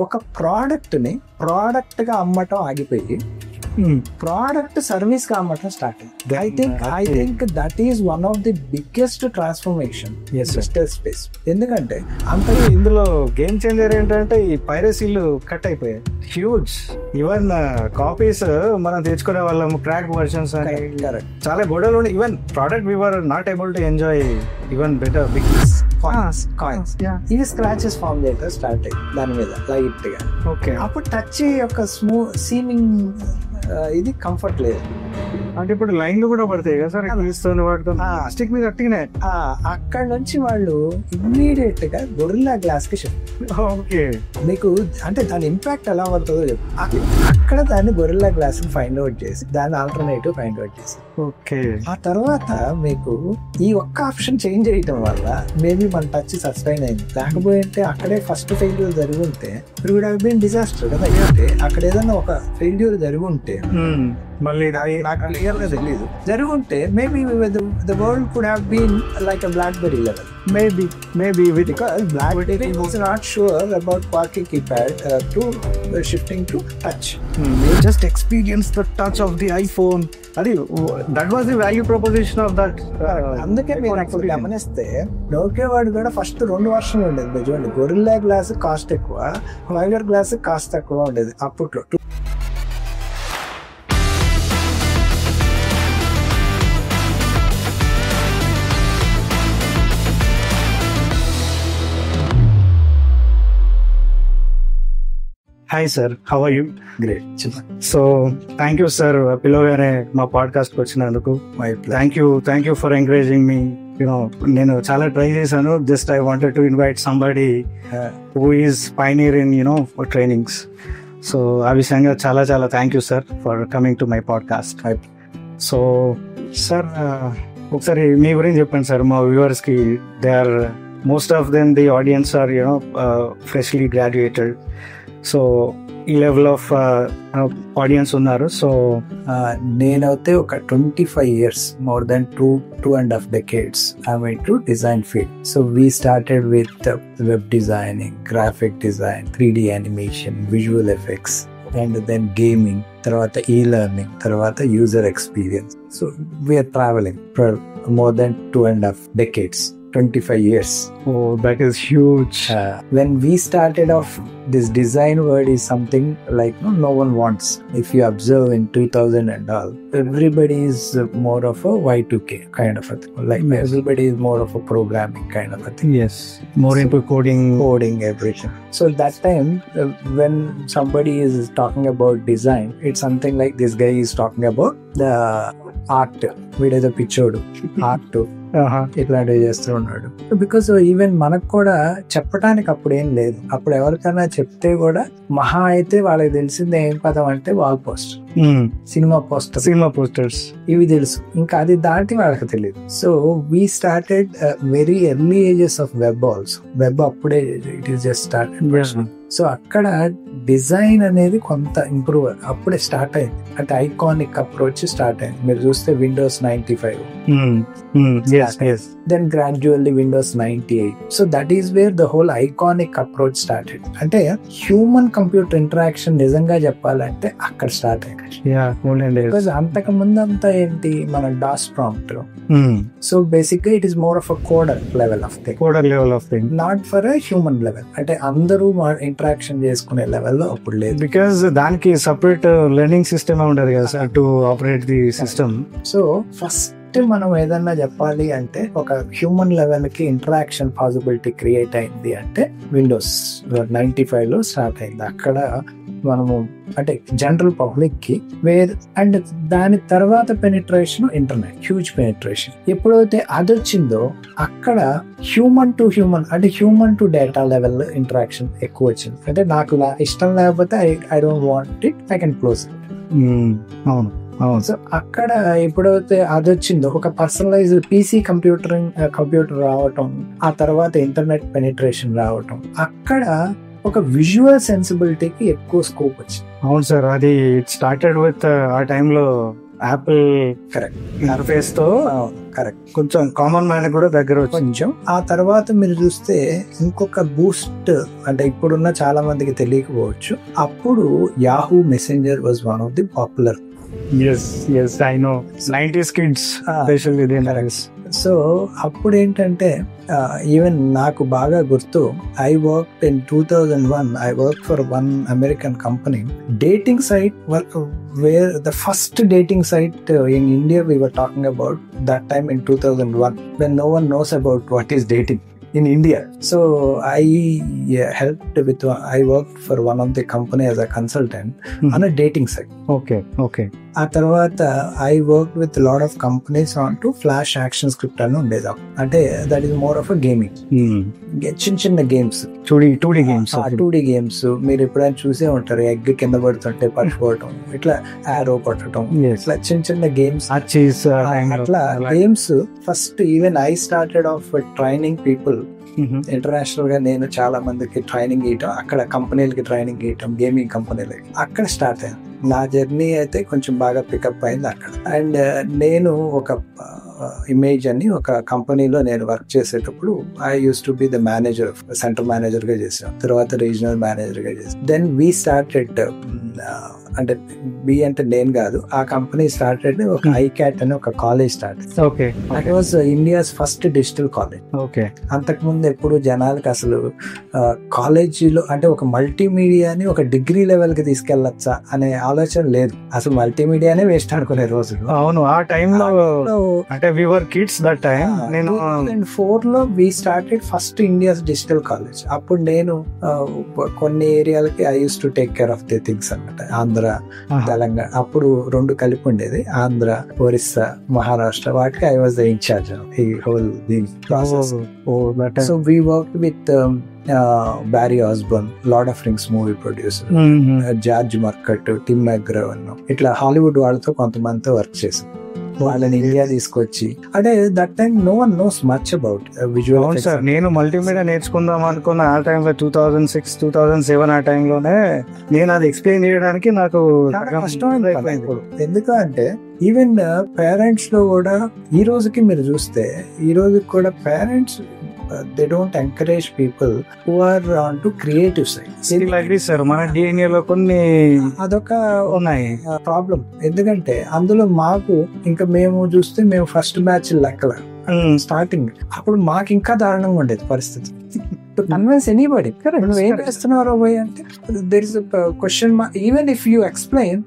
ఒక ప్రోడక్ట్ని ప్రోడక్ట్గా అమ్మటం ఆగిపోయి ప్రోడక్ట్ సర్వీస్ గా అమ్మటం స్టార్ట్ అయింది. I think that is one of the biggest transformation digital space. ఎందుకంటే అంతగా ఇందులో గేమ్ చేంజర్ ఏంటంటే ఈ పైరసీలు కట్ అయిపోయాయి. హ్యూజ్ ఈవెన్ కాపీస్ మనం తెచ్చుకునే వాళ్ళం, క్రాక్ వర్షన్స్ చాలా గొడవలు ఉండే. Even product we were not able to enjoy even better bigness. ఇవి స్క్రాచెస్ ఫామ్ చేయడం స్టార్ట్ అయ్యి దాని మీద లైట్ గా. ఓకే, అప్పుడు టచ్ యొక్క సీమింగ్ ఇది కంఫర్ట్ లేదు. అంటే ఇప్పుడు లైన్లు కూడా పడతాయి కదా సార్ స్టిక్ మీద అట్టినే. అక్కడ నుంచి వాళ్ళు ఇమ్మీడియట్ గా గొరిల్లా గ్లాస్ కి షిఫ్ట్. ఓకే, మీకు అంటే దాని ఇంపాక్ట్ ఎలా పడుతుందో చెప్పు. అక్కడ దాన్ని గొరిల్లా గ్లాస్ ని ఫైండ్ అవుట్ చేసి దాని ఆల్టర్నేటివ్ ఫైండ్ అవుట్ చేసి, ఓకే, ఆ తర్వాత మీకు ఈ ఒక్క ఆప్షన్ చేంజ్ చేయటం వల్ల మేబీ మన టచ్ సస్టైన్ అయింది. లేకపోతే అక్కడే ఫస్ట్ ఫెయిల్యూర్ జరిగి ఉంటే it would have been disaster కదా. అంటే అక్కడ ఏదైనా ఒక ఫెయిల్యూర్ జరిగి ఉంటే మళ్ళీ నాకు క్లియర్ గా తెలియదు జరుగుంటే maybe the world could have been like a BlackBerry level. Maybe because BlackBerry was not sure about Quarky keypad to shifting to touch. They just experienced the touch of the iPhone. That was the value proposition of that. అందుకే మీరు అప్పుడు గమనిస్తే Nokia వాడు కూడా first 2 వర్షన్లు ఉండేది. చూడండి, gorilla glass cost ఎక్కువ, వైగర్ glass cost తక్కువ ఉండేది అప్పట్లో. Hi sir, how are you? Great. So thank you sir పిలవగానే మా పాడ్కాస్ట్కి వచ్చినందుకు. Thank you for encouraging me. నేను చాలా ట్రై చేశాను. Just I wanted to invite somebody who is pioneer in trainings. So ఆ విషయంగా చాలా thank you sir for coming to my podcast. So sir ఒకసారి మీ గురించి చెప్పండి సార్ మా వ్యూవర్స్కి. They are most of them the audience are freshly graduated. So ఈ లెవెల్ ఆఫ్ ఆడియన్స్ ఉన్నారు. సో నేనైతే ఒక 25 years, more than 2.5 decades I'm into design field. So we started with web designing, graphic design, 3D animation, visual effects, and then gaming, తర్వాత e-learning, తర్వాత user experience. So we are traveling for more than 2.5 decades. 25 years. Oh, that is huge. When we started off, this design word is something like no one wants. If you observe in 2000 and all, everybody is more of a Y2K kind of a thing. Like yes. Everybody is more of a programming kind of a thing. Yes, more into coding everything. So that time, when somebody is talking about design, it's something like this guy is talking about the art. వీడేదో పిచ్చోడు art ఇట్లాంటివి చేస్తూ ఉన్నాడు. Because even మనకు కూడా చెప్పడానికి అప్పుడు ఏం లేదు. అప్పుడు ఎవరికైనా చెప్తే కూడా మహా అయితే వాళ్ళకి తెలిసింది ఏం పదం అంటే వాల్ పోస్టర్, సినిమా పోస్టర్స్ ఇవి తెలుసు. ఇంకా అది దాటి వాళ్ళకి తెలియదు. So we started very early ages of web also. Web అప్పుడే it is just started. So అక్కడ డిజైన్ అనేది కొంత ఇంప్రూవ్ అప్పుడే స్టార్ట్ అయింది. అంటే ఐకానిక్ అప్రోచ్ స్టార్ట్ అయింది. మీరు చూస్తే Windows 95, then gradually Windows 98. So that is where the whole iconic approach started. అంటే హ్యూమన్ కంప్యూటర్ ఇంటరాక్షన్ నిజంగా చెప్పాలంటే అక్కడ స్టార్ట్ అయింది. బికాజ్ అంతకు ముందు అంతా ఏంటి మన డాస్ ప్రాంప్ట్. సో బేసిక్ గా it is more of a కోడర్ level of thing, not for a human level. అంటే అందరూ ఇంటరాక్షన్ చేసుకునే లెవెల్లో అప్పుడు లేదు. బికాజ్ దానికి సపరేట్ లెర్నింగ్ సిస్టమ్ ఉండదు కదా sir to operate the system. So first మనం ఏదన్నా చెప్పాలి అంటే ఒక హ్యూమన్ లెవెల్ కి ఇంటరాక్షన్ పాసిబిలిటీ క్రియేట్ అయింది అంటే విండోస్ 95 లో స్టార్ట్ అయింది. అక్కడ మనము అంటే జనరల్ పబ్లిక్ కి అండ్ దాని తర్వాత పెనిట్రేషన్ ఇంటర్నెట్, హ్యూజ్ పెనిట్రేషన్. ఎప్పుడైతే అది వచ్చిందో అక్కడ హ్యూమన్ టు హ్యూమన్ అంటే human to data level interaction ఎక్కువ వచ్చింది. అంటే నాకు ఇష్టం లేకపోతే I don't want it, I can close it. అవును. సో అక్కడ ఎప్పుడైతే అది వచ్చిందో ఒక పర్సనలైజ్డ్ పీసీ కంప్యూటర్ రావటం, ఆ తర్వాత ఇంటర్నెట్ పెనిట్రేషన్ రావటం, అక్కడ ఒక విజువల్ సెన్సిబిలిటీకి ఎక్కువ స్కోప్ వచ్చింది. అవును సార్, అది ఇట్ స్టార్టెడ్ విత్ ఆ టైంలో యాపిల్ కరెక్ట్ ఇంటర్ఫేస్ తో కరెక్ట్ కొంచెం కామన్ మ్యాన్ కూడా దగ్గర కొంచెం. ఆ తర్వాత మీరు చూస్తే ఇంకొక బూస్ట్, అంటే ఇప్పుడున్న చాలా మందికి తెలియకపోవచ్చు, అప్పుడు Yahoo messenger was one of the popular. I know 90s kids specially. So అప్పుడు ఏంటంటే ఈవెన్ నాకు బాగా గుర్తు, I work in 2001, I work for one American company dating site, where the first dating site in India we were talking about that time in 2001, when no one knows about what is dating in India. So I worked for one of the company as a consultant on a dating site. Okay. ఆ తర్వాత I worked with a lot of companies on to flash action script అని ఉండేది. అంటే that is more of a gaming. చిన్న games, 2D games. 2D games మీరు ఎప్పుడైనా చూసే ఉంటారు. ఎగ్ కింద పడుతుంటే పట్టుకోవటం, ఇట్లా ఆరో పట్టడం, ఇట్లా చిన్న గేమ్స్. అట్లా games first even I started off training people international గా. నేను చాలా మందికి ట్రైనింగ్ ఇవ్వటం, అక్కడ కంపెనీలకి ట్రైనింగ్ ఇవ్వటం, గేమింగ్ కంపెనీలకి, అక్కడ స్టార్ట్ అయ్యాను. నా జర్నీ అయితే కొంచెం బాగా పికప్ అయింది అక్కడ. అండ్ నేను ఒక ఇమేజ్ అని ఒక కంపెనీలో నేను వర్క్ చేసేటప్పుడు I use to be the manager, centre manager గా చేసాను, తర్వాత రీజనల్ మేనేజర్ గా చేసాను. దెన్ వీ స్టార్టెడ్, అంటే బి అంటే నేను కాదు, ఆ కంపెనీ స్టార్టెడ్ ఒక ఐక్యాట్ అని ఒక college start. That was India's first digital college. అంతకుముందు ఎప్పుడు జనాలకి అసలు కాలేజీలో అంటే ఒక మల్టీమీడియాని ఒక డిగ్రీ లెవెల్ కి తీసుకెళ్లొచ్చా అనే ఆలోచన లేదు. అసలు మల్టీమీడియానే వేస్ట్ అనుకునే రోజులు. అవును, ఆ టైంలో అంటే we were kids that time. నేను 2004 లో we started first India's digital college. అప్పుడు నేను కొన్ని ఏరియాలకి I used to take care of the things అన్నమాట. ఆంధ్ర, తెలంగాణ, అప్పుడు 2 కలిపి ఉండేది, ఆంధ్ర, ఒరిస్సా, మహారాష్ట్ర, వాటికి I was the incharge of the whole process. So we worked with Barry Osborne, Lord of Rings movie producer, George మార్కట్, Tim మెగ్రవన్, ఇట్లా హాలీవుడ్ వాళ్ళతో కొంతమందితో వర్క్ చేశాం. వాళ్ళని ఇండియా తీసుకొచ్చి, అంటే that time no one knows much about visual. Sir నేను మల్టీమీడియా నేర్చుకుందాం అనుకున్న ఆ టైంలో 2006, 2007 ఆ టైంలోనే నేను అది ఎక్స్ప్లెయిన్ చేయడానికి నాకు కష్టమైపోయింది. ఎందుకంటే ఈవెన్ పేరెంట్స్ లో కూడా ఈ రోజుకి మీరు చూస్తే, ఈ రోజుకి కూడా parents they don't encourage people who are on to creative side. like this sir, మన DNA లో కొన్ని అదొక ఉన్నాయి ప్రాబ్లం. ఎందుకంటే అందులో మాకు ఇంకా మేము చూస్తే మేము ఫస్ట్ బ్యాచ్ లెక్కల స్టార్టింగ్, అప్పుడు మాకు ఇంకా దారుణంగా ఉండేది పరిస్థితి. టు కన్విన్స్ ఎనీబడి, నువ్వు ఏం చేస్తున్నారో పోయి అంటే there is question mark. Even if you explain,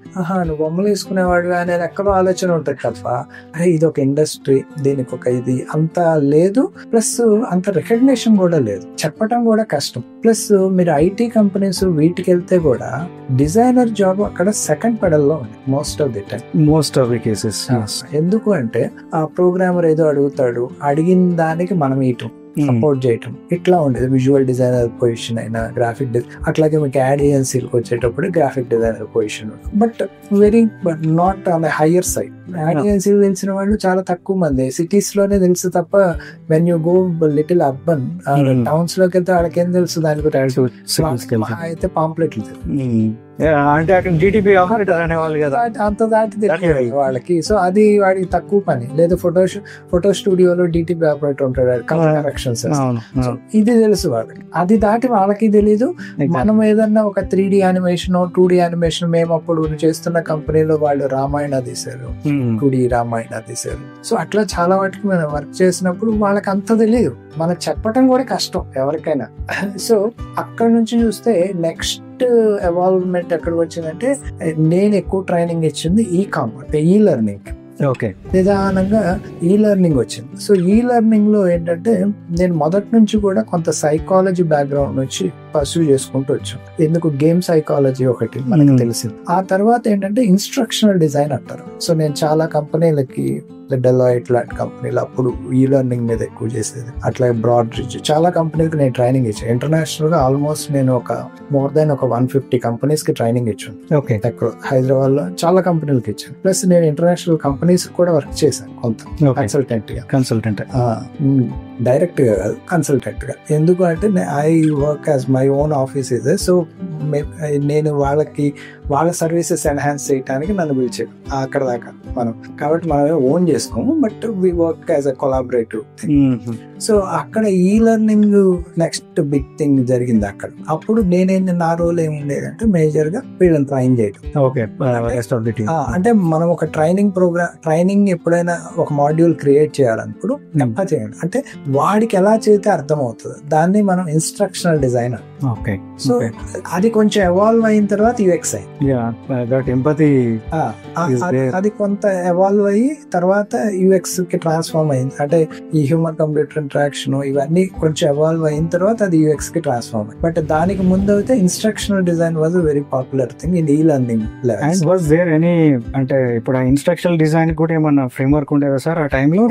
నువ్వు బొమ్మలు వేసుకునేవాడు అనేది ఎక్కడో ఆలోచన ఉంటుంది తప్ప, అరే ఇది ఒక ఇండస్ట్రీ, దీనికి ఒక ఇది అంత లేదు, ప్లస్ అంత రికగ్నిషన్ కూడా లేదు, చెప్పటం కూడా కష్టం. ప్లస్ మీరు ఐటీ కంపెనీస్ వీటికి వెళ్తే కూడా డిజైనర్ జాబ్ అక్కడ సెకండ్ పెడల్లో ఉంది మోస్ట్ ఆఫ్ ది కేసెస్. ఎందుకు అంటే ఆ ప్రోగ్రామర్ ఏదో అడుగుతాడు, అడిగిన దానికి మనం ఇటు సపోర్ట్ చేయటం, ఇట్లా ఉండేది. విజువల్ డిజైనర్ పొజిషన్ అయినా, గ్రాఫిక్ అట్లాగే మీకు యాడ్ ఏజెన్సీలకు వచ్చేటప్పుడు graphic designer position, but not on the higher side. Add ఏజెన్సీలు తెలిసిన వాళ్ళు చాలా తక్కువ మంది, సిటీస్ లోనే తెలుసు తప్ప when you go little urban towns లోకి వెళ్తే వాళ్ళకేం తెలుసు దాని గురించి. అయితే పాంప్లెట్లు అంటే అక్కడ డిటిపి ఆపరేటర్ అనేవాళ్ళు కదా, అంత దాటి తెలియదు వాళ్ళకి. సో అది వాడికి తక్కువ పని. లేదా ఫోటో స్టూడియోలో డిటిపి ఆపరేటర్ ఉంటాడు, కరెక్షన్స్, ఇది తెలుసు వాళ్ళకి. అది దాటి వాళ్ళకి తెలీదు. మనం ఏదన్నా ఒక 3D యానిమేషన్, 2D యానిమేషన్, మేము అప్పుడు చేస్తున్న కంపెనీలో వాళ్ళు రామాయణ తీశారు, 2D రామాయణ తీశారు. సో అట్లా చాలా వాటికి మనం వర్క్ చేసినప్పుడు వాళ్ళకి అంత తెలియదు, మనకు చెప్పటం కూడా కష్టం ఎవరికైనా. సో అక్కడ నుంచి చూస్తే నెక్స్ట్ ఎవాల్వ్మెంట్ ఎక్కడికి వచ్చిందంటే, నేను ఎక్కువ ట్రైనింగ్ ఇచ్చింది ఈ లెర్నింగ్. నిదానంగా ఈ లెర్నింగ్ వచ్చింది. సో ఈ లెర్నింగ్ లో ఏంటంటే నేను మొదటి నుంచి కూడా కొంత సైకాలజీ బ్యాక్గ్రౌండ్ నుంచి పర్సూ చేసుకుంటూ వచ్చాం. ఎందుకు గేమ్ సైకాలజీ ఒకటి మనకు తెలిసింది. ఆ తర్వాత ఏంటంటే ఇన్స్ట్రక్షనల్ డిజైన్ అంటారు. సో నేను చాలా కంపెనీలకి, డెలాయిట్ లాంటి కంపెనీలు అప్పుడు ఈ లెర్నింగ్ మీద ఎక్కువ చేసేది. అట్లాగే బ్రాడ్ రిచ్ చాలా కంపెనీలకు నేను ట్రైనింగ్ ఇచ్చాను. ఇంటర్నేషనల్ గా ఆల్మోస్ట్ నేను మోర్ దాన్ 150 కంపెనీస్ కి ట్రైనింగ్ ఇచ్చాను. హైదరాబాద్ లో చాలా కంపెనీలకు ఇచ్చాను. ప్లస్ నేను ఇంటర్నేషనల్ కంపెనీస్ కూడా వర్క్ చేశాను కొంత కన్సల్టెంట్. డైరెక్ట్ గా కాదు, కన్సల్టెంట్ గా. ఎందుకు అంటే I work as my own office ఇదే. సో నేను వాళ్ళ సర్వీసెస్ ఎన్హాన్స్ చేయడానికి నన్ను పిలిచాడు అక్కడ దాకా మనం. కాబట్టి మనమే ఓన్ చేసుకోము, but we work as a collaborative thing. So అక్కడ e learning next big thing జరిగింది అక్కడ. అప్పుడు నా రోల్ ఏముండేదంటే మేజర్ గా వీళ్ళని ట్రైన్ చేయడం. అంటే మనం ఒక ట్రైనింగ్ ఎప్పుడైనా ఒక మాడ్యూల్ క్రియేట్ చేయాలన్నప్పుడు నెప్ప చేయండి అంటే వాడికి ఎలా చేస్తే అర్థం అవుతుంది, దాన్ని మనం ఇన్స్ట్రక్షనల్ డిజైనర్. సో అది కొంచెం ఎవాల్వ్ అయిన తర్వాత యూఎక్స్ అయింది. అది కొంత ఎవాల్వ్ అయ్యి తర్వాత యూఎక్స్ కి ట్రాన్స్ఫార్మ్ అయింది. అంటే ఈ హ్యూమన్ కంప్యూటర్ ఇంటరాక్షన్ ఇవన్నీ కొంచెం ఎవాల్వ్ అయిన తర్వాత అది యూఎక్స్ కి ట్రాన్స్ఫార్మ్ అయింది. బట్ దానికి ముందు అయితే instructional design was very popular thing in e learning. And was there any అంటే ఇప్పుడు ఆ ఇన్స్ట్రక్షనల్ డిజైన్ కూడా ఏమన్నా ఫ్రేమ్వర్క్ ఉండేదా సార్ ఆ టైంలో?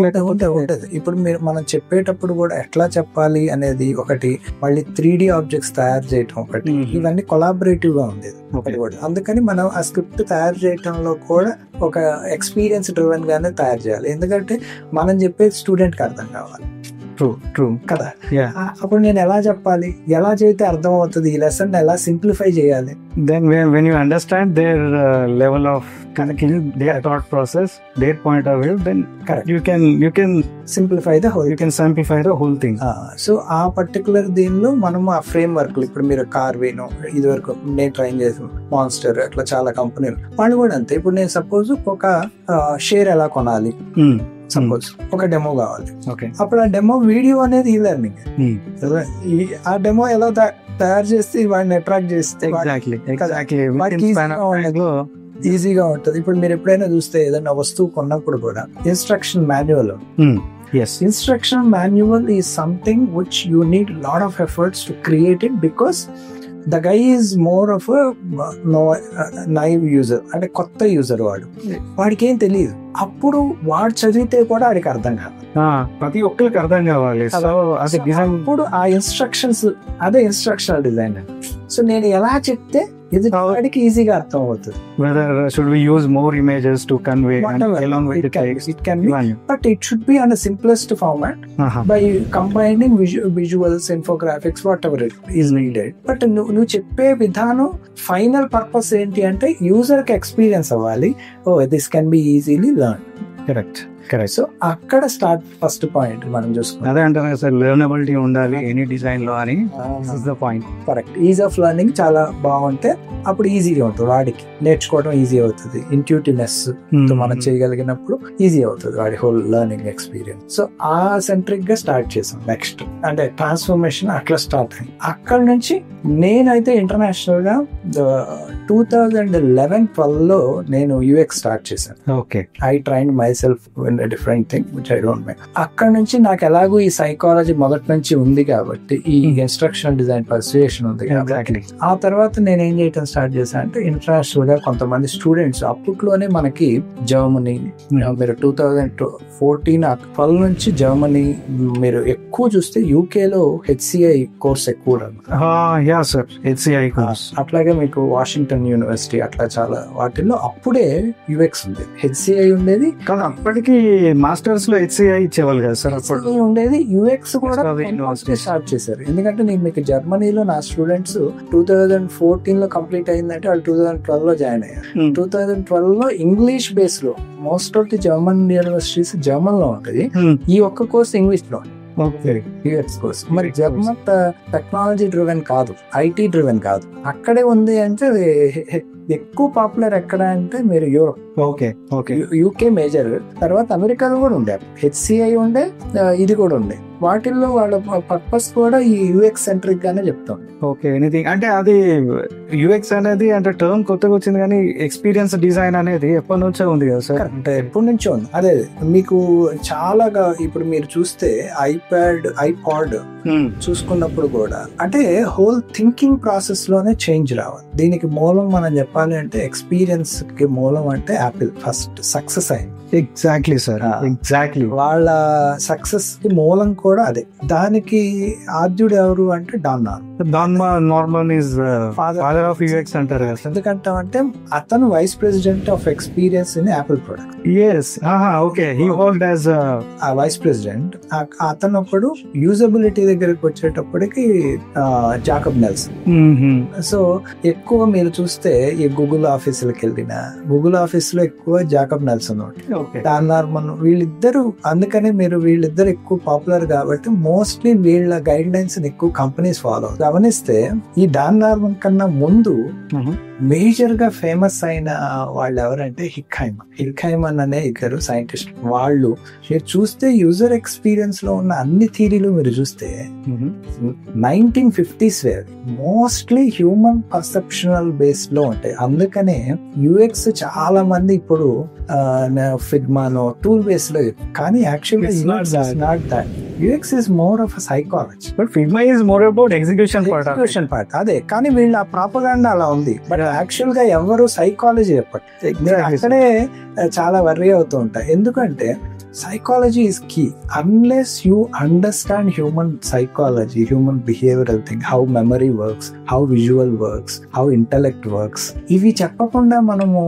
ఉంటుంది. ఇప్పుడు మనం చెప్పేటప్పుడు కూడా ఎట్లా చెప్పాలి అనేది ఒకటి, మళ్ళీ 3D ఆబ్జెక్ట్స్ తయారు చేయటం ఒకటి, ఇవన్నీ కొలాబరేటివ్ గా ఉండేది ఒకటి కూడా. అందుకని మనం ఆ స్క్రిప్ట్ తయారు చేయటంలో కూడా ఒక ఎక్స్పీరియన్స్ డ్రివెన్ గానే తయారు చేయాలి. ఎందుకంటే మనం చెప్పేది స్టూడెంట్ కి అర్థం కావాలి. ట్రూ కదా. అప్పుడు నేను ఎలా చెప్పాలి, ఎలా చేస్తే అర్థం అవుతుంది, ఈ లెసన్ ఎలా సింప్లిఫై చేయాలి. Then when you understand their level of their thought process, their point of view, then correct. you can simplify the whole thing. So ఆ పర్టికులర్ దీనిలో మనము ఆ ఫ్రేమ్ వర్క్, ఇప్పుడు మీరు కార్వేనో ఇది వరకు నేను ట్రైన్ చేసాను, మాన్స్టర్, అట్లా చాలా కంపెనీలు వాళ్ళు కూడా అంతే. ఇప్పుడు నేను సపోజ్ ఒక షేర్ ఎలా కొనాలి, సపోజ్ ఒక డెమో కావాలి, అప్పుడు ఆ డెమో వీడియో అనేది ఈ లెర్నింగ్. ఆ డెమో ఎలా తయారు చేసి వాడిని అట్రాక్ట్ చేస్తే ఈజీగా ఉంటుంది. ఇప్పుడు మీరు ఎప్పుడైనా చూస్తే ఏదైనా వస్తువు కొన్నప్పుడు కూడా instruction manual instruction manual is something which you need lot of efforts to create it, because the guy is more of naive user, అంటే కొత్త యూజర్. వాడికి ఏం తెలియదు. అప్పుడు వాడు చదివితే కూడా వాడికి అర్థం కాదు, ప్రతి ఒక్కరికి అర్థం కావాలి. అప్పుడు ఆ ఇన్స్ట్రక్షన్స్ అదే ఇన్స్ట్రక్షనల్ డిజైన్. సో నేను ఎలా చెప్తే ఇది వాడికి ఈజీగా అర్థం అవుతుంది. Whether should we use more images to convey along with the text? It can be, but it should be on the simplest format by combining visuals, infographics, whatever it is needed. But నువ్వు చెప్పే విధానం final purpose ఏంటి అంటే user కి experience అవ్వాలి. This can be easily learned. Correct. So అక్కడ start first point మనం చూసుకున్నాం. అదే అంటారు సార్, లెర్నబిలిటీ ఉండాలి ఎనీ డిజైన్ లో అని. Point correct. Is of learning చాలా బాగుంటే అప్పుడు ఈజీగా ఉంటుంది, వాడికి నేర్చుకోవడం ఈజీ అవుతుంది. ఇంట్యూటివ్నెస్ మనం చేయగలిగినప్పుడు ఈజీ అవుతుంది వాడి హోల్ లెర్నింగ్ ఎక్స్పీరియన్స్. సో ఆ సెంట్రిక్ గా స్టార్ట్ చేసాం. నెక్స్ట్ అంటే ట్రాన్స్ఫర్మేషన్ అట్లా స్టార్ట్ అయింది. అక్కడ నుంచి నేనైతే ఇంటర్నేషనల్ గా 2011-12 లో నేను యూఎక్స్ స్టార్ట్ చేశాను. I trained my self different thing which I don't make. అక్కడ నుంచి నాకు ఎలాగో ఈ సైకాలజీ మొదటి నుంచి ఉంది కాబట్టి, ఈ ఇన్స్ట్రక్షనల్ డిజైన్ పర్సుయేషన్ ఉంది కాబట్టి, ఆ తర్వాత నేను ఏం చేయడం స్టార్ట్ చేశాను అంటే ఇంటర్నేషనల్ గా కొంతమంది స్టూడెంట్స్, అప్పట్లోనే మనకి జర్మనీ, మీరు 2014-12 నుంచి జర్మనీ, మీరు ఎక్కువ చూస్తే యూకేలో హెచ్సిఐ కోర్స్ ఎక్కువ. అట్లాగే మీకు వాషింగ్టన్ యూనివర్సిటీ, అట్లా చాలా వాటిల్లో అప్పుడే యూఎక్స్ ఉండేది, హెచ్సిఐ ఉండేది. అప్పటికి మాస్టర్స్ లో హెచ్సిఐ ఇచ్చేవాళ్ళు కదా సార్, అప్పుడు ఉండేది. యూఎక్స్ కూడా స్టార్ట్ చేశారు. ఎందుకంటే నేను మీకు జర్మనీలో నా స్టూడెంట్స్ 2014 లో కంప్లీట్ అయిందంటే వాళ్ళు 2012 లో జాయిన్ అయ్యారు. 2012 లో ఇంగ్లీష్ బేస్ లో most of the German universities German లో ఉంటుంది. ఈ ఒక్క కోర్స్ ఇంగ్లీష్ లో యూఎక్స్ కోర్స్. మరి జర్మన్ టెక్నాలజీ డ్రివెన్ కాదు, ఐటీ డ్రివెన్ కాదు. అక్కడే ఉంది అంటే ఎక్కువ పాపులర్ ఎక్కడ అంటే మీరు యూరోప్, యూకే మేజర్, తర్వాత అమెరికాలో కూడా ఉండే హెచ్సిఐ ఉండే, ఇది కూడా ఉండే. వాటిల్లో వాళ్ళ పర్పస్ కూడా ఈ యూఎక్స్ సెంట్రిక్ గానే చెప్తాం. ఎనీథింగ్ అంటే అది యూఎక్స్ అనేది అంటే టర్మ్ కొత్తగా వచ్చింది, కానీ ఎక్స్పీరియన్స్ డిజైన్ అనేది ఎప్పటి నుంచో ఉంది కదా సార్? అంటే ఎప్పటి నుంచో ఉంది. అదే మీకు చాలా ఇప్పుడు మీరు చూస్తే ఐపాడ్ చూసుకున్నప్పుడు కూడా అంటే హోల్ థింకింగ్ ప్రాసెస్ లోనే చేంజ్ రావాలి. దీనికి మూలం మనం చెప్పాలి అంటే ఎక్స్పీరియన్స్ కి మూలం అంటే యాపిల్ ఫస్ట్ సక్సెస్ అయింది. Exactly sir, exactly. వాళ్ళ సక్సెస్ కి మూలం కూడా అదే. దానికి ఆద్యుడు ఎవరు అంటే Don Norman is father of UX అంటారు కదా సార్. ఎందుకంటే అతను vice president of experience in Apple product. Yes, okay, he worked as vice president. అతను ఒకడు యూజబిలిటీ దగ్గరికి వచ్చేటప్పటికి జాకబ్ నెల్సన్. సో ఎక్కువ మీరు చూస్తే ఈ గూగుల్ ఆఫీసులకు వెళ్ళిన గూగుల్ ఆఫీస్ లో ఎక్కువ జాకబ్ నెల్సన్, డాన్ నార్మన్, వీళ్ళిద్దరు. అందుకనే మీరు వీళ్ళిద్దరు ఎక్కువ పాపులర్ కాబట్టి మోస్ట్లీ వీళ్ళ గైడ్ లైన్స్ ఎక్కువ కంపెనీస్ ఫాలో. గమనిస్తే ఈ డాన్ నార్మన్ కన్నా ముందు మేజర్ గా ఫేమస్ అయిన వాళ్ళు ఎవరంటే హిక్హైమన్ అనే ఇద్దరు సైంటిస్ట్. వాళ్ళు మీరు చూస్తే యూజర్ ఎక్స్పీరియన్స్ లో ఉన్న అన్ని థియరీలు మీరు చూస్తే 1950s mostly human perceptional base లో ఉంటాయి. అందుకనే యూఎక్స్ చాలా మంది ఇప్పుడు ఫిగ్మానో టూల్ బేస్ లో, కానీ యాక్చువల్గా not that. UX is more of a psychology, but Figma is more about execution part. అదే, కానీ వీళ్ళ ప్రాపగాండా అలా ఉంది. బట్ యాక్చువల్ గా ఎవరు సైకాలజీ చెప్పండి, అక్కడే చాలా వర్రీ అవుతూ ఉంటాయి. ఎందుకంటే psychology is key. Unless you understand human psychology, human behavioral thing, how memory works, how visual works, how intellect works, ఇవి చెప్పకుండా మనము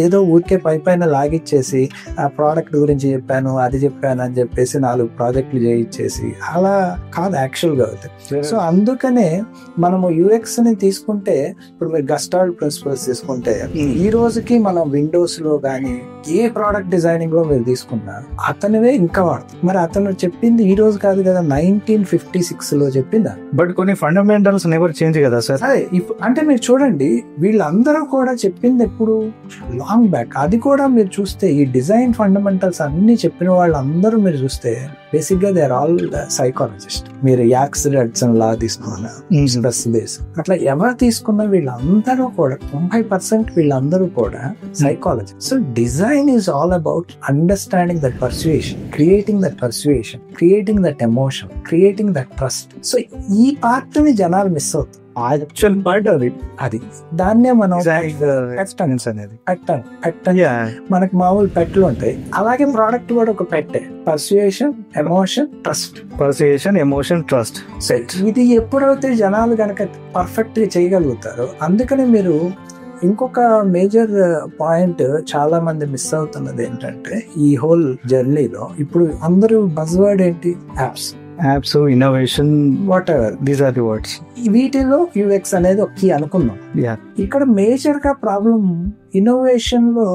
ఏదో ఊరికే పైన లాగిచ్చేసి ఆ ప్రోడక్ట్ గురించి చెప్పాను, అది చెప్పాను అని చెప్పేసి 4 ప్రాజెక్టులు చేయించేసి అలా కాదు యాక్చువల్ గా అవుతాయి. సో అందుకనే మనము యూఎక్స్ ని తీసుకుంటే, ఇప్పుడు మీరు గస్టాల్డ్ ప్రిన్సిపల్స్ తీసుకుంటే, ఈ రోజుకి మనం విండోస్ లో కానీ ఏ ప్రోడక్ట్ డిజైనింగ్ లో మీరు తీసుకున్నా అతనివే ఇంకా వాడతాం. మరి అతను చెప్పింది ఈ రోజు కాదు కదా, 1956 లో చెప్పిందా. బట్ కొన్ని ఫండమెంటల్స్ నెవర్ చేంజ్ కదా సార్. అదే అంటే మీరు చూడండి, వీళ్ళందరూ కూడా చెప్పింది ఎప్పుడు లాంగ్ బ్యాక్. అది కూడా మీరు చూస్తే ఈ డిజైన్ ఫండమెంటల్స్ అన్ని చెప్పిన వాళ్ళందరూ మీరు చూస్తే బేసిక్ గా దే ఆర్ ఆల్ సైకాలజిస్ట్. మీరు యాక్సిడెంట్స్ లా తీసుకున్నా, స్ట్రెస్ బేస్ అట్లా ఎవరు తీసుకున్నా వీళ్ళందరూ కూడా 90% వీళ్ళందరూ కూడా psychology. So design is all about understanding that persuasion, creating that persuasion, creating that emotion, creating that trust. So ఈ పార్ట్ ని జనాలు మిస్ అవుతారు. యాక్చువల్ పార్ట్ అది దాన్నే మనం అనేది మనకి మామూలు పెట్లు ఉంటాయి, అలాగే ప్రోడక్ట్ కూడా ఒక పెట్టే. Persuasion, emotion, trust. Persuasion, emotion, trust set. ఇది ఎప్పుడైతే జనాలు కనుక పర్ఫెక్ట్ గా చేయగలుగుతారో, అందుకనే మీరు ఇంకొక మేజర్ పాయింట్ చాలా మంది మిస్ అవుతున్నది ఏంటంటే, ఈ హోల్ జర్నీలో ఇప్పుడు అందరూ బజ్వర్డ్ ఏంటి, apps, innovation, what ever these are the words. వీటిలో యూఎక్స్ అనేది ఒక కీ అనుకున్నాం. ఇక్కడ మేజర్ గా ప్రాబ్లం ఇన్నోవేషన్ లో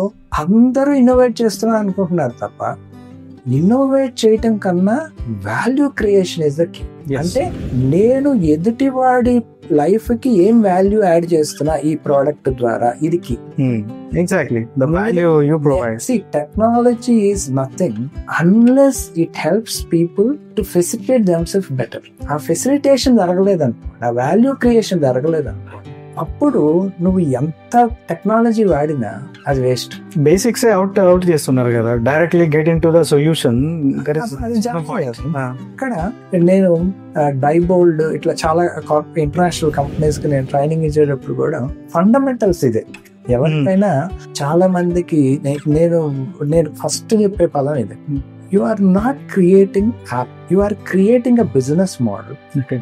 అందరూ ఇన్నోవేట్ చేస్తున్నారు అనుకుంటున్నారు తప్ప, ఇన్నోవేట్ చేయటం కన్నా value creation is the key. అంటే నేను ఎదుటివాడి లైఫ్ కి ఏం వాల్యూ యాడ్ చేస్తున్నా ఈ ప్రోడక్ట్ ద్వారా, ఇది key. Exactly, the value you provide. See, technology is nothing unless it helps people to facilitate themselves better. ఆ ఫెసిలిటేషన్ జరగలేదనుకో, ఆ వాల్యూ క్రియేషన్ జరగలేదనుకో, అప్పుడు నువ్వు ఎంత టెక్నాలజీ వాడినా అది వేస్ట్. బేసిక్స్ అవుట్ చేస్తున్నారు కదా, directly get in to the solution. ఇక్కడ నేను డైబోల్డ్ ఇట్లా చాలా ఇంటర్నేషనల్ కంపెనీస్ కి నేను ట్రైనింగ్ ఇచ్చేటప్పుడు కూడా ఫండమెంటల్స్ ఇదే. ఎవరికైనా చాలా మందికి నేను ఫస్ట్ చెప్పే పదం ఇది, you are not creating app, you are creating a business model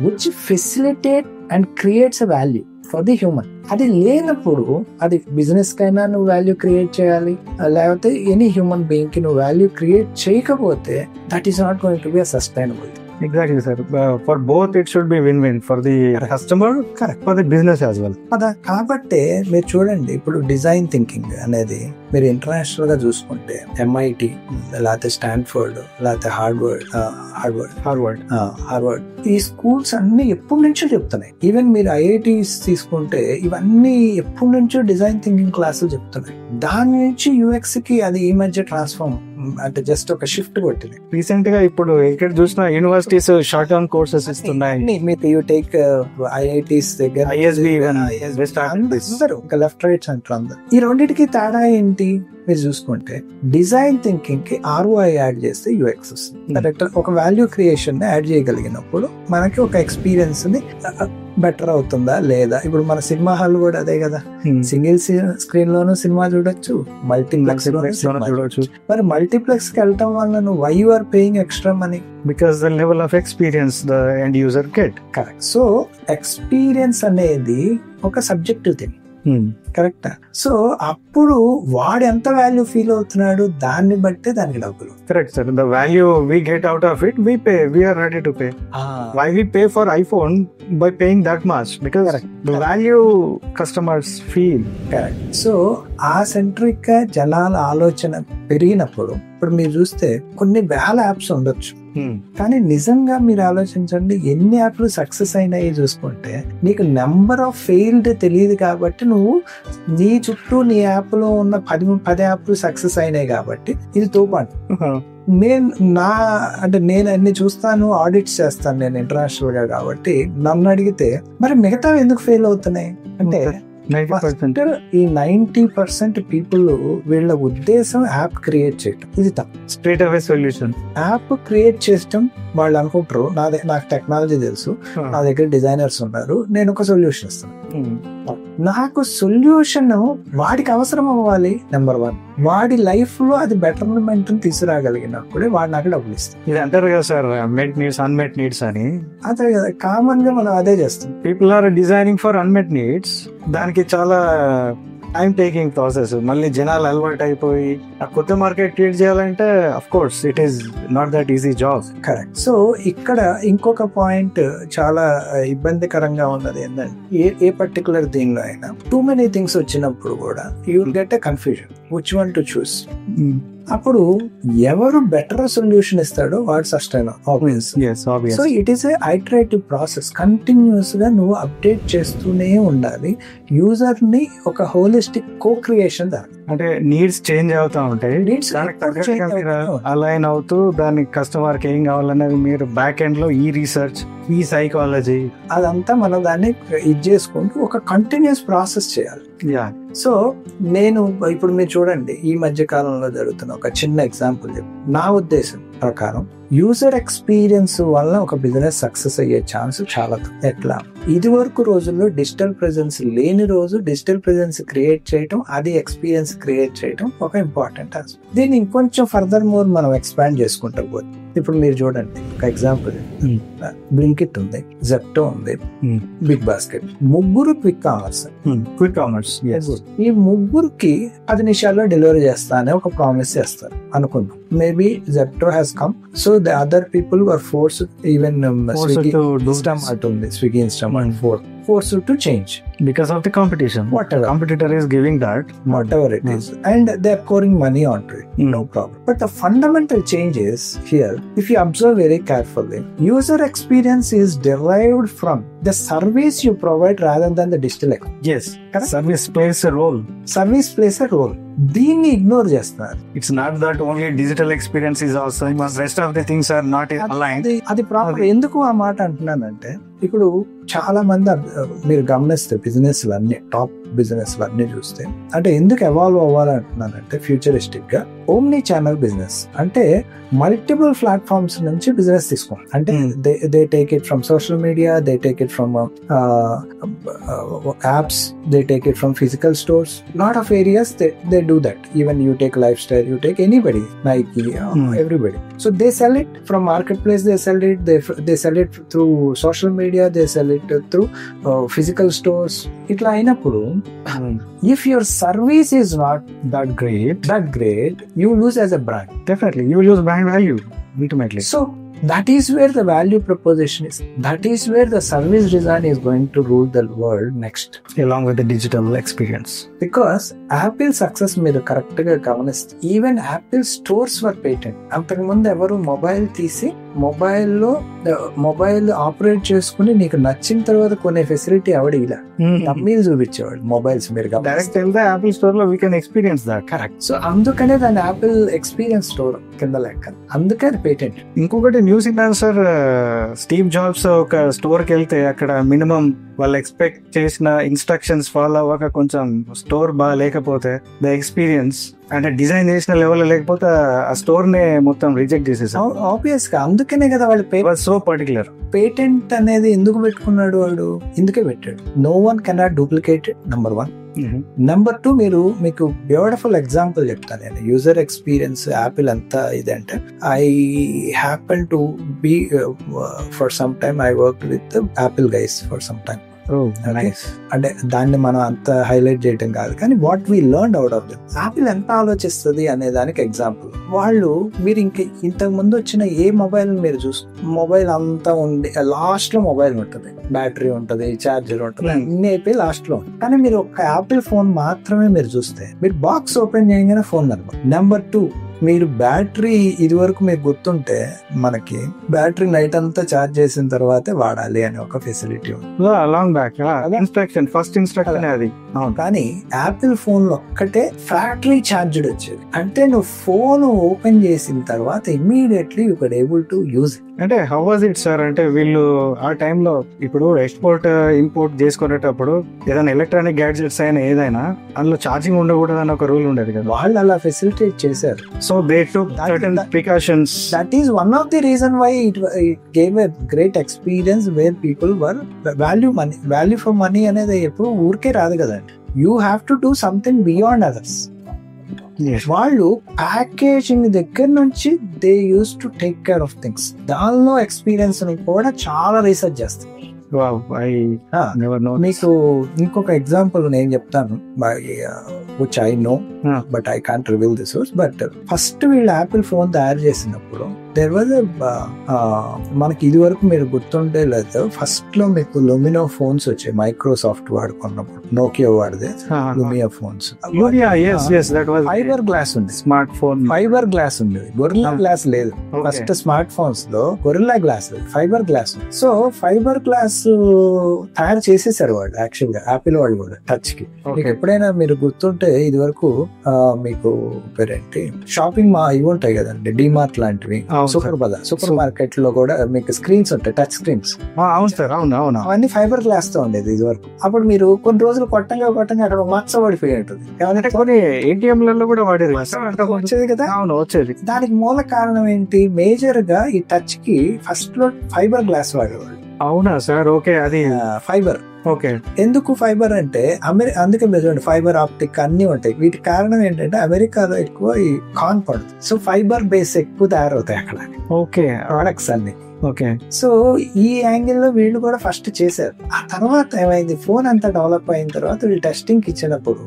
which facilitate and creates a value for the human. అది లేనప్పుడు అది బిజినెస్ కైనా నువ్వు వాల్యూ క్రియేట్ చేయాలి, లేకపోతే ఎనీ హ్యూమన్ బీయింగ్ కి నువ్వు వాల్యూ క్రియేట్ చేయకపోతే that is not going to be sustainable. Exactly, sir. For both it should be win-win, for the customer, correct, for the business as well. అదా కాబట్టి మీరు చూడండి, ఇప్పుడు డిజైన్ థింకింగ్ అనేది మీరు ఇంటర్నేషనల్ గా చూసుకుంటే MIT, లేకపోతే స్టాన్ఫోర్డ్, లేకపోతే హార్వర్డ్ ఈ స్కూల్స్ అన్ని ఎప్పటి నుంచో చెప్తున్నాయి. ఈవెన్ మీరు IITs తీసుకుంటే ఇవన్నీ ఎప్పటి నుంచో డిజైన్ థింకింగ్ క్లాసులు చెప్తున్నాయి. దాని నుంచి UX కి అది ఈ మధ్య ట్రాన్స్ఫార్మ్ అంటే జస్ట్ ఒక షిఫ్ట్ కొట్టింది. రీసెంట్ గా ఇప్పుడు ఇక్కడ చూసిన యూనివర్సిటీస్ షార్ట్ టర్మ్ కోర్సెస్ ఇస్తున్నాయి. మీకు యూ టేక్ IITs దగ్గర ISB, లెఫ్ట్ రైట్ సెంటర్ అందరు. ఈ రెండింటికి తేడా ఏంటి? మీరు చూసుకుంటే డిజైన్ థింకింగ్ కి ROI యాడ్ చేస్తే UX వస్తుంది. కరెక్ట్. ఒక వాల్యూ క్రియేషన్ యాడ్ చేయగలిగినప్పుడు మనకి ఒక ఎక్స్పీరియన్స్ ని బెటర్ అవుతుందా లేదా. ఇప్పుడు మన సినిమా హాల్ కూడా అదే కదా, సింగిల్ స్క్రీన్ లోనూ సినిమా చూడొచ్చు, మల్టీప్లెక్స్ చూడొచ్చు. మరి మల్టీప్లెక్స్ కి వెళ్ళటం వల్ల నువ్వు why you are paying extra money? Because the level of experience the end user get. Correct. So experience అనేది ఒక సబ్జెక్టివ్ థింగ్. కరెక్టా? సో అప్పుడు వాడు ఎంత వాల్యూ ఫీల్ అవుతున్నాడు దాన్ని బట్టే దానికి డబ్బులు. Correct sir. The value we get out of it we pay, we are ready to pay. Why we pay for iPhone by paying that much? Because the value customers feel. Correct. So ఆ centric గా జనాల ఆలోచన పెరిగినప్పుడు ఇప్పుడు మీరు చూస్తే కొన్ని వేల యాప్స్ ఉండొచ్చు, కానీ నిజంగా మీరు ఆలోచించండి ఎన్ని యాప్లు సక్సెస్ అయినాయి చూసుకుంటే నీకు నెంబర్ ఆఫ్ ఫెయిల్డ్ తెలియదు కాబట్టి నువ్వు నీ చుట్టూ నీ యాప్ లో ఉన్న 10 యాప్లు సక్సెస్ అయినాయి కాబట్టి ఇది తోపాటు. నేను అన్ని చూస్తాను, ఆడిట్స్ చేస్తాను నేను ఇంటర్నేషనల్ గా కాబట్టి నన్ను అడిగితే మరి మిగతా ఎందుకు ఫెయిల్ అవుతున్నాయి అంటే ఈ 90% పీపుల్ వీళ్ళ ఉద్దేశం యాప్ క్రియేట్ చేయటం. ఇది తప్పు. Straight away solution. App create చేయటం వాళ్ళు అనుకుంటారు నాకు టెక్నాలజీ తెలుసు, నా దగ్గర డిజైనర్స్ ఉన్నారు, నేను ఒక సొల్యూషన్ ఇస్తాను. నాకు సొల్యూషన్ వాడికి అవసరం అవ్వాలి. నెంబర్ 1, వాడి లైఫ్ లో అది బెటర్మెంట్ తీసుకురాగలిగినప్పుడే వాడు నాకు డబ్బులు ఇస్తాను. ఇది అంటారు కదా sir, met needs unmet needs అని. అదే కదా కామన్ గా మనం అదే చేస్తాం. People are designing for unmet needs. దానికి చాలా టైం టేకింగ్ ప్రాసెస్. మళ్ళీ జనాలు అలవాటు అయిపోయి ఆ కొత్త మార్కెట్ క్రియేట్ చేయాలంటే of course it is not that easy job. Correct. So ఇక్కడ ఇంకొక పాయింట్ చాలా ఇబ్బందికరంగా ఉన్నది ఏంటంటే ఏ పర్టికులర్ థింగ్ లో అయినా టూ మెనీ థింగ్స్ వచ్చినప్పుడు కూడా you will get a confusion which one to choose. అప్పుడు ఎవరు బెటర్ సొల్యూషన్ ఇస్తాడో వాడు sustain. So it is a iterative process. Continuous గా నువ్వు అప్డేట్ చేస్తూనే ఉండాలి. యూజర్ ని ఒక హోలిస్టిక్ కో క్రియేషన్ అంటే నీడ్స్ చేంజ్ అవుతా ఉంటాయి, అలైన్ అవుతూ దానికి కస్టమర్ కి ఏం కావాలనేది మీరు బ్యాక్ ఎండ్ లో ఈ రీసెర్చ్, ఈ సైకాలజీ అదంతా మనం దాన్ని ఇది చేసుకుంటూ ఒక కంటిన్యూస్ ప్రాసెస్ చేయాలి. సో నేను ఇప్పుడు మీరు చూడండి ఈ మధ్య కాలంలో జరుగుతున్న ఒక చిన్న ఎగ్జాంపుల్ నా ఉద్దేశం ప్రకారం యూజర్ ఎక్స్పీరియన్స్ వల్ల ఒక బిజినెస్ సక్సెస్ అయ్యే ఛాన్స్ చాలా. ఎట్లా? ఇది వరకు రోజుల్లో డిజిటల్ ప్రెజెన్స్ లేని రోజు డిజిటల్ ప్రెజెన్స్ క్రియేట్ చేయటం, అది ఎక్స్పీరియన్స్ క్రియేట్ చేయటం ఒక ఇంపార్టెంట్ ఆస్పెక్ట్. దీన్ని ఇంకొంచెం ఫర్దర్ మోర్ మనం ఎక్స్పాండ్ చేసుకుంటూ పోతే ఇప్పుడు మీరు చూడండి ఒక ఎగ్జాంపుల్, బ్లింకిట్ ఉంది, జెప్టో ఉంది, బిగ్ బాస్కెట్, ముగ్గురు క్విక్ కామర్స్. ఈ ముగ్గురికి 10 నిమిషాల్లో డెలివరీ చేస్తా అని ఒక ప్రామిస్ చేస్తారు అనుకుందాం. Maybe Zepto has come, so the other people were forced, even Swiggy Instamart ఉంది, Swiggy Instamart forced to change because of the competition. Whatever competitor is giving that, whatever it is, and they are pouring money onto it. No problem. But the fundamental change is here. If you observe very carefully, user experience is derived from the service you provide rather than the digital experience. Yes, correct? Service plays a role. Service plays a role. దీన్ని ignore చేస్తున్నారు. It's not that only digital experience is also, rest of the things are not aligned. అది proper. ఎందుకు ఆ మాట అంటున్నానంటే ఇప్పుడు చాలా మంది మీరు గమనిస్తే బిజినెస్ అన్ని టాప్ బిజినెస్ అన్ని చూస్తే అంటే ఎందుకు ఎవాల్వ్ అవ్వాలంటున్నానంటే ఫ్యూచరిస్టిక్ గా ఓమ్నీ ఛానల్ బిజినెస్ అంటే మల్టిపుల్ ప్లాట్ఫామ్స్ నుంచి బిజినెస్ తీసుకోండి. అంటే they take it from social media, they take it from apps, they take it from physical stores. Lot of areas they do that. Even you take lifestyle, you take anybody, Nike, everybody. So they sell it from marketplace, they sell it, they sell it through social media, they sell it through physical stores. Itla ainappudu if your service is not that great, you lose as a brand. Definitely you lose brand value ultimately. So that is where the value proposition is. That is where the service design is going to rule the world next, along with the digital experience. Because Apple success మీరు correct గా గమనిస్తే even Apple stores వర్ patent. అంతకు ముందు ఎవరు mobile తీసి mobile operate చేసుకుని నీకు నచ్చిన తర్వాత కొనే ఫెసిలిటీ ఆవిడ ఇలా డమ్మీలు చూపించేవాడు మొబైల్స్. మీరు డైరెక్ట్ వెళ్తే యాపిల్ స్టోర్ లో we can experience that. Correct. So అందుకనే దాని యాపిల్ ఎక్స్పీరియన్స్ స్టోర్ కింద లెక్క, అందుకే అది పేటెంట్. ఇంకొకటి న్యూస్ ఏంటంటే సార్, స్టీవ్ జాబ్స్ ఒక స్టోర్ కి వెళ్తే అక్కడ మినిమం వాళ్ళు ఎక్స్పెక్ట్ చేసిన ఇన్స్ట్రక్షన్స్ ఫాలో అవ్వక కొంచెం స్టోర్ బాగా లేకపోతే ద ఎక్స్పీరియన్స్ అంటే డిజైన్ చేసిన లెవెల్ లేకపోతే ఆ స్టోర్ నే మొత్తం రిజెక్ట్ చేసేసారు. ఆబ్వియస్ గా అందుకనే కదా వాళ్ళు సో పర్టికులర్. పేటెంట్ అనేది ఎందుకు పెట్టుకున్నాడు వాడు, ఇందుకే పెట్టాడు. No one cannot duplicate it, number 1. Number 2, మీకు బ్యూటిఫుల్ ఎగ్జాంపుల్ చెప్తాను నేను. యూజర్ ఎక్స్పీరియన్స్ యాపిల్ అంతా ఇదంటే, I happen to be for some time I work with Apple guys for some time. అంటే దాన్ని మనం అంత హైలైట్ చేయడం కాదు, కానీ what we learn out of them. Apple ఎంత ఆలోచిస్తుంది అనే దానికి ఎగ్జాంపుల్, వాళ్ళు మీరు ఇంతకు ముందు వచ్చిన ఏ మొబైల్ మీరు మొబైల్ అంతా ఉండి లాస్ట్ లో మొబైల్ ఉంటుంది, బ్యాటరీ ఉంటుంది, ఛార్జర్ ఉంటుంది, అన్ని అయిపోయి లాస్ట్ లో. కానీ మీరు ఒక యాపిల్ ఫోన్ మాత్రమే మీరు చూస్తే, మీరు బాక్స్ ఓపెన్ చేయగానే ఫోన్ నెంబర్ 2, మీరు బ్యాటరీ ఇది వరకు మీకు గుర్తుంటే మనకి బ్యాటరీ నైట్ అంతా ఛార్జ్ చేసిన తర్వాతే వాడాలి అనే ఒక ఫెసిలిటీ ఉంది. Long back instruction, first instruction అది. కానీ యాపిల్ ఫోన్ లో ఒక్కటే ఫ్యాక్టరీ ఛార్జ్డ్ వచ్చేది. అంటే నువ్వు ఫోన్ ఓపెన్ చేసిన తర్వాత immediately you can able to use it. అంటే హౌ వాజ్ ఇట్ సార్? అంటే వీళ్ళు ఆ టైంలో ఇప్పుడు ఎక్స్పోర్ట్ ఇంపోర్ట్ చేసుకునేటప్పుడు ఏదైనా ఎలక్ట్రానిక్ గ్యాడ్జెట్స్ అయినా ఏదైనా అందులో ఛార్జింగ్ ఉండకూడదు అని ఒక రూల్ ఉండేది కదా, వాళ్ళు అలా ఫెసిలిటేట్ చేశారు. So they took certain precautions. That is one of the reason why it gave a great experience where people were value for money అనేది ఎప్పుడు ఊరికే రాదు కదండి. You have to do something beyond others. Yes. వాళ్ళు packaging దగ్గర నుంచి they use to take care of things. దానిలో experience కూడా చాలా రీసెర్చ్ చేస్తారు. Wow, I never know. మీకు ఇంకొక ఎగ్జాంపుల్ నేను చెప్తాను, which I know, but I can't reveal the source. But first వీళ్ళు యాపిల్ ఫోన్ తయారు చేసినప్పుడు there was a మనకి ఇది వరకు మీరు గుర్తుంటే లేదు, ఫస్ట్ లో మీకు లూమినో ఫోన్స్ వచ్చాయి, మైక్రోసాఫ్ట్ వాడుకున్నప్పుడు, నోకియా వాడితే లూమియా ఫోన్స్. ఫైబర్ గ్లాస్ ఉంది, స్మార్ట్ ఫోన్ ఫైబర్ గ్లాస్ ఉండేది, గొరిల్లా గ్లాస్ లేదు. ఫస్ట్ స్మార్ట్ ఫోన్స్ లో గొరిల్లా గ్లాస్ లేదు, fibre glass. So fibre glass తయారు చేసేసారు వాళ్ళు యాక్చువల్ గా, యాపిల్ వాళ్ళు కూడా టచ్ కి. మీకు ఎప్పుడైనా మీరు గుర్తుంటే ఇది వరకు మీకు పేరేంటి షాపింగ్ ఇవి ఉంటాయి కదండి, డిమార్ట్ లాంటివి, సూపర్ మార్కెట్ లో కూడా మీకు స్క్రీన్స్ ఉంటాయి, టచ్ స్క్రీన్స్. అవును సార్, అవును అవును, అవన్నీ ఫైబర్ గ్లాస్ తో ఉండేది ఇది వరకు. అప్పుడు మీరు కొన్ని రోజులు కొట్టంగా అక్కడ మచ్చ పడిపోయి ఉంటుంది. ఏమంటే కొన్ని ఏటీఎం లలో కూడా వాడేది వచ్చేది కదా. అవును వచ్చేది. దానికి మూల కారణం ఏంటి? మేజర్ గా ఈ టచ్ కి ఫస్ట్ లో ఫైబర్ గ్లాస్ వాడేవాళ్ళు. అవునా సార్? ఓకే, అది ఫైబర్. ఓకే, ఎందుకు ఫైబర్ అంటే అందుకే మీరు చూడండి ఫైబర్ ఆప్టిక్ అన్ని ఉంటాయి. వీటి కారణం ఏంటంటే అమెరికాలో ఎక్కువ ఈ కార్న్ పడుతుంది, సో ఫైబర్ బేస్ ఎక్కువ తయారవుతాయి అక్కడ. ఓకే, ప్రొడక్ట్స్ అన్ని. ఓకే, సో ఈ యాంగిల్ లో వీళ్ళు కూడా ఫస్ట్ చేశారు. ఆ తర్వాత ఏమైంది, ఫోన్ అంతా డెవలప్ అయిన తర్వాత వీళ్ళు టెస్టింగ్ ఇచ్చినప్పుడు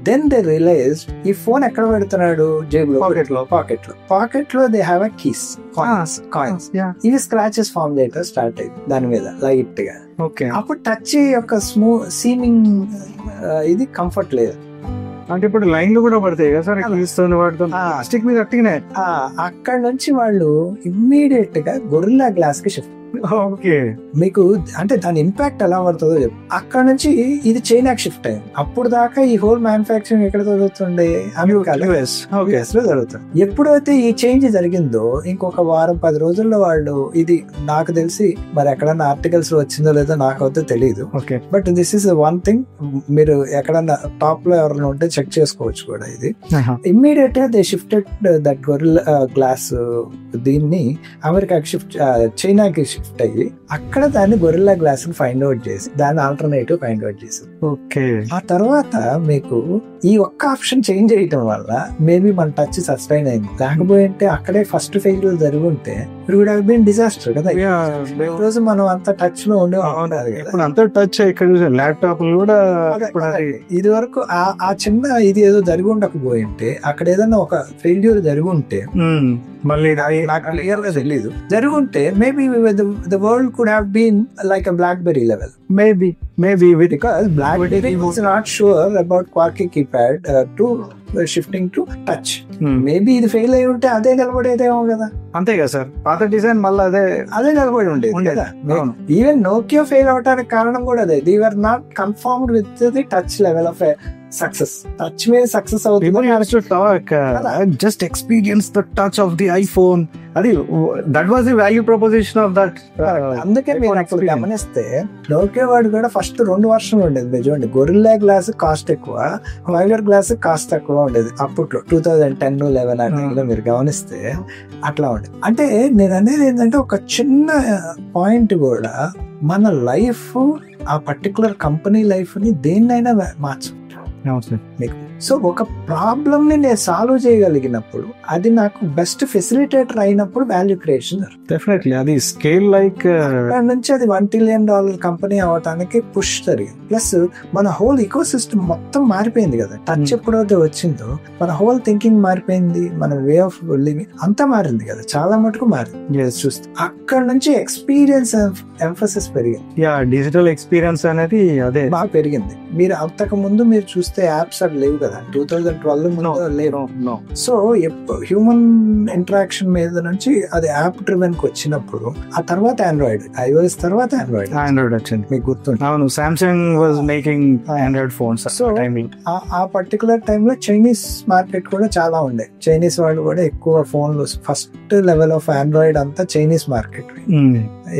దెన్ దే రియలైజ్ ఈ ఫోన్ ఎక్కడ పెడుతున్నాడు, జేబులో, పాకెట్ లో they have a keys, coins. ఇవి స్క్రాచెస్ ఫామ్ చేయడం స్టార్ట్ అయింది దాని మీద లైట్ గా. అప్పుడు టచ్ యొక్క సీమింగ్ ఇది కంఫర్ట్ లేదు. అంటే ఇప్పుడు లైన్లు కూడా పడతాయి కదా సార్, స్టిక్ మీద అట్టినే. అక్కడ నుంచి వాళ్ళు ఇమ్మీడియట్ గా గొరిల్లా గ్లాస్ కి షిఫ్ట్. ఓకే, మీకు అంటే దాని ఇంపాక్ట్ ఎలా పడుతుందో చెప్పు. అక్కడ నుంచి ఇది చైనాకి షిఫ్ట్ అయింది. అప్పుడు దాకా ఈ హోల్ మ్యానుఫ్యాక్చరింగ్ ఎక్కడ జరుగుతుండే, అమెరికాలో జరుగుతుంది. ఎప్పుడైతే ఈ చేంజ్ జరిగిందో ఇంకొక వారం 10 రోజుల్లో వాళ్ళు, ఇది నాకు తెలిసి మరి ఎక్కడన్నా ఆర్టికల్స్ లో వచ్చిందో లేదో నాకైతే తెలియదు, but this is one thing. మీరు ఎక్కడన్నా టాప్ లో ఎవరైనా ఉంటే చెక్ చేసుకోవచ్చు కూడా. ఇది ఇమ్మీడియట్ గా they shifted that gorilla glass, దీన్ని అమెరికాకి షిఫ్ట్, చైనాకి షిఫ్ట్ అయ్యి అక్కడ దాన్ని గొరిల్లా గ్లాస్ ఫైండ్ అవుట్ చేసి దాని ఆల్టర్నేటివ్ ఫైండ్ అవుట్ చేశారు. ఓకే, ఆ తర్వాత మీకు ఈ ఒక్క ఆప్షన్ చేంజ్ చేయటం వల్ల మేబీ మన టచ్ సస్టైన్ అయింది. లేకపోతే అక్కడే ఫస్ట్ ఫెయిల్ జరిగి ఉంటే it would have been disaster కదా. ఈ రోజు మనం అంత టచ్ లో ఉండే, అంత టచ్ ఇక్కడ ల్యాప్టాప్ కూడా ఇది వరకు ఆ చిన్న ఇది ఏదో జరిగి ఉండకపోయింటే, అక్కడ ఏదైనా ఒక ఫెయిల్యూర్ జరిగి ఉంటే, మళ్ళీ నాకు క్లియర్ గా తెలీదు, జరుగుంటే maybe the world could have been like a BlackBerry level. Maybe because BlackBerry was not sure about QWERTY keypad to shifting to touch. Maybe ఇది ఫెయిల్ అయి ఉంటే అదే నిలబడేదేమో కదా. అంతే కదా సార్, పాత డిజైన్ మళ్ళీ అదే నిలబడి ఉండేది కదా. ఈవెన్ నోకియా ఫెయిల్ అవడానికి కారణం కూడా అదే. They were not confirmed with the touch level of success. Touch మీద సక్సెస్ అవుతుంది. Just experience the touch of the iPhone అది that was the value proposition of that. అందుకే మీరు అప్పుడు గమనిస్తే నోకియా వాడు కూడా ఫస్ట్ 2 వర్షన్లు ఉండేది. మీరు చూడండి, గొరిల్లా గ్లాస్ కాస్ట్ ఎక్కువ, వైగర్ గ్లాస్ కాస్ట్ తక్కువ ఉండేది అప్పట్లో 2010-11 ఆ టైంలో. మీరు గమనిస్తే అట్లా ఉండేది. అంటే నేను అనేది ఏంటంటే ఒక చిన్న పాయింట్ కూడా మన లైఫ్, ఆ పర్టికులర్ కంపెనీ లైఫ్ ని దేన్నైనా మార్చు మీకు. సో ఒక ప్రాబ్లమ్ ని నేను సాల్వ్ చేయగలిగినప్పుడు అది నాకు బెస్ట్ ఫెసిలిటేటర్ అయినప్పుడు వాల్యూ క్రియేషన్. డెఫినెట్లీ అది స్కేల్ లైక్ అక్కడ నుంచి అది $1 trillion కంపెనీ అవటానికి పుష్ జరిగింది. ప్లస్ మన హోల్ ఈకో సిస్టమ్ మొత్తం మారిపోయింది కదా. టచ్ ఎప్పుడైతే వచ్చిందో మన హోల్ థింకింగ్ మారిపోయింది, మన వే ఆఫ్ లివింగ్ అంతా మారింది కదా, చాలా మటుకు మారింది. చూస్తే అక్కడ నుంచి ఎక్స్పీరియన్స్ ఎంఫసిస్ పెరిగింది. డిజిటల్ ఎక్స్పీరియన్స్ అనేది అదే బాగా పెరిగింది. మీరు అంతకు ముందు మీరు చూస్తే యాప్స్ అవి లేవు కదా, 2012 ముందు లేవు. సో హ్యూమన్ ఇంటరాక్షన్ మీద నుంచి అది యాప్ డ్రివెన్ కి వచ్చినప్పుడు ఆ తర్వాత ఆండ్రాయిడ్, iOS తర్వాత ఆండ్రాయిడ్ వచ్చింది. మీకు గుర్తుంది? అవును, Samsung was making Android phones. So ఆ పర్టికులర్ టైంలో చైనీస్ మార్కెట్ కూడా చాలా ఉండే. చైనీస్ వాళ్ళు కూడా ఎక్కువ ఫోన్లు, ఫస్ట్ లెవెల్ ఆఫ్ ఆండ్రాయిడ్ అంతా చైనీస్ మార్కెట్,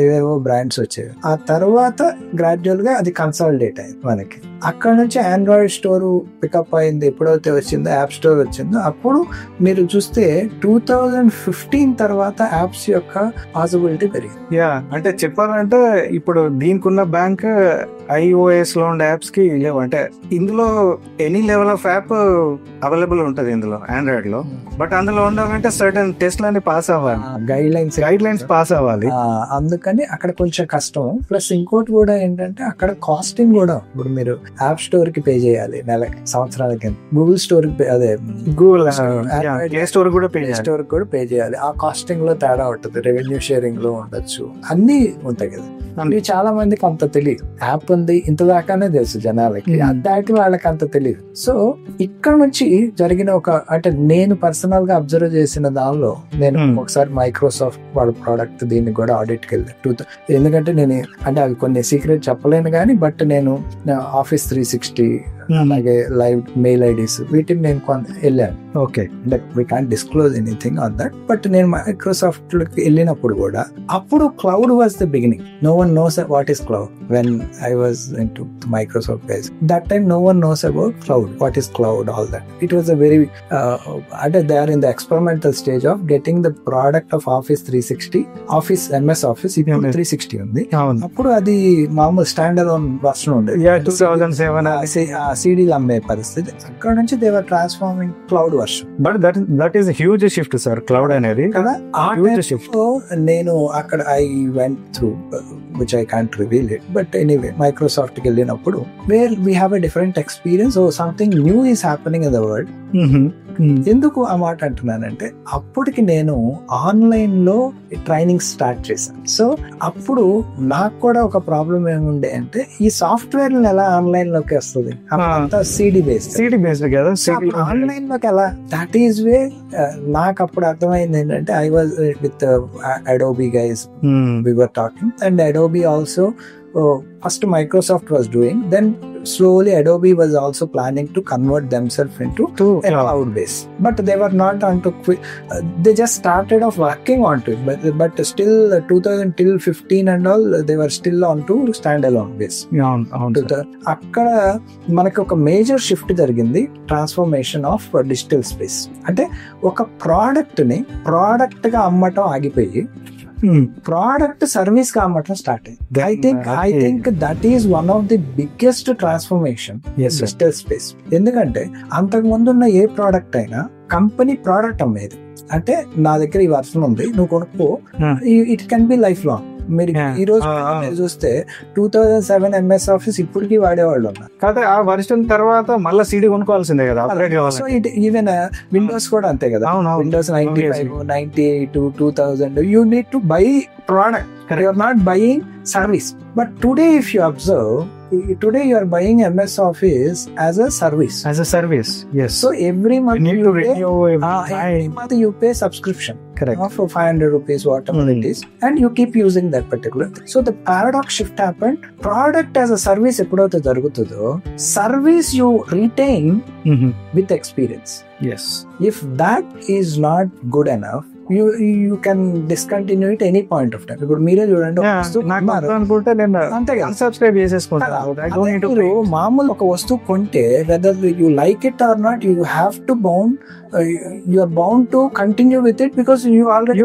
ఏవేవో బ్రాండ్స్ వచ్చేవి. ఆ తర్వాత గ్రాడ్యువల్ గా అది కన్సాలిడేట్ అయింది మనకి. అక్కడ నుంచి ఆండ్రాయిడ్ స్టోర్ పికప్ అయింది. ఎప్పుడైతే వచ్చిందో యాప్ స్టోర్ వచ్చిందో అప్పుడు మీరు చూస్తే 2015 తర్వాత యాప్స్ యొక్క పాసిబిలిటీ పెరిగింది. అంటే చెప్పాలంటే ఇప్పుడు దీనికి ఉన్న బ్యాంక్ iOS లో ఉండే యాప్స్ కి లేవు. అంటే ఇందులో any level of app available ఉంటది ఇందులో ఆండ్రాయిడ్ లో. బట్ అందులో ఉండాలంటే సర్టన్ టెస్ట్ లని పాస్ అవ్వాలి, గైడ్ లైన్స్ పాస్ అవ్వాలి. అందుకని అక్కడ కొంచెం కష్టం. ప్లస్ ఇంకోటి కూడా ఏంటంటే అక్కడ కాస్టింగ్ కూడా, ఇప్పుడు మీరు యాప్ స్టోర్ కి పే చేయాలి నెలకి, సంవత్సరాలకి. గూగుల్ స్టోర్ కి అదే గూగుల్ స్టోర్ కూడా పే చేయాలి. ఆ కాస్టింగ్ లో తేడా ఉంటుంది, రెవెన్యూ షేరింగ్ లో ఉండొచ్చు, అన్ని ఉంటాయి కదా. ఇవి చాలా మందికి అంత తెలియదు. యాప్ ఉంది ఇంత దాకానే తెలుసు జనాలకి, దాటి వాళ్ళకి అంత తెలియదు. సో ఇక్కడ నుంచి జరిగిన అంటే నేను పర్సనల్ గా అబ్జర్వ్ చేసిన దానిలో, నేను ఒకసారి మైక్రోసాఫ్ట్ వాళ్ళ ప్రోడక్ట్ దీన్ని కూడా ఆడిట్కి వెళ్ళాను. ఎందుకంటే నేను అంటే అవి కొన్ని సీక్రెట్ చెప్పలేను కానీ, బట్ నేను Office 360 అలాగే లైవ్ మెయిల్ ఐడీస్ వీటిని నేను వెళ్ళాను. ఓకే, అంటే we can't disclose anything on that. But నేను మైక్రోసాఫ్ట్ కి వెళ్ళినప్పుడు కూడా అప్పుడు cloud was the beginning. No one knows what is cloud when I was into Microsoft base. That time no one knows about cloud, what is cloud, all that. It was a very అంటే they are in the experimental stage of getting the product of Office 360, MS Office. ఇప్పుడు 360 ఉంది. అప్పుడు అది మామూలు stand alone version ఉండేది. 2007 సీడీలు అమ్మే పరిస్థితి. అక్కడ నుంచి they were transforming cloud version. But that is huge shift sir, cloud అనేది కదా. ఆ షిఫ్ట్ నేను అక్కడ I went through which I can't reveal it. But anyway Microsoft కి వెళ్ళినప్పుడు where we have a different experience. So something new is happening in the world. ఎందుకు ఆ మాట అంటున్నానంటే అప్పటికి నేను ఆన్లైన్ లో ట్రైనింగ్ స్టార్ట్ చేశాను. సో అప్పుడు నాకు కూడా ఒక ప్రాబ్లం ఏముండే అంటే ఈ సాఫ్ట్వేర్ ఎలా ఆన్లైన్ లోకి వస్తుంది, CD based కదా, ఆన్లైన్ లోకి ఎలా, దట్ ఈస్ వే నాకు అప్పుడు అర్థమైంది ఏంటంటే I was with Adobe guys, we were talking, and Adobe also first Microsoft was doing, then slowly Adobe was also planning to convert themselves into a cloud base, but they were not onto they just started off working onto it, but still 2015 and all they were still onto standalone base. అక్కడ మనకి ఒక major shift జరిగింది, transformation of digital space. అంటే ఒక product ని product గా అమ్మటం ఆగిపోయి ప్రోడక్ట్ సర్వీస్ గా అమ్మటం స్టార్ట్ అయింది. I think that is one of the biggest transformation digital space. ఎందుకంటే అంతకు ముందు ఉన్న ఏ ప్రోడక్ట్ అయినా కంపెనీ ప్రోడక్ట్ అమ్మేది. అంటే నా దగ్గర ఈ వర్షన్ ఉంది, నువ్వు కొనుక్కో, it can be life long. మీరు ఈ రోజు చూస్తే 2007 MS Office ఇప్పటికీ వాడేవాళ్ళు ఉన్నారు. కాదు ఆ వర్షన్ తర్వాత మళ్ళీ CD కొనుక్కోవాల్సిందే కదా. సో ఈవెన్ విండోస్ కూడా అంతే కదా. Windows 95, 98, 2000 you need to buy product. You are not buying service. But today if you observe, today you are buying MS Office as a service. Yes. So every month you need to renew. Every month you pay subscription. Correct. For 500 rupees, whatever it is, and you keep using that particular thing. So the paradox shift happened. Product as a service eppudaithe jarugutudo, service you retain with experience. Yes. If that is not good enough, you can discontinue it any point of time. ఇప్పుడు మీరే చూడండి, అనుకుంటే నేను అంతే unsubscribe చేసేసుకుంటాను. మీరు మామూలు ఒక వస్తువు కొంటే whether you like it or not, you have to you are bound to continue with it because you already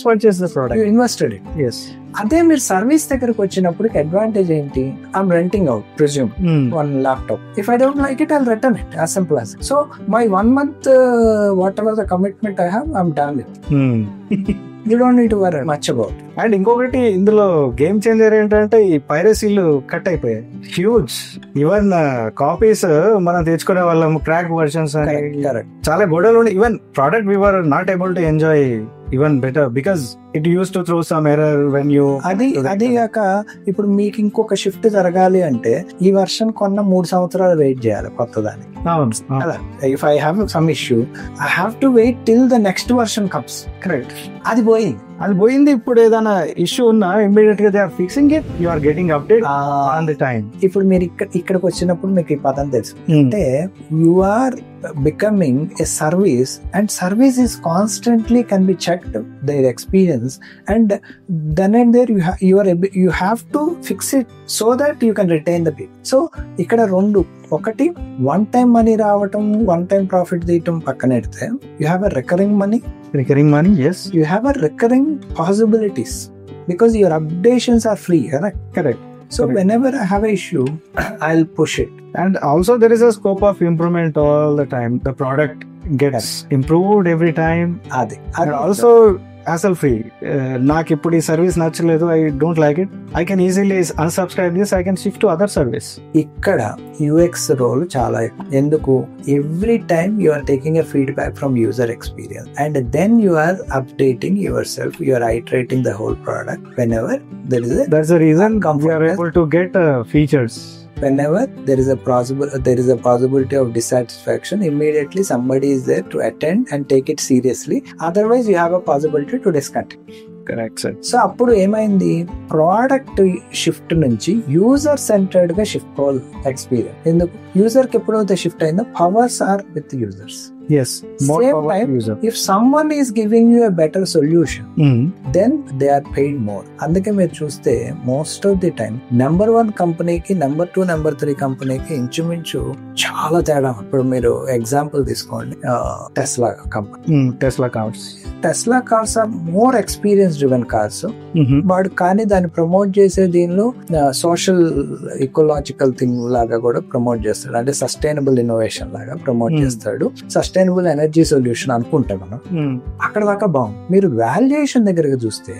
purchased the product, you invested it. Yes. అదే మీరు సర్వీస్ దగ్గరకు వచ్చినప్పుడు అడ్వాంటేజ్ ఏంటి? I'm renting out presume one laptop. If I don't like it I'll return it, as simple as. So my 1 month what ever the commitment I have, I'm done with. You don't need to worry much about it. And ఇంకొకటి ఇందులో game changer ఏంటంటే ఈ పైరసీలు cut అయిపోయాయి, huge. Even copies మనం తెచ్చుకునే వాళ్ళం, crack versions అని చాలా గొడవలు ఉండే. Even product we were not able to enjoy even better because it use to throw some error when you. అది కాక ఇప్పుడు మీకు ఇంకొక షిఫ్ట్ జరగాలి అంటే ఈ వర్షన్ కొన్న 3 సంవత్సరాలు వెయిట్ చేయాలి కొత్తదానికి. If I have some issue I have to wait till the next version comes. Correct. అది పోయింది. ఇప్పుడు ఏదైనా ఇష్యూ ఉన్నా ఇమ్మీడియట్ గా they are fixing it, you are getting update on the time. ఇప్పుడు మీరు ఇక్కడికి వచ్చినప్పుడు మీకు ఈ పదం తెలుసు అంటే you are becoming a service, and service is constantly can be checked their experience, and then and there you have to fix it so that you can retain the people. So ఇక్కడ రెండు, ఒకటి one time money రావటం, one time profit తీయటం పక్కన పెడితే you have a recurring money, yes, you have a recurring possibilities because your updations are free. Correct. So whenever I have an issue, I'll push it. And also there is a scope of improvement all the time. The product gets improved every time. And also hassle free. నాకు ఇప్పుడు ఈ service నచ్చలేదు, I don't like it, I can easily unsubscribe this, I can shift to other service. ఇక్కడ UX role చాలా ఎక్కువ. ఎందుకు? Every time you are taking a feedback from user experience and then you are updating yourself, you are iterating the whole product whenever that's the reason we are able to get features. Whenever there is a possibility of dissatisfaction, immediately somebody is there to attend and take it seriously. Otherwise you have a possibility to discontinue. Correct, sir. సో అప్పుడు ఏమైంది, product shift నుంచి user centered గా shift అవ్వాలి experience. ఎందుకు? User కి ఎప్పుడైతే shift అయిందో powers are with users. Yes, more same power time, user. if someone is giving you a better solution, then they are paid more. అందుకే మీరు చూస్తే most of the time number 1 కంపెనీకి, number 2, number 3 కంపెనీకి ఇంచుమించు చాలా తేడా. ఇప్పుడు మీరు ఎగ్జాంపుల్ తీసుకోండి, Tesla company. Tesla cars are more experience driven cars. వాడు కానీ దాన్ని ప్రమోట్ చేసే దీనిలో సోషల్ ఇకోలాజికల్ థింగ్ లాగా కూడా ప్రమోట్ చేస్తాడు, అంటే సస్టైనబుల్ ఇన్నోవేషన్ లాగా ప్రమోట్ చేస్తాడు. సస్టైనబుల్ ఎనర్జీ సొల్యూషన్ అనుకుంటాం మనం. అక్కడ దాకా బాగుంది. మీరు వాల్యుయేషన్ దగ్గరకు చూస్తే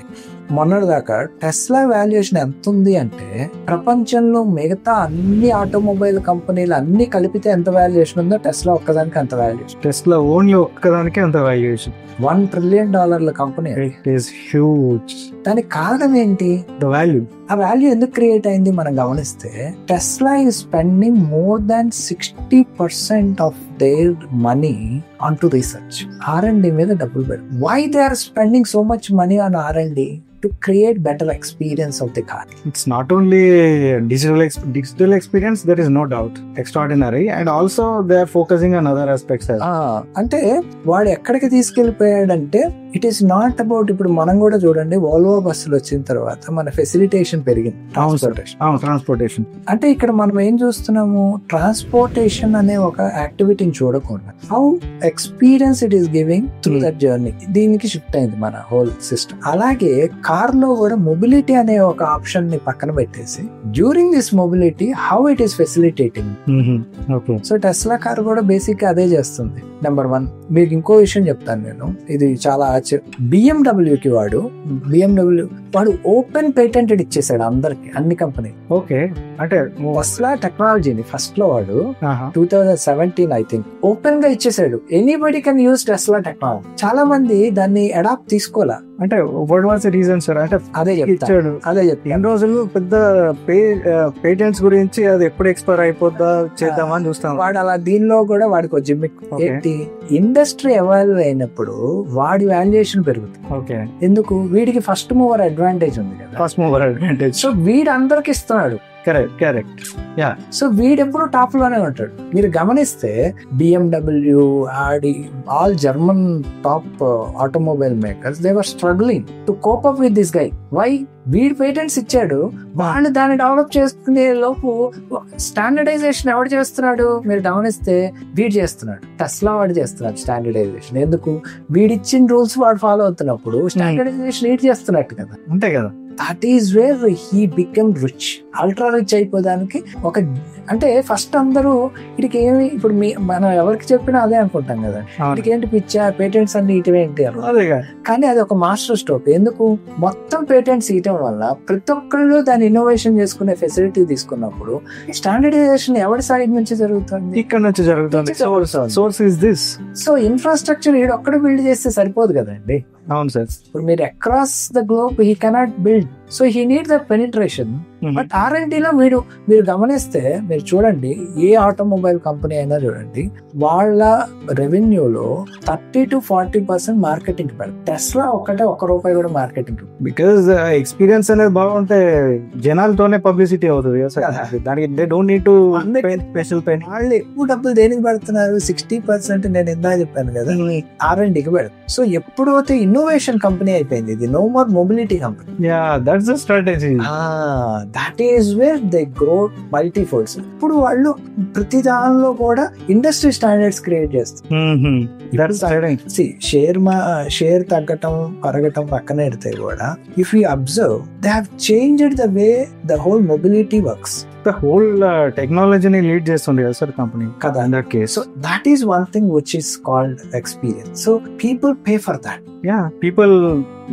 మొన్నటి దాకా టెస్లా వాల్యుయేషన్ ఎంత ఉంది అంటే ప్రపంచంలో మిగతా అన్ని ఆటోమొబైల్ కంపెనీలు అన్ని కలిపితే ఎంత వాల్యుయేషన్ ఉందో టెస్లా ఒక్కదానికి అంత వాల్యుయేషన్. టెస్లా ఓన్లీ ఒక్కదానికి అంత valuation. $1 trillion company. It is huge. దానికి కారణం ఏంటి? The value. ఆ వాల్యూ ఎందుకు క్రియేట్ అయింది మనం గమనిస్తే, Tesla is spending more than 60% of their money on to research. R&D మీద డబ్బులు పెడతారు. Why they are spending so much money on R&D? To create better experience of the car. It's not only digital experience, there is no doubt, extraordinary, and also they are focusing on other aspects as అంటే వాడు ఎక్కడికి తీసుకెళ్లిపోయాడంటే it is not about, ఇప్పుడు మనం కూడా చూడండి Volvo బస్సులు వచ్చిన తర్వాత మన ఫెసిలిటేషన్ పెరిగింది, ట్రాన్స్పోర్టేషన్. అంటే ఇక్కడ మనం ఏం చూస్తున్నాము, ట్రాన్స్పోర్టేషన్ అనే ఒక యాక్టివిటీని చూడకుండా how experience it is giving through that journey, దీనికి షిఫ్ట్ అయింది మన హోల్ సిస్టమ్. అలాగే కార్ లో కూడా మొబిలిటీ అనే ఒక ఆప్షన్ ని పక్కన పెట్టేసి during this mobility how it is facilitating. So Tesla car కూడా బేసిక్ గా అదే చేస్తుంది. నెంబర్ 1. మీకు ఇంకో విషయం చెప్తాను నేను, ఇది చాలా ఆశ్చర్యం. బిఎండబ్ల్యూకి వాడు ఓపెన్ పేటెంటెడ్ ఇచ్చేసాడు అందరికి, అన్ని కంపెనీ. ఓకే, అంటే టెస్లా టెక్నాలజీని ఫస్ట్ లో వాడు 2017 ఐ థింక్ ఓపెన్ గా ఇచ్చేసాడు. Anybody can use Tesla technology. చాలా మంది దాన్ని అడాప్ట్ తీసుకోవాలా. అంటే what was the reason sir? అంటే అదే చెప్తాడు. ఇన్ని రోజులు పెద్ద పేటెంట్స్ గురించి అది ఎప్పుడు ఎక్స్పైర్ అయిపోద్దా చేద్దామని చూస్తాం. వాడు అలా దీనిలో కూడా వాడికి జిమ్మిక్ ఏంటి, ఇండస్ట్రీ ఎవాల్వ్ అయినప్పుడు వాడి వాల్యుయేషన్ పెరుగుతుంది. ఓకే, ఎందుకు? వీడికి ఫస్ట్ మూవర్ అడ్వాంటేజ్ ఉంది కదా. First mover advantage. సో వీడు అందరికి ఇస్తున్నాడు. కరెక్ట్. యా, సో వీడెప్పుడు టాప్ లోనే ఉంటాడు. మీరు గమనిస్తే BMW, Audi, all German top automobile makers, they were struggling to cope up with this guy. Why? వీడి పేటెంట్స్ ఇచ్చాడు, వాళ్ళు దాన్ని డెవలప్ చేసుకునే లోపు స్టాండర్డైజేషన్ ఎవడు చేస్తున్నాడు? మీరు గమనిస్తే వీడు చేస్తున్నాడు, టెస్లా వాడు చేస్తున్నాడు స్టాండర్డైజేషన్. ఎందుకు? వీడిచ్చిన రూల్స్ వాడు ఫాలో అవుతున్నప్పుడు స్టాండర్డైజేషన్ వీడు చేస్తున్నట్టు కదా. అంతే కదా. That is where he become rich, ultra rich అయిపోదానికి ఒక అంటే ఫస్ట్ అందరూ వీడికి ఏమి, ఇప్పుడు మనం ఎవరికి చెప్పినా అదే అనుకుంటాం కదా, వీడికి ఏంటి పిచ్చా, పేటెంట్స్ అన్ని ఇటువేంటి అని. కానీ అది ఒక మాస్టర్ స్ట్రోక్. ఎందుకు? మొత్తం పేటెంట్స్ ఇయటం వల్ల ప్రతి ఒక్కళ్ళు దాన్ని ఇన్నోవేషన్ చేసుకునే ఫెసిలిటీ తీసుకున్నప్పుడు స్టాండర్డైజేషన్ ఎవరి సైడ్ నుంచి జరుగుతుంది? ఇక్కడ నుంచి జరుగుతుంది. Source is this. So infrastructure వీడు ఒక్కడ బిల్డ్ చేస్తే సరిపోదు కదండి. అవును సార్. ఇప్పుడు మీరు across the globe he cannot build, so he need the penetration. But R&Dలో మీరు గమనిస్తే, మీరు చూడండి, ఏ ఆటోమొబైల్ కంపెనీ అయినా చూడండి, వాళ్ళ రెవెన్యూలో 30 to 40% మార్కెటింగ్ పెడతారు. టెస్లా ఒక్కటే ₹1 కూడా మార్కెటింగ్. బికాస్ ఎక్స్పీరియన్స్ అనేది బాగుంటే జనాలతోనే పబ్లిసిటీ అవుతుంది కదా, దానికి they don't need to special pen. వాళ్ళు ఎక్కువ డబ్బులు దేనికి పెడుతున్నారు? 60% నేను ఇందాక చెప్పాను కదా, R&Dకి పెడతారు. సో ఎప్పుడైతే ఇన్నోవేషన్ కంపెనీ అయిపోయింది, ఇది no more mobility company. Yeah, that's the strategy. That is where they grow multifolds. ఇప్పుడు వాళ్ళు ప్రతి దానిలో కూడా ఇండస్ట్రీ స్టాండర్డ్స్ క్రియేట్ చేస్తారు. షేర్ తగ్గటం పెరగటం పక్కన పెడితే కూడా, if you observe, they have changed the way the whole mobility works. The whole టెక్నాలజీని లీడ్ చేస్తుంది కదా సార్ కంపెనీ కదా. In that case, so that is one thing which is called experience. So people pay for that. Yeah, people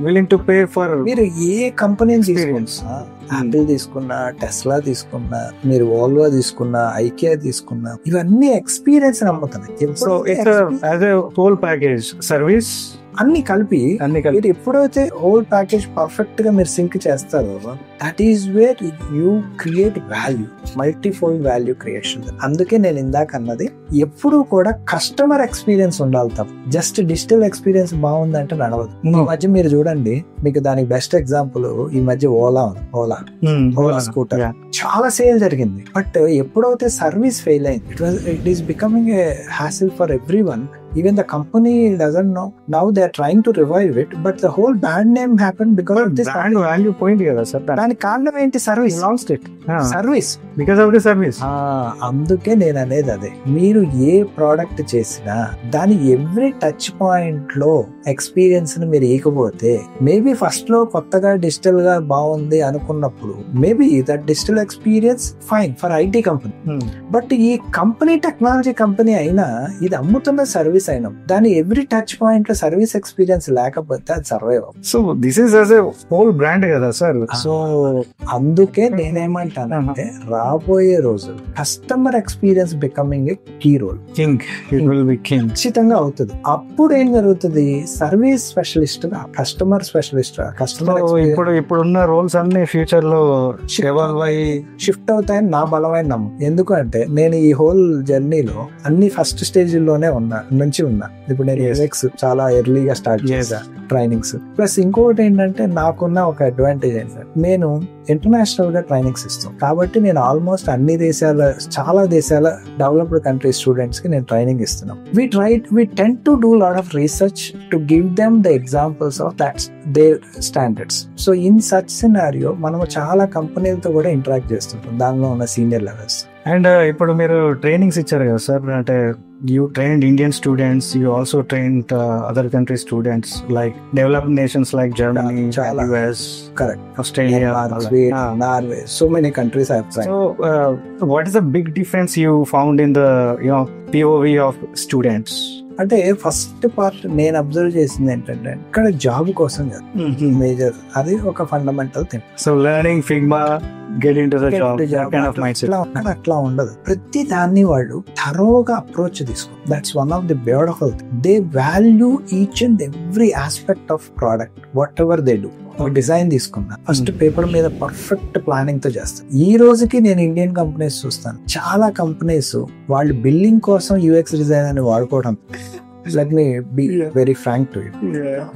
willing to pay for. మీరు ఏ company experience, Apple తీసుకున్నా, Tesla తీసుకున్నా, మీరు Volvo తీసుకున్నా, IKEA తీసుకున్నా, ఇవన్నీ experience నమ్ముతున్నాయి. So it's as a whole package service, అన్ని కలిపి మీరు ఎప్పుడైతే హోల్ ప్యాకేజ్ పర్ఫెక్ట్ గా మీరు సింక్ చేస్తారో, that is where you create value, multifold value creation. అందుకే నేను ఇందాక అన్నది, ఎప్పుడు కూడా కస్టమర్ ఎక్స్పీరియన్స్ ఉండాలి తప్ప జస్ట్ డిజిటల్ ఎక్స్పీరియన్స్ బాగుందంటే నడవదు. ఈ మధ్య మీరు చూడండి, మీకు దానికి బెస్ట్ ఎగ్జాంపుల్ ఈ మధ్య ఓలా స్కూటర్ చాలా సేల్ జరిగింది. బట్ ఎప్పుడైతే సర్వీస్ ఫెయిల్ అయింది, it is becoming a hassle for every one. Even the company doesn't know. Now they are trying to revive it, but the whole bad name happened because of this brand value point కదా sir. దానికి కారణం ఏంటి? Service. Lost it service, because of the service. అందుకే నేను అనేది అదే, మీరు ఏ product చేసినా దాని ఎవ్రీ టచ్ పాయింట్ లో ఎక్స్పీరియన్స్ ని మీరు ఇకపోతే, మేబీ ఫస్ట్ లో కొత్తగా డిజిటల్ గా బాగుంది అనుకున్నప్పుడు, maybe that digital experience fine for IT company. But ఈ కంపెనీ టెక్నాలజీ కంపెనీ అయినా, ఇది అమ్ముతున్న సర్వీస్ అయినా, దాని ఎవ్రీ టచ్ పాయింట్ లో సర్వీస్ ఎక్స్పీరియన్స్ లేకపోతే అది survive. So this is as a whole brand కదా సార్. సో అందుకే నేనేమంటానంటే, రాబోయే రోజులు customer experience becoming a key role. King, it will be king. ఖచ్చితంగా అవుతుంది. అప్పుడు ఏం జరుగుతుంది? సర్వీస్ స్పెషలిస్ట్ గా కస్టమర్ స్పెషలిస్ట్, కస్టమర్ ఇప్పుడున్న రోల్స్ అన్ని ఫ్యూచర్ లో షిఫ్ట్ అవుతాయని నా బలమైన నమ్మకం. ఎందుకంటే నేను ఈ హోల్ జర్నీలో అన్ని ఫస్ట్ స్టేజ్ లోనే ఉన్నా. ఇప్పుడు నేను UX చాలా ఎర్లీగా స్టార్ట్ చేసా ట్రైనింగ్స్. ప్లస్ ఇంకొకటి ఏంటంటే, నాకున్న ఒక అడ్వాంటేజ్ ఏంటంటే, నేను ఇంటర్నేషనల్ గా ట్రైనింగ్స్ ఇస్తాం కాబట్టి, నేను ఆల్మోస్ట్ చాలా దేశాల డెవలప్డ్ కంట్రీ స్టూడెంట్స్ కి నేను ట్రైనింగ్ ఇస్తున్నాం. We tend to do a lot of research to give them the examples of their standards. So in such scenario, మనము చాలా కంపెనీలతో కూడా ఇంటరాక్ట్ చేస్తుంటాం, దానిలో ఉన్న సీనియర్ లెవెల్స్. అండ్ ఇప్పుడు మీరు ట్రైనింగ్స్ ఇచ్చారు కదా సార్, అంటే you trained Indian students, you also trained other country students like developed nations like Germany, US, correct, Australia, Norway, so many countries I have trained. So what is the big difference you found in the POV of students? అంటే first part నేను observe చేసింది ఏంటంటే, ఇక్కడ job కోసం కాదు major, అది ఒక fundamental thing. So learning Figma, get into the job, that kind of mindset. అట్లా ఉండదు. ప్రతి దాన్ని వాళ్ళు థరోగా అప్రోచ్ తీసుకో. That's one of the beautiful thing. They value each and every aspect of product, what ever they do. ఒక design తీసుకున్నా, first paper మీద perfect planning తో చేస్తాను. ఈ రోజుకి నేను ఇండియన్ కంపెనీస్ చూస్తాను, చాలా కంపెనీస్ వాళ్ళు బిల్లింగ్ కోసం UX డిజైన్ అని వాడుకోవడం, let me be very frank to it.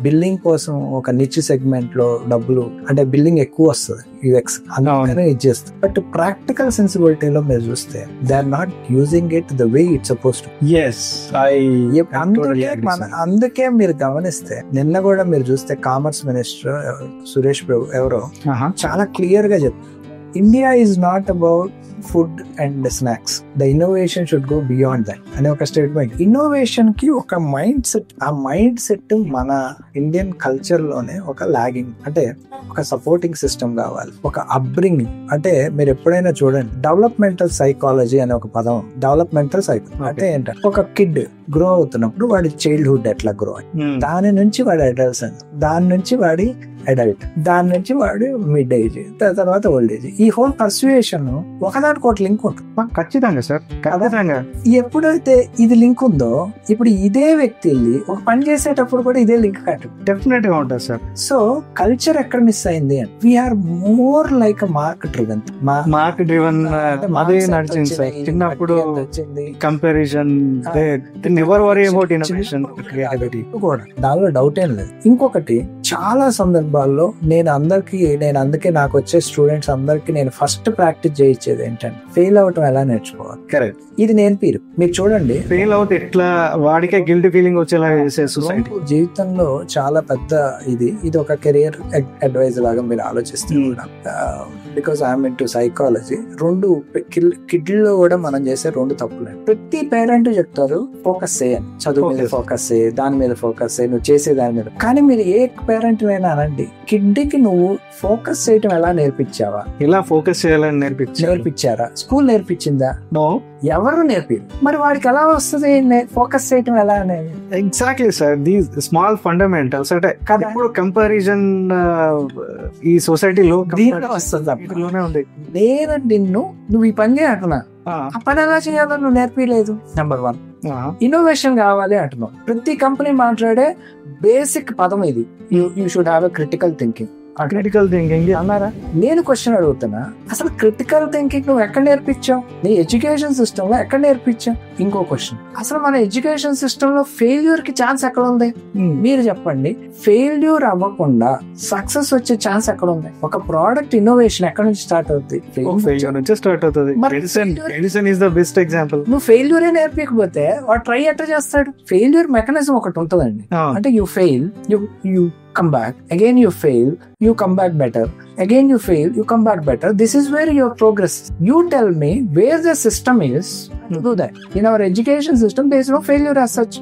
Billing కోసం ఒక నిచ్ సెగ్మెంట్ లో డబ్బులు అంటే బిల్లింగ్ ఎక్కువ వస్తుంది యూఎక్స్ అందుకనే ఇది చేస్తుంది. బట్ ప్రాక్టికల్ సెన్సిబిలిటీలో మీరు చూస్తే they are not using it the way it's suppose to. అందుకే మీరు గమనిస్తే నిన్న కూడా మీరు చూస్తే కామర్స్ మినిస్టర్ సురేష్ ప్రభు ఎవరో చాలా క్లియర్ గా చెప్పారు, India is not about food and snacks, the innovation should go beyond that అనే ఒక స్టేట్మెంట్. ఇన్నోవేషన్ కి ఒక మైండ్ సెట్, ఆ మైండ్ సెట్ మన ఇండియన్ కల్చర్ లోనే ఒక లాగింగ్, అంటే ఒక సపోర్టింగ్ సిస్టమ్ కావాలి, ఒక అప్బ్రింగింగ్. అంటే మీరు ఎప్పుడైనా చూడండి డెవలప్మెంటల్ సైకాలజీ అనే ఒక పదం. డెవలప్మెంటల్ సైకాలజీ అంటే ఏంటంటే ఒక కిడ్ గ్రో అవుతున్నప్పుడు వాడి చైల్డ్హుడ్ ఎట్లా గ్రో అయ్యి, దాని నుంచి వాడి అడల్ట్స్, దాని నుంచి వాడి అడల్ట్, దాని నుంచి వాడు మిడ్ ఏజ్, తర్వాత ఓల్డ్ ఏజ్. ఈ హోల్ పర్సుయేషన్ ఒకదానికి ఒకటి లింక్ ఉంటుంది. ఖచ్చితంగా సార్, ఖచ్చితంగా. ఎప్పుడైతే ఇది లింక్ ఉందో ఇప్పుడు ఇదే వ్యక్తి ఒక పని చేసేటప్పుడు కూడా ఇదే లింక్ కట్టు డెఫినెట్ గా ఉంటుంది సార్. సో కల్చర్ ఎక్కడ మిస్ అయింది అంటే we're more like mark driven. Mark driven అదే నడిచింది సార్. చిన్నప్పుడు comparison, never worry about innovation, creativity కూడా దానిలో డౌట్ ఏం లేదు. ఇంకొకటి చాలా సందర్భాల్లో నేను అందుకే నాకు వచ్చే స్టూడెంట్స్ అందరికి నేను ఫస్ట్ ప్రాక్టీస్ చేయించేది ఏంటంటే ఫెయిల్ అవటం ఎలా నేర్చుకోవాలి. కరెక్ట్. ఇది నేర్పిరు. మీరు చూడండి ఫెయిల్ అవుతే ఎట్లా వాడికే గిల్టీ ఫీలింగ్ వచ్చేలా చేసే సొసైటీ. జీవితంలో చాలా పెద్ద ఇది ఒక కెరియర్ అడ్వైజ్ లాగా మీరు ఆలోచిస్తే కూడా, because I'm in to psychology, రెండు కిడ్లో కూడా మనం చేసే రెండు తప్పులు. ప్రతి పేరెంట్ చెప్తారు ఫోకస్ చేయ, చదువు మీద ఫోకస్ చేయ, దాని మీద ఫోకస్ చేయ, నువ్వు చేసే దాని మీద. కానీ మీరు ఏ పేరెంట్ అయినా అనండి, కిడ్కి నువ్వు ఫోకస్ చేయటం ఎలా నేర్పించావా? ఇలా ఫోకస్ చేయాలని నేర్పించారా? స్కూల్ నేర్పించిందా? నో. ఎవరు నేర్పారు? మరి వాడికి ఎలా వస్తుంది ఫోకస్ చేయటం ఎలా అనేది? Exactly sir, these small fundamentals అంటే ఇప్పుడు కంపారిజన్ ఈ సొసైటీలో వస్తుంది. నేను నువ్వు ఈ పని చేయటనా, ఆ పని ఎలా చేయాలో నువ్వు నేర్పించలేదు. నెంబర్ 1 ఇన్నోవేషన్ కావాలి అంటున్నావు. ప్రతి కంపెనీ మాట్లాడే బేసిక్ పదం ఇది, you should have a critical thinking. Critical thinking అన్నారా? నేను క్వశ్చన్ అడుగుతున్నా, అసలు క్రిటికల్ థింకింగ్ నువ్వు ఎక్కడ నేర్పించావు? నీ ఎడ్యుకేషన్ సిస్టమ్ లో ఎక్కడ నేర్పించావు? ఇంకో క్వశ్చన్, అసలు మన ఎడ్యుకేషన్ సిస్టమ్ లో ఫెయిల్యూర్ కి ఛాన్స్ ఎక్కడ ఉంది? మీరు చెప్పండి. ఫెయిల్యూర్ అవ్వకుండా సక్సెస్ వచ్చే ఛాన్స్ ఎక్కడ ఉంది? ఒక ప్రోడక్ట్ ఇన్నోవేషన్ ఎక్కడ నుంచి స్టార్ట్ అవుతుంది? ఫెయిల్యూర్ నుంచి స్టార్ట్ అవుతుంది. Edison is the best example. నువ్వు ఫెయిల్యూరే నేర్పించకపోతే వాడు ట్రై ఎట్లా చేస్తాడు? ఫెయిల్యూర్ మెకానిజం ఒకటి ఉంటుందండి. అంటే you fail, you come back, again you fail, you come back better, again you fail, you come back better. This is where your progress. You tell me where the system is to do that. In our education system there is no failure as such.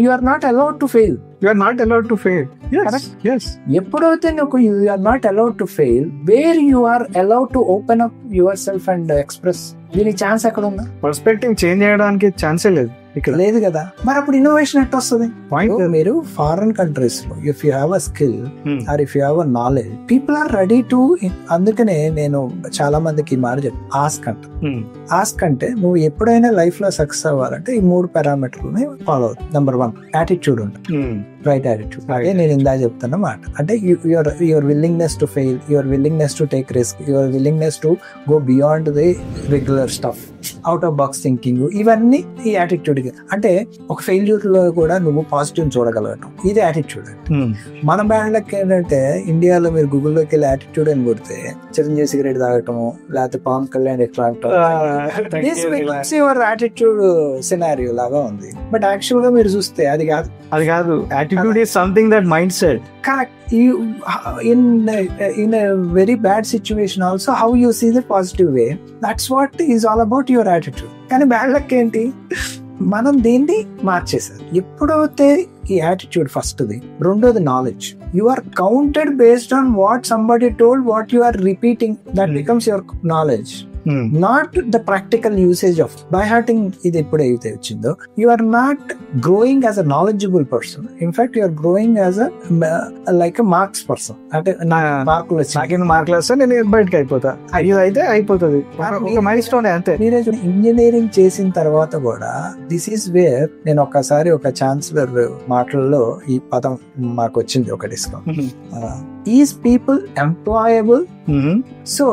You are not allowed to fail. You are not allowed to fail. Yes. Correct? Yes. ఎప్పుడైతే నువ్వు you are not allowed to fail, where you are allowed to open up yourself and express, దీనికి chance ఎక్కడ ఉందా? Perspective change చేయడానికి ఛాన్సే లేదు, ఇక్కడ లేదు కదా. మరి అప్పుడు ఇన్నోవేషన్ ఎట్లా వస్తుంది? మీరు ఫారెన్ కంట్రీస్ లో if you have a skill or if you have a knowledge, people are ready to. అందుకనే నేను చాలా మందికి ఈ మాట చెప్తాను, ఆస్క్ అంటే నువ్వు ఎప్పుడైనా లైఫ్ లో సక్సెస్ అవ్వాలంటే ఈ 3 పారామీటర్లని ఫాలో అవుతుంది. నెంబర్ 1 యాటిట్యూడ్ ఉంటుంది, రైట్ యాటిట్యూడ్. అదే నేను ఇందా చెప్తున్న మాట. అంటే your willingness to fail, your willingness to take risk, your willingness to go beyond the regular stuff, out of box thinking, ఇవన్నీ ఈ యాటిట్యూడ్. అంటే ఒక ఫెయిల్యూర్ లో కూడా నువ్వు పాజిటివ్ చూడగలగటం, ఇది యాటిట్యూడ్. మన బ్యాండ్లకి ఏంటంటే ఇండియాలో మీరు గూగుల్లోకి వెళ్ళి యాటిట్యూడ్ అని కొడితే చిరంజీవి సిగరెట్ తాగటము, లేకపోతే పవన్ కళ్యాణ్ ఎట్లా యువర్ యాటిట్యూడ్ సినారియో లాగా ఉంది. బట్ యాక్చువల్ గా మీరు చూస్తే అది కాదు. Attitude is something that mindset. Correct. You in a very bad situation also, how you see the positive way, that's what is all about your attitude. కానీ bad luck ఏంటి, మనం దీన్ని మార్చేసారు. ఎప్పుడైతే ఈ యాటిట్యూడ్ ఫస్ట్ది, రెండోది knowledge. You are counted based on what somebody told, what you are repeating, that becomes your knowledge. Not the practical usage of by hearting. ఇది ఎప్పుడైతే వచ్చిందో you are not growing as a knowledgeable person, in fact you are growing as a like a marks person. అంటే మార్కులు వచ్చి మార్కులు వస్తే నేను బయటకి అయిపోతా, ఇది అయితే అయిపోతుంది, మైల్ స్టోన్ అంతే. మీరే ఇంజనీరింగ్ చేసిన తర్వాత కూడా దిస్ ఈస్ వేర్, నేను ఒకసారి ఒక ఛాన్సలర్ మాటల్లో ఈ పదం మాకు వచ్చింది ఒక discount. Is people employable? So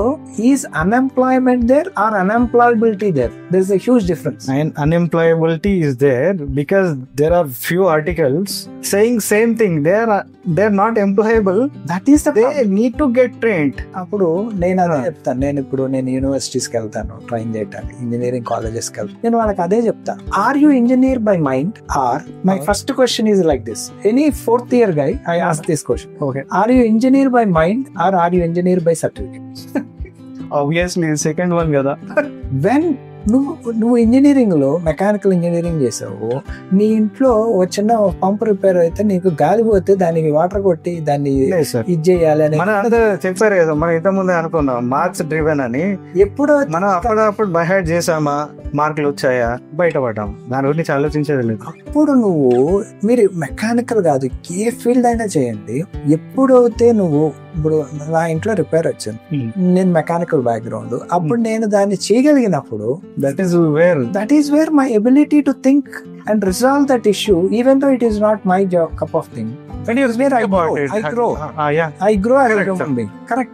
is unemployment there or unemployability there? There's a huge difference. And unemployability is there because there are few articles saying same thing. They're not employable. That is the They problem. need to get trained. అప్పుడు నేను అదే చెప్తాను. నేను యూనివర్సిటీస్కి వెళ్తాను train చేయడానికి, engineering కాలేజెస్కి వెళ్తాను. నేను వాళ్ళకి అదే చెప్తాను. Are you engineer by mind or my first question is like this. Any fourth year guy I ask this question. Okay. Are you engineer by mind or are you engineer by certificate? Obviously second one కదా. When నువ్వు engineering లో mechanical engineering చేసావు, నీ ఇంట్లో ఓ చిన్న pump repair అయితే నీకు గాలి పోతే దానికి వాటర్ కొట్టి దాన్ని ఇది చేయాలి అని మన చెప్పారు కదా, మనం ఇంత ముందే అనుకున్నాం మార్క్స్ డ్రివెన్ అని. ఎప్పుడో మనం అప్పుడప్పుడు బైహార్ట్ చేసామా, మార్కులు వచ్చాయా, బయటపడ్డాం, దాని గురించి ఆలోచించేది లేదు. అప్పుడు మీరు మెకానికల్ కాదు ఏ ఫీల్డ్ అయినా చేయండి, ఎప్పుడైతే నువ్వు ఇప్పుడు నా ఇంట్లో రిపేర్ వచ్చింది, నేను మెకానికల్ బ్యాక్గ్రౌండ్, అప్పుడు నేను దాన్ని చేయగలిగినప్పుడు that is where my ability to think and resolve that issue, even though it is not my job cup of thing, when you where I grow as a human being. Correct.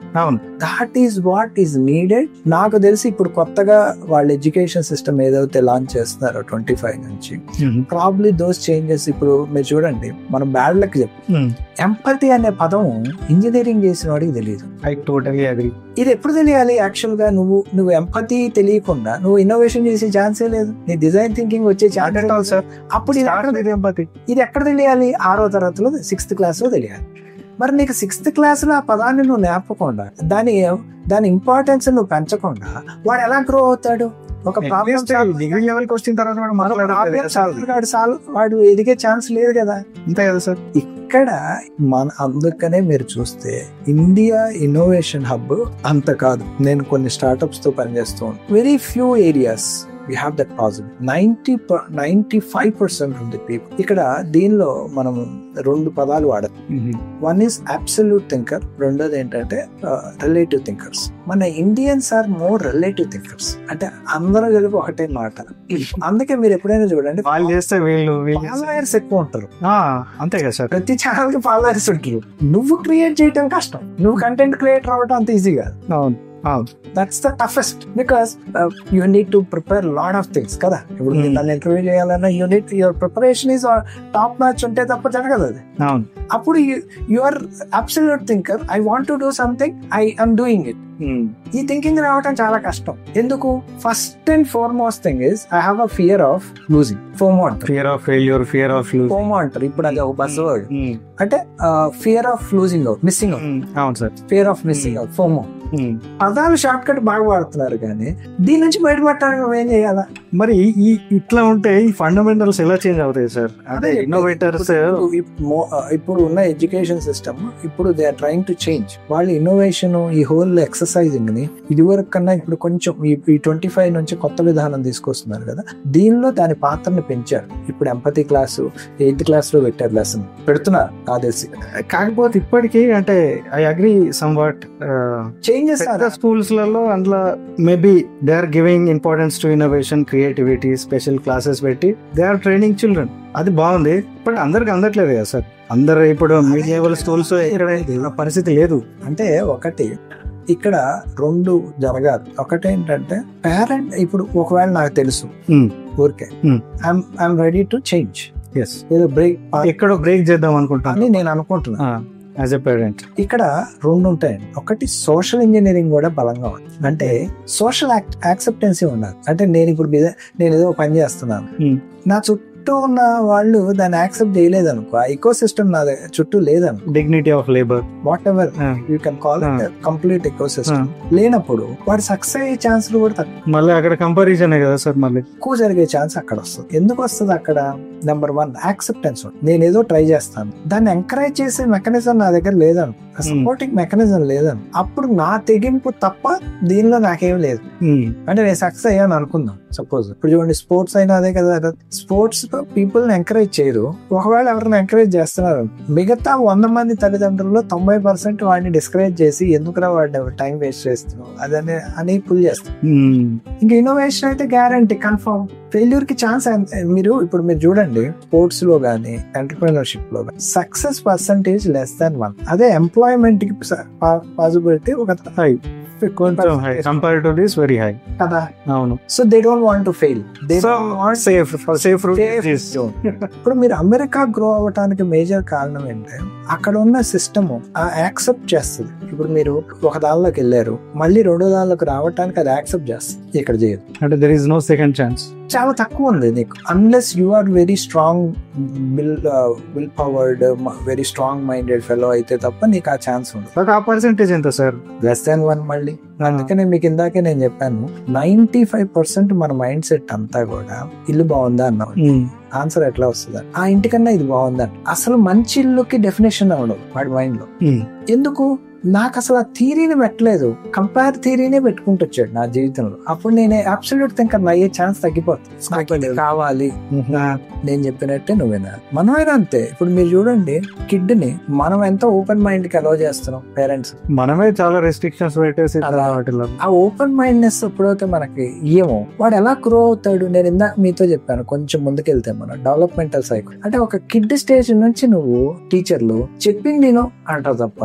That is what is needed. నాకు తెలిసి ఇప్పుడు కొత్తగా వాళ్ళ education system ఏదైతే launch చేస్తున్నారో 25 నుంచి, probably those changes ఇప్పుడు మీరు చూడండి. మనం బ్యాడ్ లక్ చెప్తాం, ఎంపతి అనే పదం ఇంజనీరింగ్ చేసిన వాడికి తెలియదు. I totally agree. ఇది ఎప్పుడు తెలియాలి? యాక్చువల్ గా నువ్వు ఎంపతి తెలియకుండా నువ్వు ఇన్నోవేషన్ చేసే ఛాన్సే లేదు. నీ డిజైన్ థింకింగ్ వచ్చే ఛాన్స్ సార్. అప్పుడు ఇది ఎక్కడ తెలియాలి? 6వ తరగతిలో 6th క్లాస్లో తెలియాలి. మరి నీకు 6th క్లాస్లో ఆ పదాన్ని నువ్వు నేర్పకుండా, దాని ఇంపార్టెన్స్ నువ్వు పెంచకుండా వాడు ఎలా గ్రో అవుతాడు? ఒక డిగ్రీ లెవెల్కి వచ్చిన తర్వాత వాడు ఎదిగే ఛాన్స్ లేదు కదా. అంతే కదా సార్. ఇక్కడ అందుకనే మీరు చూస్తే ఇండియా ఇన్నోవేషన్ హబ్ అంత కాదు. నేను కొన్ని స్టార్టప్స్ తో పనిచేస్తూ ఉంటాను. Very few areas we have that possible. 95% of the people ఇక్కడ దీనిలో మనం 2 పదాలు వాడతాం. వన్ ఈస్ అబ్సల్యూట్ థింకర్, రెండోది ఏంటంటే రిలేటివ్ థింకర్స్. మన Indians are more relative thinkers, అంటే అందరూ కలిపి ఒకటే మాట. అందుకే మీరు ఎప్పుడైనా చూడండి, వాళ్ళు చేస్తే ఫాలోయర్స్ ఎక్కువ ఉంటారు. అంతే కదా సార్, ప్రతి ఛానల్ కి ఫాలోయర్స్ ఉంటారు. నువ్వు క్రియేట్ చేయడం కష్టం, నువ్వు కంటెంట్ క్రియేటర్ అవ్వడం అంత ఈజీ కాదు. That's the toughest because you need to prepare a lot of things కదా. ఇప్పుడు నన్ను ఇంటర్వ్యూ చేయాలన్నా your preparation is top notch ఉంటే తప్ప జరగదు అది. అప్పుడు you are absolute thinker, I want to do something, I am doing it. ఈ థింకింగ్ రావటం చాలా కష్టం. ఎందుకు? First and foremost thing is I have a fear of losing. FOMO అంటారు, fear of failure, fear of FOMO అంటారు. ఇప్పుడు అది ఒక బస్ వర్డ్. అంటే fear of losing out, missing out. అవును sir, fear of missing out, FOMO. పదాలు short cut బాగా వాడుతున్నారు, కానీ దీని నుంచి బయటపడటానికి ఏం చేయాలా? మరి ఇట్లా ఉంటే ఈ ఫండమెంటల్స్ ఎలా చేంజ్ అవుతాయి సార్? అదే ఇన్నోవేటర్స్ ఇప్పుడు ఉన్న ఎడ్యుకేషన్ సిస్టమ్ ఇప్పుడు they are trying to change. వాళ్ళు ఇన్నోవేషన్, ఈ హోల్ ఎక్సర్సైజింగ్ ని ఇదివరకు కన్నా ఇప్పుడు కొంచెం ఈ 25 నుంచి కొత్త విధానం తీసుకొస్తున్నారు కదా, దీనిలో దాని పాత్రని పెంచారు. ఇప్పుడు ఎంపతి క్లాసు 8th క్లాస్ లో పెట్టారు, లెసన్ పెడుతున్నారు ఆదేశి. కాకపోతే ఇప్పటికీ అంటే I agree somewhat changes schools లలో అందులో maybe they are giving importance to innovation, creativity, special classes పెట్టి దే ఆర్ ట్రైనింగ్ చిల్డ్రన్. అది బాగుంది, బట్ అందరికి అందట్లేదు కదా సార్. అందరు ఇప్పుడు మీడియబుల్ స్కూల్స్ ఇక్కడ పరిస్థితి లేదు. అంటే ఒకటి ఇక్కడ 2 జరగాలి. ఒకటేంటంటే పేరెంట్, ఇప్పుడు ఒకవేళ నాకు తెలుసు ఊరికే ఐఎమ్ రెడీ టు చేంజ్, ఏదో బ్రేక్ ఎక్కడో బ్రేక్ చేద్దాం అనుకుంటాను నేను అనుకుంటున్నా యాజ్ ఎ పేరెంట్. ఇక్కడ 2 ఉంటాయండి. ఒకటి సోషల్ ఇంజనీరింగ్ కూడా బలంగా ఉంది. అంటే సోషల్ యాక్సెప్టెన్సీ ఉండాలి. అంటే నేను ఇప్పుడు నేను ఏదో పని చేస్తున్నాను, నా చుట్టూ ఉన్న వాళ్ళు దాన్ని యాక్సెప్ట్ చేయలేదు అనుకో, ఆ ఎకో సిస్టమ్ నా చుట్టూ లేదనుకో, dignity of labour what ever you can call it, complete eco system లేనప్పుడు వాడు సక్సెస్ అయ్యే ఛాన్సులు కూడా తక్కువ. మళ్ళీ అక్కడ కంపారిజన్ కదా సార్, మళ్ళీ ఎక్కువ జరిగే ఛాన్స్ అక్కడ వస్తుంది. ఎందుకు వస్తుంది అక్కడ? Number 1 acceptance. నేను ఏదో ట్రై చేస్తాను, దాన్ని ఎంకరేజ్ చేసే మెకానిజం నా దగ్గర లేదను, సపోర్టింగ్ మెకానిజం లేదను, అప్పుడు నా తెగింపు తప్ప దీనిలో నాకేం లేదు. అంటే నేను సక్సెస్ అయ్యాను అనుకుందాం సపోజ్. ఇప్పుడు చూడండి, స్పోర్ట్స్ అయినా అదే కదా. స్పోర్ట్స్ పీపుల్ ని ఎంకరేజ్ చేయరు. ఒకవేళ ఎవరైనా ఎంకరేజ్ చేస్తున్నారు, మిగతా 100 మంది తల్లిదండ్రుల్లో 90% వాడిని డిస్కరేజ్ చేసి ఎందుకురా వాడిని టైం వేస్ట్ చేస్తున్నావు అదని అని పుల్ చేస్తారు. ఇంకా ఇన్నోవేషన్ అయితే గ్యారంటీ కన్ఫర్మ్. ఫెయిల్యూర్ కి ఛాన్స్. మీరు చూడండి, చూడండి, స్పోర్ట్స్ లో గానీ ఎంటర్ప్రినర్షిప్ లో గానీ సక్సెస్ పర్సంటేజ్ లెస్ దాన్ 1. అదే ఎంప్లాయ్మెంట్ కి పాసిబిలిటీ ఒక హై, కొంచెం high compare to this very high కదా. అవును. So they don't want to fail, they safe ఇప్పుడు మీరు అమెరికా గ్రో అవ్వడానికి మేజర్ కారణం ఏంటంటే అక్కడ ఉన్న సిస్టమ్ యాక్సెప్ట్ చేస్తుంది. ఇప్పుడు మీరు ఒక దానిలోకి వెళ్ళారు, మళ్ళీ రెండో దానిలోకి రావడానికి అది యాక్సెప్ట్ చేస్తుంది. ఇక్కడ చేయదు, అంటే there is no second chance. చాలా తక్కువ ఉంది నీకు, unless you are very strong will powered, very strong minded fellow అయితే తప్ప నీకు ఆ ఛాన్స్ ఉంది. ఆ పర్సెంటేజ్ ఎంత సార్? Less than 1. మళ్ళీ అందుకనే మీకు ఇందాకే నేను చెప్పాను 95% మన మైండ్ సెట్ అంతా కూడా ఇల్లు బాగుందా అన్నాం. ఆన్సర్ ఎట్లా వస్తుంది? ఆ ఇంటికన్నా ఇది బాగుందా. అసలు మంచి ఇల్లుకి డెఫినేషన్ ఉండదు వాడి మైండ్ లో. ఎందుకు? నాకు అసలు ఆ థియరీని పెట్టలేదు, కంపేర్ థియరీనే పెట్టుకుంటూ వచ్చాడు నా జీవితంలో. అప్పుడు నేను అబ్సల్యూట్ థింకర్ అయ్యే ఛాన్స్ తగ్గిపోతుంది. కావాలి నేను చెప్పినట్టే నువ్వేనా. మనమైనా అంతే. ఇప్పుడు మీరు చూడండి, కిడ్ ని మనం ఎంతో ఓపెన్ మైండ్ కి అలౌ చేస్తున్నాం పేరెంట్స్. మనమే చాలా రెస్ట్రిక్షన్స్ పెట్టేసి ఆ ఓపెన్ మైండ్నెస్ ఎప్పుడైతే మనకి ఏమో వాడు ఎలా గ్రో అవుతాడు. నేను ఇందాక మీతో చెప్పాను, కొంచెం ముందుకెళ్తే మనం డెవలప్మెంటల్ సైకిల్ అంటే ఒక కిడ్ స్టేజ్ నుంచి నువ్వు టీచర్లు చెప్పింది నేను అంటావు తప్ప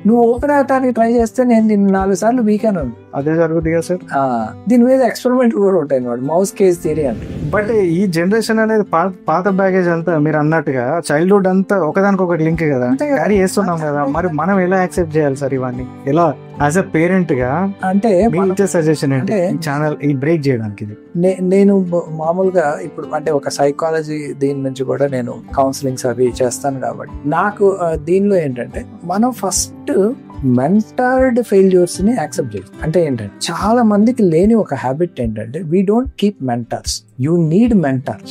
నువ్వు ఓపెన్ అవటానికి ట్రై చేస్తే నేను దీన్ని 4 సార్లు వీకాను. అదే జరుగుతుంది కదా సార్. దీని మీద ఎక్స్పెరిమెంట్ కూడా ఉంటాయి వాడు, మౌస్ కేజ్ థియరీ అంటే. బట్ ఈ జనరేషన్ అనేది పాత బ్యాగేజ్ అంతా మీరు అన్నట్టుగా చైల్డ్హుడ్ అంతా ఒకదానికొకటి లింక్ కదా, క్యారీ చేస్తున్నాం కదా. మరి మనం ఎలా యాక్సెప్ట్ చేయాలి సార్ ఇవన్నీ? ఎలా యాజ్ ఎ పేరెంట్ గా అంటే సజెషన్ అంటే ఛానల్ ఈ బ్రేక్ చేయడానికి? నేను మామూలుగా ఇప్పుడు అంటే ఒక సైకాలజీ దీని నుంచి కూడా నేను కౌన్సిలింగ్స్ అవి చేస్తాను కాబట్టి నాకు దీనిలో ఏంటంటే మనం ఫస్ట్ మెంటర్డ్ ఫెయిల్యూర్స్ ని యాక్సెప్ట్ చేయాలి. అంటే ఏంటంటే చాలా మందికి లేని ఒక హ్యాబిట్ ఏంటంటే we don't keep mentors. You need mentor.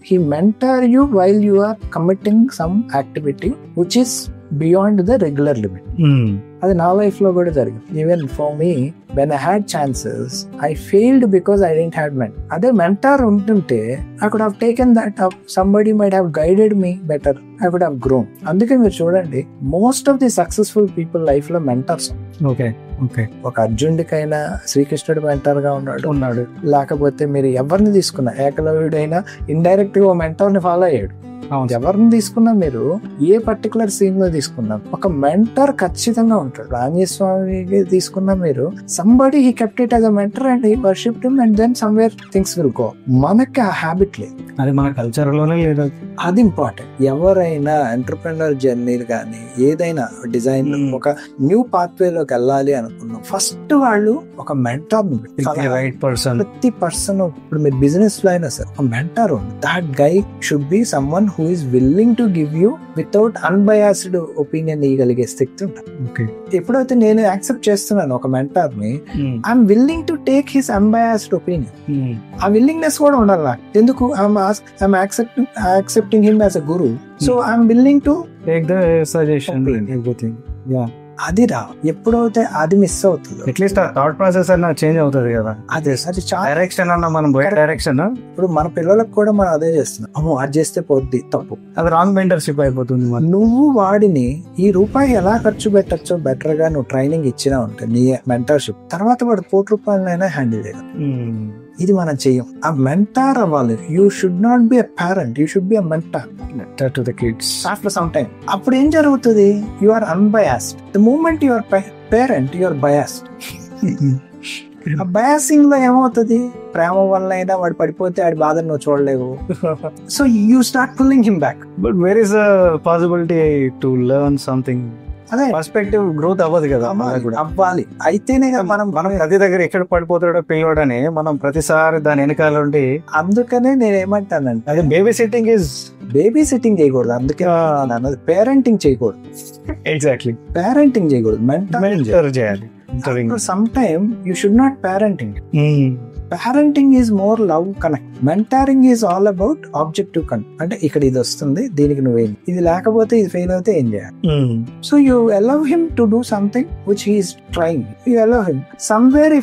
he mentor you while you are committing some activity which is beyond the regular limit. అది నా లైఫ్ లో కూడా జరిగింది. Even for me when I had chances, I failed because I didn't have mentor. అదే mentor ఉంటుంటే I could have taken that up. Somebody might have guided me better. I would have grown. అందుకే మీరు చూడండి, most of the successful people life లో mentors. Okay ఒక అర్జునుడికైనా శ్రీకృష్ణుడు mentor గా ఉన్నాడు. లేకపోతే మీరు ఎవరిని తీసుకున్నా, ఏకలవ్యుడైనా ఇండైరెక్ట్ గా ఓ మెంటర్ ని ఫాలో అయ్యాడు. ఎవరిని తీసుకున్నా, మీరు ఏ పర్టికులర్ సీన్ లో తీసుకున్నా ఒక మెంటర్ ఖచ్చితంగా ఉంటాడు. ఆంజనేయ స్వామికి తీసుకున్నా మీరు, somebody he kept it as a mentor and he worshipped him and then somewhere things will go. మనకి ఆ హ్యాబిట్ లేదు, అది మన కల్చర్ లోనే లేదు. అది ఇంపార్టెంట్. ఎవరైనా ఎంటర్‌ప్రెన్యూర్ జర్నీలు కానీ ఏదైనా డిజైన్ ఒక న్యూ పాత్వే లోకి వెళ్ళాలి అనుకున్నాం, ఫస్ట్ వాళ్ళు ఒక మెంటర్ రైట్ పర్సన్. ప్రతి పర్సన్ ఇప్పుడు మీరు బిజినెస్ లో అయినా సరే ఒక మెంటర్ ఉంది. That guy should be someone who is willing to give you without unbiased opinion ఇవ్వగలిగే శక్తి ఉంటుంది. ఎప్పుడైతే నేను యాక్సెప్ట్ చేస్తున్నాను ఒక మెంటర్ ని, I'm willing to take his unbiased opinion. ఆ విల్లింగ్నెస్ కూడా ఉండాలి నాకు. ఎందుకు? I'm accepting him as a Guru, so I'm willing to take the suggestion everything. అది రా ఎప్పుడైతే అది మిస్ అవుతుంది, అట్లీస్ట్ ఆ థాట్ ప్రాసెస్ అన్న చేంజ్ అవుతుంది కదా. అదే అది డైరెక్షన్ అన్న మనం పోయే డైరెక్షన్. ఇప్పుడు మన పిల్లలకు కూడా మనం అదే చేస్తున్నాం. అమ్మో అది చేస్తే పోద్ది, తప్పు, అది రాంగ్ మెంటర్షిప్ అయిపోతుంది. నువ్వు వాడిని ఈ రూపాయి ఎలా ఖర్చు పెట్టచ్చో బెటర్ గా నువ్వు ట్రైనింగ్ ఇచ్చినా ఉంటే నీ మెంటర్షిప్, తర్వాత వాడు ₹1,00,000 హ్యాండిల్ చేయడం. ఇది మనం చెయ్యం. ఆ మెంటార్ అవ్వాలి. You should not be a parent, you should be a mentor to the kids after some time. అప్పుడు ఏం జరుగుతుంది? You are unbiased. The moment you are parent you are biased. ఆ బయాసింగ్ లో ఏమవుతుంది? ప్రేమ వల్ల అయినా వాడు పడిపోతే ఆడి బాధ నువ్వు చూడలేవు. So you start pulling him back. But where is the possibility to learn something? అదే పర్స్పెక్టివ్ గ్రోత్ అవ్వదు కదా. అవ్వాలి, అయితేనే కదా మనం ప్రతి దగ్గర ఎక్కడ పడిపోతాడో పిల్లవాడని మనం ప్రతిసారి దాని వెనకాల ఉండి. అందుకనే నేను ఏమంటానంటే అదే బేబీ సిట్టింగ్ చేయకూడదు. అందుకే అన్నది పేరెంటింగ్ చేయకూడదు. ఎగ్జాక్ట్లీ, పేరెంటింగ్ చేయకూడదు, మెంటర్ చేయాలి. Some time you should not parenting. Parenting is more love connect. Mentoring is all about objective connect. అంటే ఇక్కడ ఇది వస్తుంది, దీనికి నువ్వేం, ఇది లేకపోతే ఇది ఫెయిల్ అవుతే ఏం చేయాలి. So you allow him to do something which he is trying. You allow him somewhere.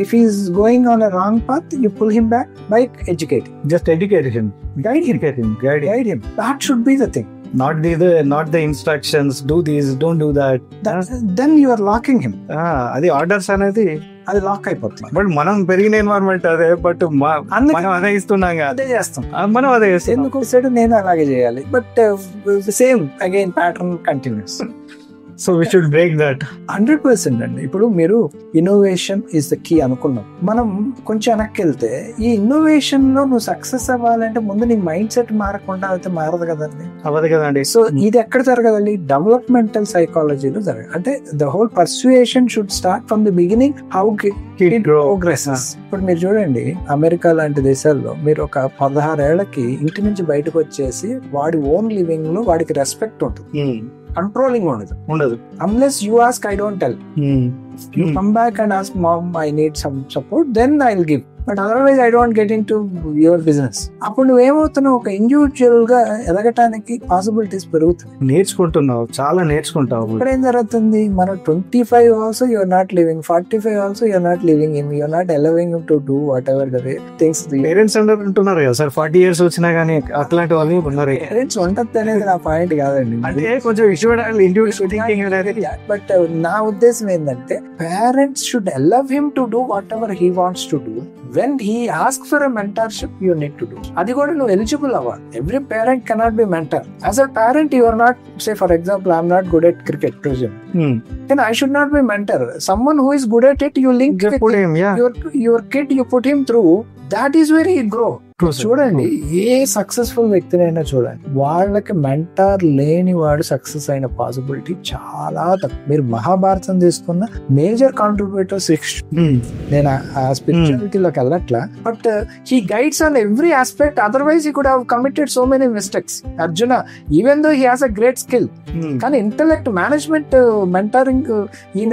If is going on a wrong path, you pull him back by educating. Just educate him, guide him. That should be the thing. Not the instructions, do this, don't do that. Then you are locking him. అది orders అనేది అది lock అయిపోతుంది. But మనం పెరిగిన environment అదే, but మనం అదే ఇస్తున్నాం కదా, అదే చేస్తాం. మనం అదే చేస్తాం. ఎందుకు సైడ్ నేను అలాగే చేయాలి, but same again pattern continues. So we should break that. 100% అండి. ఇప్పుడు మీరు ఇన్నోవేషన్ ఈస్ ద కీ అనుకున్నాం. మనం కొంచెం వెనక్కి వెళ్తే ఈ ఇన్నోవేషన్ లో నువ్వు సక్సెస్ అవ్వాలంటే ముందు నీ మైండ్ సెట్ మారకుండా అయితే మారదు కదండి. అవ్వదు కదండి. సో ఇది ఎక్కడ జరగాలి? డెవలప్మెంటల్ సైకాలజీలో జరగాలి. అంటే the whole persuasion should start from the beginning, how it progresses. ఇప్పుడు మీరు చూడండి, అమెరికా లాంటి దేశాల్లో మీరు ఒక 16 ఏళ్లకి ఇంటి నుంచి బయటకు వచ్చేసి వాడి ఓన్ లివింగ్ లో వాడికి రెస్పెక్ట్ ఉంటుంది, కంట్రోలింగ్ ఉండదు. Unless you ask, I don't tell. You come back and ask, Mom, I need some support, then I'll give. But otherwise I don't get into your business. అప్పుడు నువ్వేమవుతున్నావు, ఒక individual గా ఎదగటానికి possibilities పెరుగుతాయి. నేర్చుకుంటున్నావు, చాలా నేర్చుకుంటావు. ఇక్కడ ఏం జరుగుతుంది, మన 25 also you're not living, 45 also you're not living in, you're not allowing to do what ever the things. Parents అందరూ ఉంటున్నారు కదా సార్, 40 years వచ్చినా గానీ అట్లాంటి వాళ్ళు ఉన్నారు. పేరెంట్స్ ఉంటుంది అనేది నా పాయింట్ కాదండి. అంటే కొంచెం బట్ నా ఉద్దేశం ఏంటంటే, parents should allow him to do what ever he wants to do. When he asks for a mentorship, you need to do. అది కూడా నువ్వు ఎలిజిబుల్ అవ్వాలి. Every parent cannot be mentor. As a parent, you are not, say for example, I am not good at cricket, presume. Then I should not be mentor. Someone who is good at it, you link with him. Your kid, you put him through. That is where he grow. చూడండి, a successful వ్యక్తినైనా చూడండి, వాళ్ళకి mentor లేని వాడు success అయిన possibility చాలా తక్కువ. మీరు మహాభారతం తీసుకున్న మేజర్ కాంట్రిబ్యూటర్ నేను ఆ స్పిరిచువాలిటీలోకి వెళ్ళట్లా, but he guides on every aspect. Otherwise he could have committed so many mistakes. Arjuna, even though he has a great skill, కానీ ఇంటెలెక్ట్, మేనేజ్మెంట్, మెంటరింగ్ ఈయన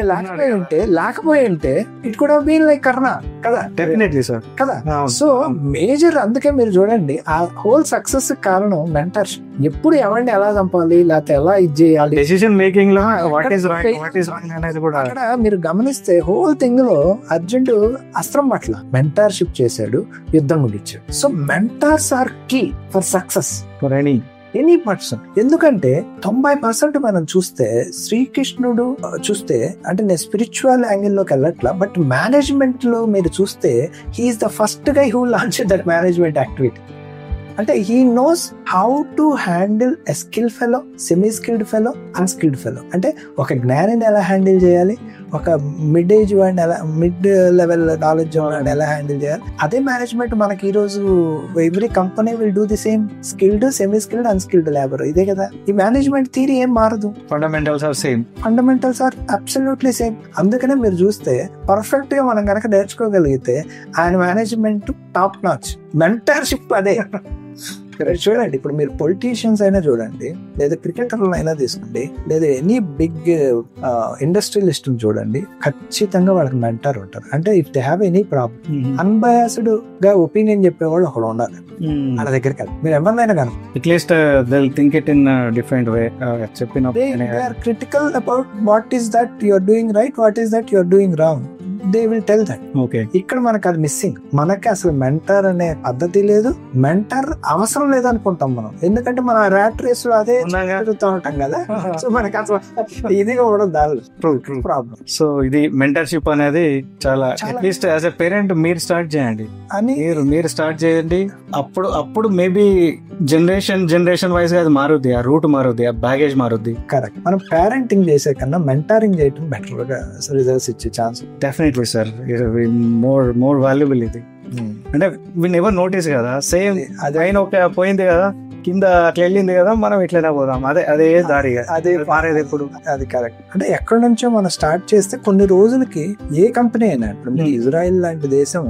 లేకపోయి ఉంటే it could have been like Karna కదా. Definitely sir కదా. So major, అందుకే మీరు చూడండి, ఆ హోల్ సక్సెస్ కారణం మెంటర్షిప్. ఎప్పుడు ఎవరిని ఎలా చంపాలి, లేకపోతే ఎలా ఇది చేయాలి, డెసిషన్ మేకింగ్ లో వాట్ ఈస్ రాంగ్ అనేది కూడా అక్కడ మీరు గమనిస్తే హోల్ థింగ్ లో అర్జునుడు అస్త్రం పట్ల మెంటర్షిప్ చేశాడు, యుద్ధం ముగించాడు. So mentors are key for success for any person. ఎందుకంటే 90% మనం చూస్తే శ్రీకృష్ణుడు చూస్తే, అంటే నేను స్పిరిచువల్ యాంగిల్ లోకి వెళ్ళట్లా, బట్ మేనేజ్మెంట్ లో మీరు చూస్తే he is the first guy who launch that management activity. అంటే he knows how to handle a skill fellow, semi skilled fellow, unskilled fellow. అంటే ఒక జ్ఞానిని ఎలా హ్యాండిల్ చేయాలి, ఒక మిడ్ ఏజ్ వాడిని ఎలా, మిడ్ లెవెల్ నాలెడ్జ్ వాడిని ఎలా హ్యాండిల్ చేయాలి. అదే మేనేజ్మెంట్ మనకి ఈ రోజు every company will do the same, skilled, semi skilled, unskilled labour. ఇదే కదా ఈ మేనేజ్మెంట్ థియరీ, ఏం మారదు. Fundamentals are absolutely same. అందుకనే మీరు చూస్తే పర్ఫెక్ట్ గా మనం కనుక నేర్చుకోగలిగితే ఆయన మేనేజ్మెంట్ టాప్ నాచ్, మెంటర్షిప్ అదే. చూడండి, ఇప్పుడు మీరు పొలిటీషియన్స్ అయినా చూడండి, లేదా క్రికెటర్లు అయినా తీసుకోండి, లేదా ఎనీ బిగ్ ఇండస్ట్రియలిస్ట్ చూడండి, ఖచ్చితంగా వాళ్ళకి మెంటర్ ఉంటారు. అంటే if they have any problem, unbiased గా ఒపీనియన్ చెప్పేవాళ్ళు ఒకడు ఉండాలి వాళ్ళ దగ్గరికి వెళ్ళి. మీరు ఎవరినైనా కానీ at least they will think it in different way. చెప్పిన they are critical about what is that you are doing right, what is that you are doing wrong. They will tell that. Okay, ఇక్కడ మనకు అది missing. మనకి అసలు mentor అనే పద్ధతి లేదు, mentor అవసరం లేదు అనుకుంటాం మనం. ఎందుకంటే మన ర్యాట్ రేస్ లో అదే తిరుగుతూ ఉంటాం కదా. సో మనకి అసలు ఇదిగా కూడా ప్రాబ్లం. సో ఇది మెంటర్షిప్ అనేది చాలా, అట్లీస్ట్ యాజ్ ఎ పేరెంట్ మీరు స్టార్ట్ చేయండి అని, మీరు స్టార్ట్ చేయండి. అప్పుడు మేబీ జనరేషన్ వైజ్ గా అది మారుద్ది, ఆ రూట్ మారుద్ది, ఆ బ్యాగేజ్ మారుద్ది. కరెక్ట్. మనం పేరెంటింగ్ చేసే కన్నా మెంటరింగ్ చేయడం బెటర్ గా రిజల్ట్స్ ఇచ్చే chance. Definitely sir, more valuable ఇది. అంటే వి నెవర్ నోటీస్ కదా, సేమ్ అదైనా ఒక పోయింది కదా, కింద అట్లా వెళ్ళింది కదా, మనం ఇట్లనే పోదాం, అదే దారి, అదే మారేది ఎప్పుడు. అది కరెక్ట్. అంటే ఎక్కడి నుంచో మనం స్టార్ట్ చేస్తే కొన్ని రోజులకి ఏ కంపెనీ అయినా, ఇప్పుడు ఇజ్రాయెల్ లాంటి దేశం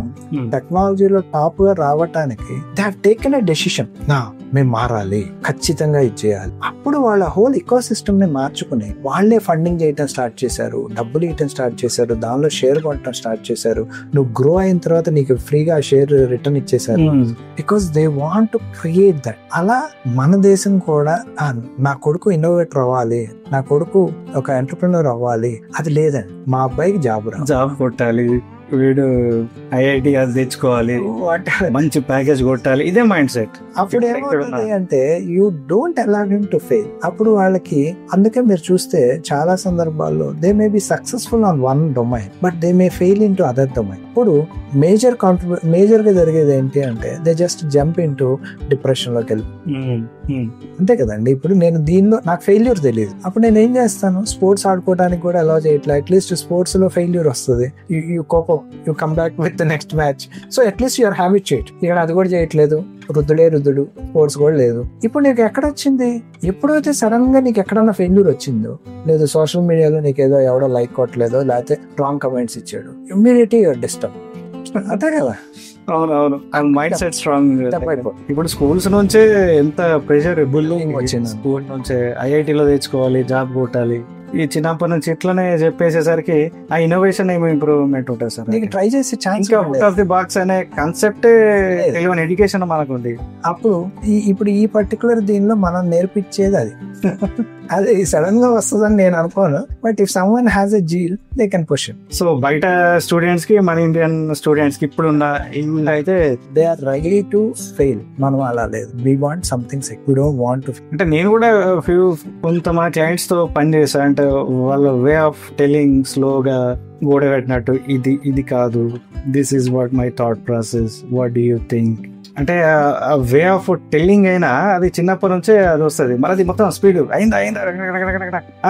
టెక్నాలజీలో టాప్ గా రావటానికి they have taken a decision, మేము మారాలి, ఖచ్చితంగా ఇది చేయాలి. అప్పుడు వాళ్ళ హోల్ ఇకో సిస్టమ్ ని మార్చుకుని వాళ్ళే ఫండింగ్ చేయడం స్టార్ట్ చేశారు, డబ్బులు ఇవ్వడం స్టార్ట్ చేశారు, దానిలో షేర్ కొట్టడం స్టార్ట్ చేశారు. నువ్వు గ్రో అయిన తర్వాత నీకు ఫ్రీగా షేర్ రిటర్న్ ఇచ్చేసారు, because they want to create that. అలా మన దేశం కూడా నా కొడుకు ఇన్నోవేటర్ అవ్వాలి, నా కొడుకు ఒక ఎంటర్ప్రెన్యూర్ అవ్వాలి, అది లేదండి. మా అబ్బాయికి జాబ్ కొట్టాలి, వీడు ఐఐటి అది తెచ్చుకోవాలి, మంచి ప్యాకేజ్ కొట్టాలి, ఇదే మైండ్ సెట్. అప్పుడు ఏమవుతుంది అంటే you don't allow him to fail. అప్పుడు వాళ్ళకి, అందుకే మీరు చూస్తే చాలా సందర్భాల్లో they may be successful on one domain but they may fail in to other domain. ఇప్పుడు మేజర్ గా జరిగేది ఏంటి అంటే they just jump in to depression లోకి వెళ్ళి, అంతే కదండి. ఇప్పుడు నేను దీనిలో నాకు ఫెయిల్యూర్ తెలియదు, అప్పుడు నేను ఏం చేస్తాను, స్పోర్ట్స్ ఆడుకోవడానికి కూడా అలౌ చేయట్లేదు. అట్లీస్ట్ స్పోర్ట్స్ లో ఫెయిల్యూర్ వస్తుంది, you cope up, you come back with the next match. So at least your habituate. ఇక్కడ అది కూడా చేయట్లేదు, రుద్దుడు, స్పోర్ట్స్ కూడా లేదు. ఇప్పుడు నీకు ఎక్కడ వచ్చింది? ఎప్పుడైతే సడన్ గా నీకు ఎక్కడన్నా ఫెయిల్యూర్ వచ్చిందో, లేదు సోషల్ మీడియాలో నీకు ఏదో ఎవడో లైక్ కొట్టలేదో, లేకపోతే రాంగ్ కమెంట్స్ ఇచ్చాడు, ఇమ్మీడియట్లీ యువర్ డిస్టర్బ్. అంతే కదా. అవునవును, మైండ్ సెట్ స్ట్రాంగ్. ఇప్పుడు స్కూల్స్ నుంచే ఎంత ప్రెషర్, బుల్లింగ్ వచ్చింది. స్కూల్ నుంచే ఐఐటీలో తెచ్చుకోవాలి, జాబ్ కొట్టాలి, ఈ చిన్నప్పటి నుంచి ఇట్లనే చెప్పేసేసరికి ఆ ఇన్నోవేషన్ ఏమో ఇంప్రూవ్మెంట్ ఉంటుంది సార్. నీకు ట్రై చేసే chance out of the box అనే కాన్సెప్ట్ తెలియని ఎడ్యుకేషన్ మనకు ఉంది. అప్పుడు ఇప్పుడు ఈ పర్టికులర్ దీనిలో మనం నేర్పించేది అది అది సడన్ గా వస్తుందని నేను అనుకోను. But if someone has a zeal they can push it. So బయట స్టూడెంట్స్ కి, మన ఇండియన్ స్టూడెంట్స్ కి ఇప్పుడున్న అయితే they are ready to fail. మనం అలా లేదు, we want something sec, we don't want to. అంటే నేను కూడా కొంతమంది క్లయింట్స్ తో పని చేశా. అంటే వాళ్ళ వే ఆఫ్ టెల్లింగ్ స్లోగా గోడగట్టినట్టు, ఇది కాదు, this is what my thought process, what do you think. అంటే ఆ వే ఆఫ్ టెల్లింగ్ అయినా అది చిన్నప్పటి నుంచే అది వస్తుంది. మరి మొత్తం స్పీడ్ అయిందా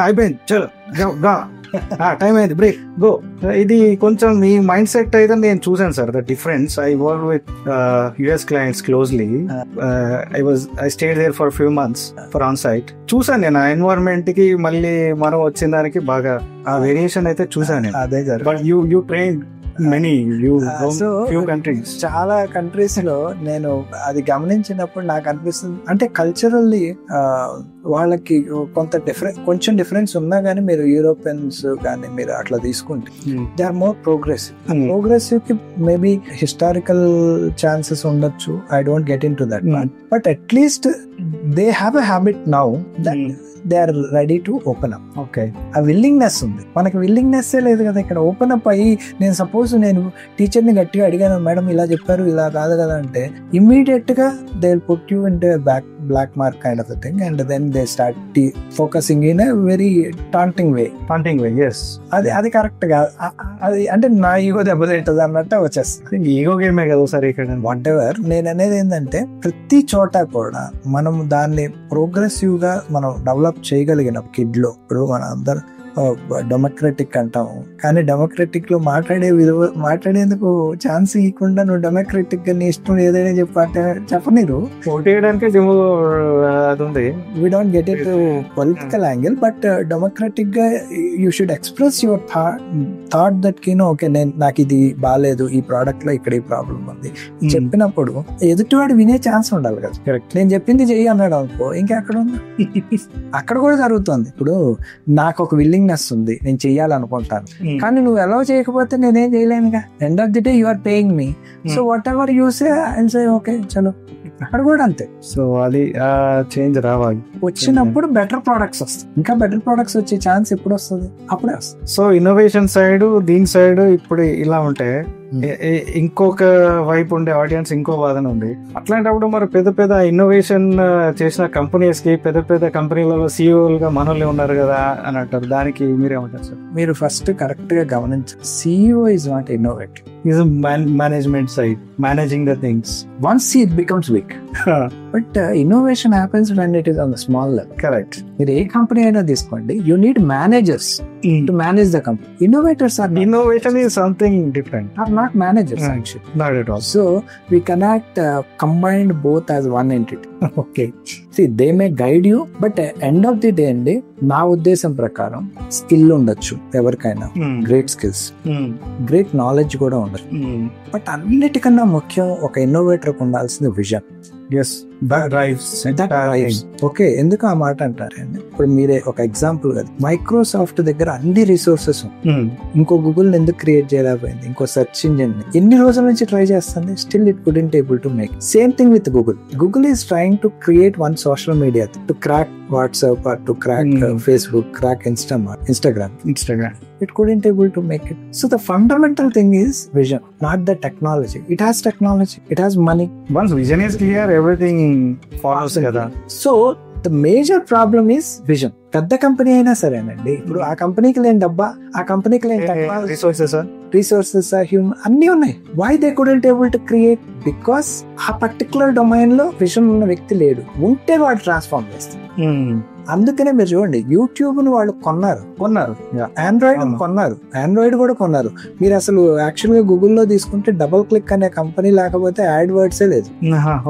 అయిపోయింది, చలో టైం అయింది, బ్రేక్, గో. ఇది కొంచెం ఈ మైండ్ సెట్ అయితే నేను చూసాను sir, the difference. I work with US clients closely. I stayed there for few months for on site. చూసాను నేను ఆ ఎన్వైరన్మెంట్ కి మళ్ళీ మనం వచ్చిన దానికి బాగా ఆ వేరియేషన్ అయితే చూసాను. అదే సార్. బట్ యూ ట్రైన్ చాలా కంట్రీస్ లో నేను అది గమనించినప్పుడు నాకు అనిపిస్తుంది, అంటే కల్చరల్లీ వాళ్ళకి కొంచెం డిఫరెన్స్ ఉన్నా కానీ మీరు యూరోపియన్స్ కానీ మీరు అట్లా తీసుకుంటే దే ఆర్ మోర్ ప్రోగ్రెసివ్ కి మేబీ హిస్టారికల్ ఛాన్సెస్ ఉండొచ్చు. I don't get into that, but at least they have a habit now that they are ready to open up. Okay, ఆ విల్లింగ్నెస్ ఉంది. మనకి విల్లింగ్నెస్ లేదు కదా ఇక్కడ. ఓపెన్ అప్ అయ్యి నేను సపోజ్ నేను టీచర్ని గట్టిగా అడిగాను, మేడం ఇలా చెప్పారు, ఇలా కాదు కదా అంటే, ఇమ్మీడియట్ గా they will put you in black mark kind of thing and then they start focusing in a very taunting way. Yes, అది కరెక్ట్ కాదు. అది అంటే నా ఈగో దెబ్బతింటది అన్నట్టు వచ్చేస్తుంది. ఈగో గేమే కదా సరే ఇక్కడ. వాట్ ఎవర్, నేను అనేది ఏంటంటే ప్రతి చోట కూడా మనం దాన్ని ప్రోగ్రెసివ్ గా మనం డెవలప్ చేయగలిగిన కిడ్ లో, ఇప్పుడు మన అందరు డెమోక్రటిక్ అంటాము, కానీ డెమోక్రటిక్ లో మాట్లాడేందుకు ఛాన్స్ ఇవ్వకుండా నువ్వు డెమోక్రటిక్ గా నీ ఇష్టం ఏదైనా చెప్పనీరు. ఓటేయడానికి అది ఉంది. We don't get it political angle, but democratic గా you should express your thought that okay నాకు ఇది బాగాలేదు, ఈ ప్రోడక్ట్ లో ఇక్కడ ఈ ప్రాబ్లం ఉంది చెప్పినప్పుడు ఎదుటివాడు వినే ఛాన్స్ ఉండాలి కదా. కరెక్ట్, నేను చెప్పింది చెయ్యి అన్నాడు అనుకో, ఇంకెక్కడ ఉంది. అక్కడ కూడా జరుగుతుంది. ఇప్పుడు నాకు ఒక విల్లింగ్నెస్ ఉంది, నేను చెయ్యాలనుకుంటాను, కానీ నువ్వు ఎలా చేయకపోతే నేనేం చేయలేనుగా. End of the day you are paying me, so whatever you say I say okay చలో. అక్కడ కూడా అంతే. సో అది చేంజ్ రావాలి. వచ్చినప్పుడు బెటర్ ప్రొడక్ట్స్ వస్తాయి. ఇంకా బెటర్ ప్రొడక్ట్స్ వచ్చే ఛాన్స్ ఎప్పుడు వస్తుంది? అప్పుడే వస్తుంది. సో ఇన్నోవేషన్ సైడ్, దీని సైడ్ ఇప్పుడు ఇలా ఉంటే ఇంకొక వైపు ఉండే ఆడియన్స్ ఇంకో వాదన ఉంది. అట్లాంటప్పుడు మరి పెద్ద ఇన్నోవేషన్ చేసిన కంపెనీస్ కి, పెద్ద కంపెనీలలో సిఇఓలుగా మనోళ్ళే ఉన్నారు కదా అని అంటారు. దానికి మీరేమంటారు సార్? మీరు ఫస్ట్ కరెక్ట్ గా గమనించారు, CEO is not innovative, is management side, managing the things. Once it becomes week, but innovation happens when it is on the small level. Correct. మీరు ఏ కంపెనీ అయినా తీసుకోండి, you need managers to manage the company. Innovators are not. Innovation is something different. Are not managers actually. Not at all. So we cannot combine both as one entity. Okay. See, they may guide you, but end of the day అండి, నా ఉద్దేశం ప్రకారం skill ఉండొచ్చు ఎవరికైనా, great skills, great knowledge కూడా ఉండొచ్చు, but అన్నిటికన్నా ముఖ్యం ఒక ఇన్నోవేటర్ ఉండాల్సింది విజన్. ఓకే, ఎందుకు ఆ మాట అంటారండి? ఇప్పుడు మీరే ఒక ఎగ్జాంపుల్ కదా, మైక్రోసాఫ్ట్ దగ్గర అన్ని రిసోర్సెస్, ఇంకో గూగుల్ ఎందుకు క్రియేట్ చేయలేకపోయింది? ఇంకో సెర్చ్ ఇంజిన్ ఎన్ని రోజుల నుంచి ట్రై చేస్తుంది, still it couldn't able to make. Same thing with Google. Google is trying to create one social media to crack WhatsApp or to crack Facebook, crack Instagram. It couldn't able to make it. So the fundamental thing is vision, not the technology. It has technology, it has money. Once vision is clear, everything follows kada. So the major problem is vision. పెద్ద company అయినా సరేనండి, ఇప్పుడు ఆ కంపెనీకి లేని డబ్బా, ఆ కంపెనీకి లేని రిసోర్సెస్ హ్యూమన్ అన్ని ఉన్నాయి. Why they couldn't able to create? Because ఆ పర్టికులర్ డొమైన్ లో విజన్ ఉన్న వ్యక్తి లేడు. ఉంటే వాడు ట్రాన్స్ఫార్మ్ చేస్తాడు. అందుకనే మీరు చూడండి, యూట్యూబ్ ను వాళ్ళు కొన్నారు, ఆండ్రాయిడ్ కూడా కొన్నారు. మీరు అసలు యాక్చువల్ గా గూగుల్లో తీసుకుంటే డబుల్ క్లిక్ అనే కంపెనీ లేకపోతే యాడ్ వర్డ్స్ లేదు.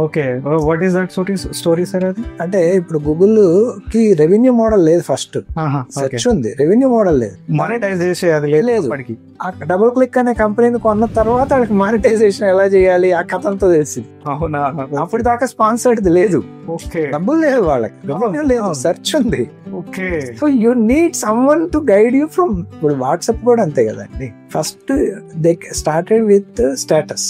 Okay, what is that story sir? అది అంటే ఇప్పుడు గూగుల్ కి రెవెన్యూ మోడల్ లేదు. ఫస్ట్ సెర్చ్ ఉంది, రెవెన్యూ మోడల్ లేదు, మానిటైజ్ చేసేది లేదు. డబుల్ క్లిక్ అనే కంపెనీని కొన్న తర్వాత వాళ్ళకి మానిటైజేషన్ ఎలా చేయాలి ఆ కథ అంతా తెలిసింది. అవునా? అప్పుడు దాకా స్పాన్సర్డ్ లేదు, డబ్బులు లేదు, వాళ్ళకి రెవెన్యూ లేదు, సెర్చ్ ఉంది. Okay, so you need someone to guide you from. ఇప్పుడు వాట్సాప్ కూడా అంతే కదండి, first they started with status,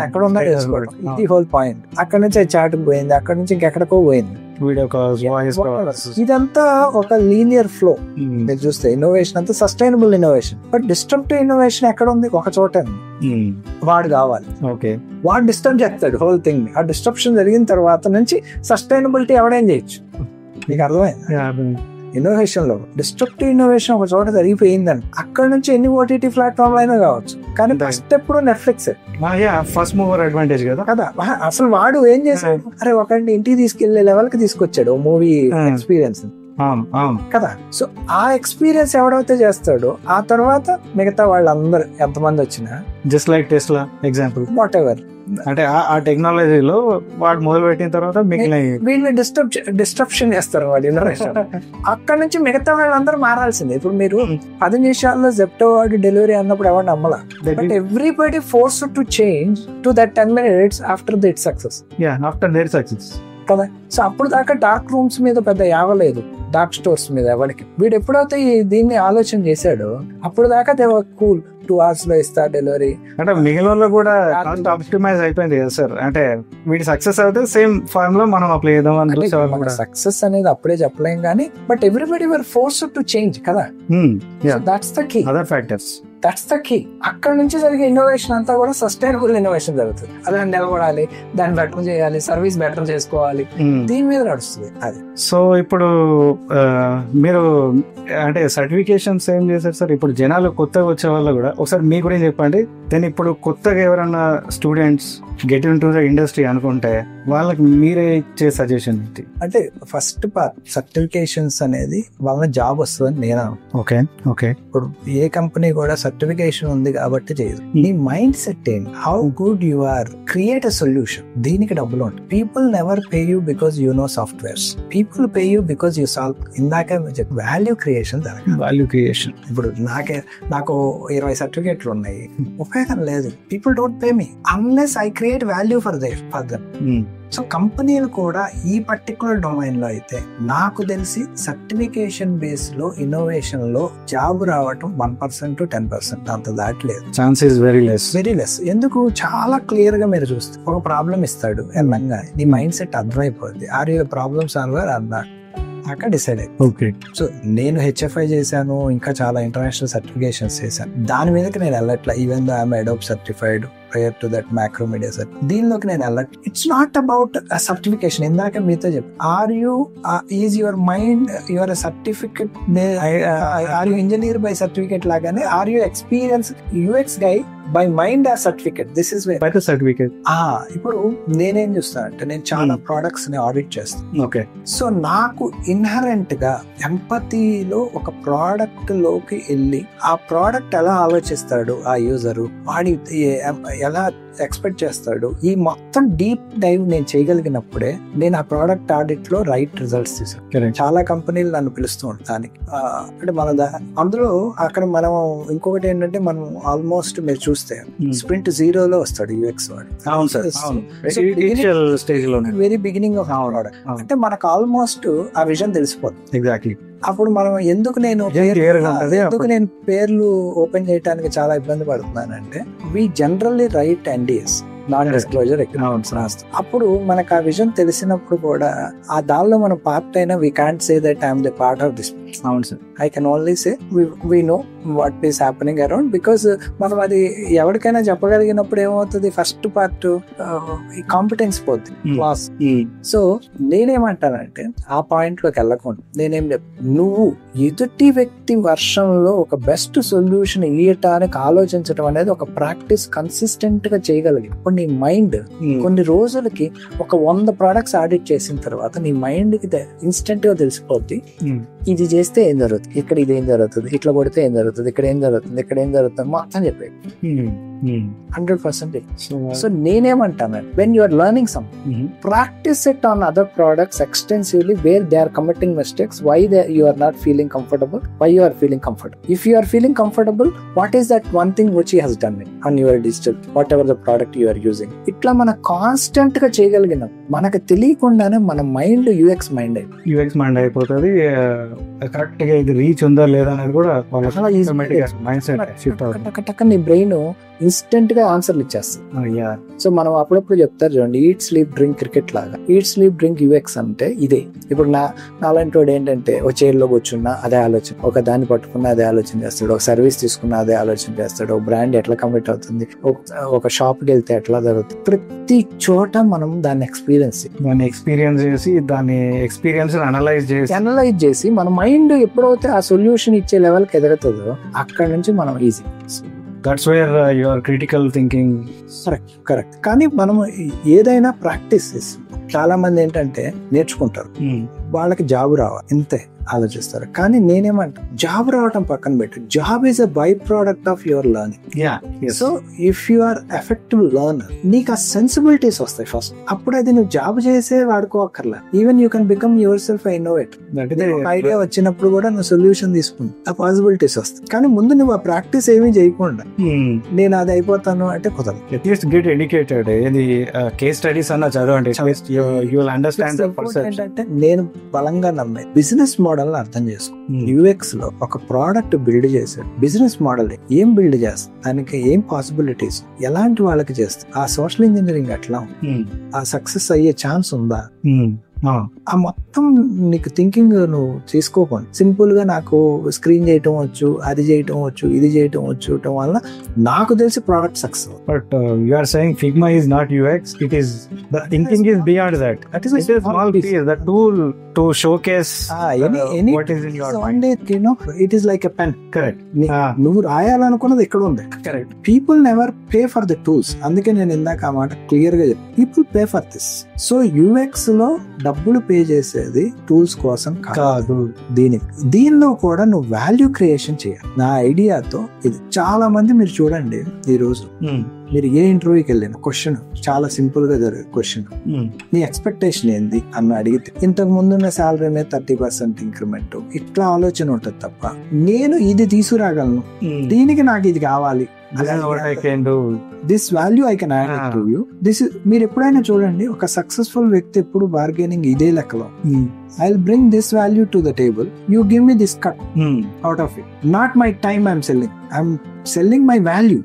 ఎక్కడ ఉన్నా తెలుసుకోవడం, ఇది హోల్ పాయింట్. అక్కడ నుంచి చాట్ పోయింది, అక్కడ నుంచి ఇంకెక్కడికో పోయింది, వీడియో కాల్స్, వాయిస్ కాల్స్. ఇదంతా ఒక లీనియర్ ఫ్లో. మీరు చూస్తే ఇన్నోవేషన్ అంతా sustainable innovation. But disruptive innovation ఎక్కడ ఉంది? ఒక చోట వాడు కావాలి. ఓకే, వాడు డిస్టర్బ్ చేస్తాడు హోల్ థింగ్. ఆ డిస్ట్రప్షన్ జరిగిన తర్వాత నుంచి సస్టైనబిలిటీ ఎవడేం చేయొచ్చు. మీకు అర్థమైంది? ఇన్నోవేషన్ లో డిస్ట్రప్టివ్ ఇన్నోవేషన్ ఒక చోట జరిగిపోయిందని అక్కడ నుంచి ఎన్ని ఓటీటీ ప్లాట్ఫామ్లు అయినా కావచ్చు, కానీ ఫస్ట్ ఎప్పుడు నెట్ఫ్లిక్స్ ఫస్ట్ మూవర్ అడ్వాంటేజ్ కదా. అసలు వాడు ఏం చేశాడు, అరే ఒకటి ఇంటికి తీసుకెళ్లే లెవెల్ కి తీసుకొచ్చాడు మూవీ ఎక్స్పీరియన్స్ కదా. సో ఆ ఎక్స్పీరియన్స్ ఎవడైతే చేస్తాడో ఆ తర్వాత మిగతా వాళ్ళందరూ ఎంతమంది వచ్చినా, just like Tesla example, what ever, అంటే ఆ టెక్నాలజీలో వాడు మొదలు పెట్టిన తర్వాత మిగిలిన వీళ్ళు డిస్ట్రప్షన్ చేస్తారు వాడు ఇన్నోవేషన్. అక్కడ నుంచి మిగతా వాళ్ళందరూ మారాల్సిందే. ఇప్పుడు మీరు 10 నిమిషాల్లో జెప్టో వాడు డెలివరీ అన్నప్పుడు ఎవరు నమ్మలా, but everybody force to change to that 10 minutes after that success. After there success కదా. సో అప్పుడు దాకా డార్క్ రూమ్స్ మీద పెద్ద యావలేదు, డార్క్ స్టోర్స్ మీద ఎవరికి. వీడు ఎప్పుడైతే దీన్ని ఆలోచన చేశాడో అప్పుడు దాకా దే వర్ కూల్, 2 hours లో ఇస్తా డెలివరీ. అంటే మిగిలిన కూడా ఆప్టిమైజ్ అయిపోయింది కదా సార్. అంటే వీడి సక్సెస్ అయితే సేమ్ ఫార్మ్ లో మనం అప్లై చేద్దాం. సక్సెస్ అనేది అప్పుడే చెప్పలేం కానీ, but everybody were forced to change కదా. That's the key. Other factors, that's the key. అక్కడ నుంచి జరిగే ఇన్నోవేషన్ అంతా కూడా సస్టైనబుల్ ఇన్నోవేషన్ జరుగుతుంది. అలా నిలబడాలి, దాన్ని బెటర్ చేయాలి, సర్వీస్ బెటర్ చేసుకోవాలి, దీని మీద నడుస్తుంది అది. సో ఇప్పుడు మీరు అంటే సర్టిఫికేషన్స్ ఏం చేశారు సార్? ఇప్పుడు జనాలు కొత్తగా వచ్చే వాళ్ళు కూడా ఒకసారి మీ గురించి చెప్పండి. దెన్ ఇప్పుడు కొత్తగా ఎవరన్నా students get in to the industry అనుకుంటే వాళ్ళకి మీరే ఇచ్చే సజెషన్ ఏంటి? అంటే ఫస్ట్ పార్ట్ సర్టిఫికేషన్స్ అనేది వాళ్ళ జాబ్ వస్తుందని నేను. ఓకే, ఇప్పుడు ఏ కంపెనీ కూడా సర్టిఫికేషన్ ఉంది కాబట్టి చేయదు. నీ మైండ్ సెట్ ఏంటి, how good you are, create a solution. దీనికి డబ్బులు ఉంటాయి. People never pay you because you know softwares, people pay you because you solve. ఇందాక వాల్యూ క్రియేషన్ జరగాలి. Value creation. ఇప్పుడు నాకు 20 సర్టిఫికేట్లు ఉన్నాయి, ఉపయోగం లేదు. People don't pay me unless I create value for them. So కంపెనీలు కూడా ఈ పర్టికులర్ డొమైన్ లో అయితే నాకు తెలిసి సర్టిఫికేషన్ బేస్ లో ఇన్నోవేషన్ లో జాబ్ రావటం 1% to 10%, అంత దాటలేదు. Chance is very less. ఎందుకు? చాలా క్లియర్ గా మీరు చూస్తే ఒక ప్రాబ్లం ఇస్తాడు, ఎల్లంగా నీ మైండ్ సెట్ అర్థమైపోద్ది. ఆర్ యూ ప్రాబ్లమ్ సాల్వర్ అన్నా అక్కడ డిసైడ్ అయ్యి. ఓకే, సో నేను HFI చేశాను, ఇంకా చాలా ఇంటర్నేషనల్ సర్టిఫికేషన్స్ చేశాను. దాని మీదకి నేను వెళ్ళట్లా. Even though I'm Adobe certified prior to that Macromedia set. దీనిలోకి నేను వెళ్ళట్టు. It's not about certification. ఇందాక మీతో చెప్పి, are you is your mind your certificate, are you engineer by certificate లాగానే are you experience UX guy by mind or certificate. This is way certificate. ఇప్పుడు నేనేం చూస్తాను అంటే నేను చాలా ప్రోడక్ట్స్ ని ఆడిట్ చేస్తాను. ఓకే, సో నాకు ఇన్హరెంట్ గా ఎంపతిలో ఒక ప్రోడక్ట్ లోకి వెళ్ళి ఆ ప్రోడక్ట్ ఎలా ఆలోచిస్తాడు ఆ యూజరు, వాడి ఎలా ఎక్స్పెక్ట్ చేస్తాడు. ఈ మొత్తం డీప్ డైవ్ నేను చేయగలిగినప్పుడే నేను ఆ ప్రోడక్ట్ ఆడిట్ లో రైట్ రిజల్ట్స్ తీసాను. చాలా కంపెనీలు నన్ను పిలుస్తూ ఉంటాయి దానికి. అంటే అందులో అక్కడ మనం ఇంకొకటి ఏంటంటే మనం ఆల్మోస్ట్ మీరు చూస్తే స్ప్రింట్ 0లో వస్తాడు యూఎక్స్ వాడు. వెరీ బిగినింగ్ ఆఫ్ ప్రోడక్ట్ అంటే మనకు ఆల్మోస్ట్ ఆ విజన్ తెలిసిపోతుంది. ఎగ్జాక్ట్లీ. అప్పుడు మనం ఎందుకు నేను పేర్లు ఓపెన్ చేయడానికి చాలా ఇబ్బంది పడుతున్నానంటే we generally write NDAs, non disclosure agreements రాస్తాం. అప్పుడు మనకు ఆ విజన్ తెలిసినప్పుడు కూడా ఆ దానిలో మనం పార్ట్ అయినా we can't say that I'm the part of this. అవును sir, I can only say we know what is happening around. Because మనం అది ఎవరికైనా చెప్పగలిగినప్పుడు ఏమవుతుంది, ఫస్ట్ పార్ట్ కాంపిటెన్స్ పోతుంది, క్లాస్. సో నేనేమంటానంటే ఆ పాయింట్ లోకి వెళ్ళకుండా నేనేం నువ్వు ఎదుటి వ్యక్తి వర్షంలో ఒక బెస్ట్ సొల్యూషన్ ఇయ్యటానికి ఆలోచించడం అనేది ఒక ప్రాక్టీస్ కన్సిస్టెంట్ గా చేయగలిగి నీ మైండ్ కొన్ని రోజులకి ఒక 100 ప్రోడక్ట్స్ ఆడిట్ చేసిన తర్వాత నీ మైండ్ కి ఇన్స్టెంట్ గా తెలిసిపోద్ది ఇది చేస్తే ఏం జరుగుతుంది, ఇక్కడ ఇది ఏం జరుగుతుంది, ఇట్లా కొడితే ఏం జరుగుతుంది, ఇక్కడ ఏం జరుగుతుంది, ఇక్కడ ఏం జరుగుతుంది మొత్తం చెప్పేది 100%. సో నేనేమంటానంటే when you are learning something practice it on other products extensively where they are committing mistakes, why you are not feeling comfortable, why you are feeling comfortable. If you are feeling comfortable, what is that one thing which he has done on your digital what ever the product you are using. ఇట్లా మనం constant గా చేయగలిగినాం, మనకు తెలియకుండానే మన mind UX mind అయిపోతుంది. Correct గా ఇది రీచ్ ఉందా లేదా అనేది కూడా నీ బ్రెయిన్ ఇన్స్టెంట్ గా ఆన్సర్లు ఇచ్చేస్తుంది. సో మనం అప్పుడప్పుడు చెప్తారు చూడండి, ఈట్ స్లీప్ డ్రింక్ క్రికెట్ లాగా. ఈట్ స్లీప్ డ్రింక్ యూఎక్స్ అంటే ఇదే. ఇప్పుడు నాలాంటి వాడు ఏంటంటే ఒక చైర్లో కూర్చున్నా అదే ఆలోచన, ఒక దాన్ని పట్టుకున్నా అదే ఆలోచన చేస్తాడు, ఒక సర్వీస్ తీసుకున్నా అదే ఆలోచన చేస్తాడు, ఒక బ్రాండ్ ఎట్లా కమిట్ అవుతుంది, ఒక షాప్కి వెళ్తే ఎట్లా జరుగుతుంది, ప్రతి చోట మనం దాన్ని ఎక్స్పీరియన్స్ చేసి దాన్ని అనలైజ్ చేసి మన మైండ్ ఎప్పుడైతే ఆ సొల్యూషన్ ఇచ్చే లెవెల్కి ఎదుగుతుందో అక్కడ నుంచి మనం easy. That's where your critical thinking. Correct. కానీ మనం ఏదైనా ప్రాక్టీస్ చాలా మంది ఏంటంటే నేర్చుకుంటారు, వాళ్ళకి జాబ్ రావాలి ఇంతే ఆలోచిస్తారు. కానీ నేనేమంటా, జాబ్ రావటం పక్కన పెట్టు, job is a by product of your learning. So if you are effective learner, నీకు ఆ సెన్సిబిలిటీస్ వస్తాయి ఫస్ట్. అప్పుడు అది నువ్వు జాబ్ చేసే వాడుకోవక్కర్లా, even you can become yourself innovator. Idea వచ్చినప్పుడు కూడా నువ్వు సొల్యూషన్ తీసుకుంది, ఆ పాసిబిలిటీస్ వస్తాయి. కానీ ముందు నువ్వు ఆ ప్రాక్టీస్ ఏమీ చేయకుండా నేను అది అయిపోతాను అంటే కుదరదు. At least get educated. ఏది కేస్ స్టడీస్ అన్న చదవండి, యూ విల్ అండర్స్టాండ్. ఏంటంటే నేను బలంగా నమ్మే బిజినెస్ మోడల్ అర్థం చేసుకో. యూఎక్స్ లో ఒక ప్రోడక్ట్ బిల్డ్ చేశాడు, బిజినెస్ మోడల్ ఏం బిల్డ్ చేస్తా, దానికి ఏం పాసిబిలిటీస్, ఎలాంటి వాళ్ళకి చేస్తా, ఆ సోషల్ ఇంజనీరింగ్ ఎట్లా, ఆ సక్సెస్ అయ్యే ఛాన్స్ ఉందా, ఆ మొత్తం నీకు థింకింగ్ నువ్వు తీసుకోకుండా సింపుల్ గా నాకు స్క్రీన్ చేయటం వచ్చు, అది చేయటం వచ్చు, ఇది చేయటం వచ్చు వల్ల నాకు తెలిసి product success. But you are saying Figma is not UX, it is the thinking is beyond that. That is a small piece, the tool to showcase what is in your mind. You know, it is like a pen. Correct. నువ్వు రాయాలనుకున్నది ఎక్కడ ఉంది. Correct. People never pay for the tools. అందుకే నేను ఇందాక ఆ మాట clear గా చెప్పాను, people pay for this. So UX లో డబ్బులు పే చేసేది టూల్స్ కోసం కాదు. దీనిలో కూడా నువ్వు వాల్యూ క్రియేషన్ చేయాలి. నా ఐడియాతో ఇది చాలా మంది మీరు చూడండి, ఈ రోజు మీరు ఏ ఇంటర్వ్యూకి వెళ్ళిన క్వశ్చన్ చాలా సింపుల్ గా జరిగే క్వశ్చన్, నీ ఎక్స్పెక్టేషన్ ఏంది అని అడిగితే ఇంతకు ముందున్న శాలరీ మీద 30% ఇంక్రిమెంట్, ఇట్లా ఆలోచన ఉంటుంది తప్ప నేను ఇది తీసుకురాగలను, దీనికి నాకు ఇది కావాలి, this value I can add to you. మీరు ఎప్పుడైనా చూడండి, ఒక సక్సెస్ఫుల్ వ్యక్తి ఎప్పుడు బార్గెనింగ్ ఇదే లెక్కలో, I will bring this value to the table, you give me this cut out of it, not my time I'm selling my value.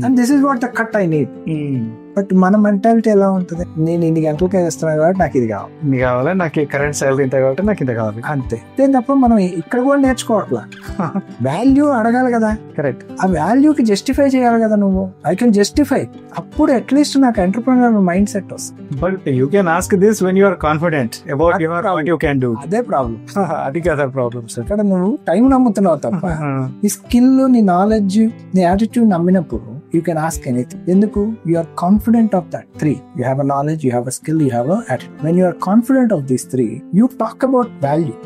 And this is what the cut I need. But మన mentality ఎలా ఉంటుంది, నేను ఇన్ని గంటలకే వేస్తున్నాను కాబట్టి నాకు ఇది కావాలి, నాకు కరెంట్ సాలరీ ఇంత కాబట్టి నాకు ఇంత కావాలి, అంతే. తప్ప మనం ఇక్కడ కూడా నేర్చుకోవట్లా. వాల్యూ అడగాలి కదా. కరెక్ట్. ఆ వాల్యూకి జస్టిఫై చేయాలి కదా నువ్వు. ఐ కెన్ జస్టిఫై, అప్పుడు అట్లీస్ట్ నాకు ఎంటర్‌ప్రెన్యూర్ మైండ్ సెట్ వస్తుంది. But you can ask this when you are confident about your what you can do. అదే ప్రాబ్లం. అది కదా ప్రాబ్లమ్స్. ఇక్కడ నువ్వు టైం నమ్ముతున్నావు తప్ప నీ స్కిల్, నీ నాలెడ్జ్, నీ attitude నమ్మినప్పుడు you can ask anything. Enduku? You are confident of that three. You have a knowledge, you have a skill, you have a attitude. When you are confident of these three, you talk about value.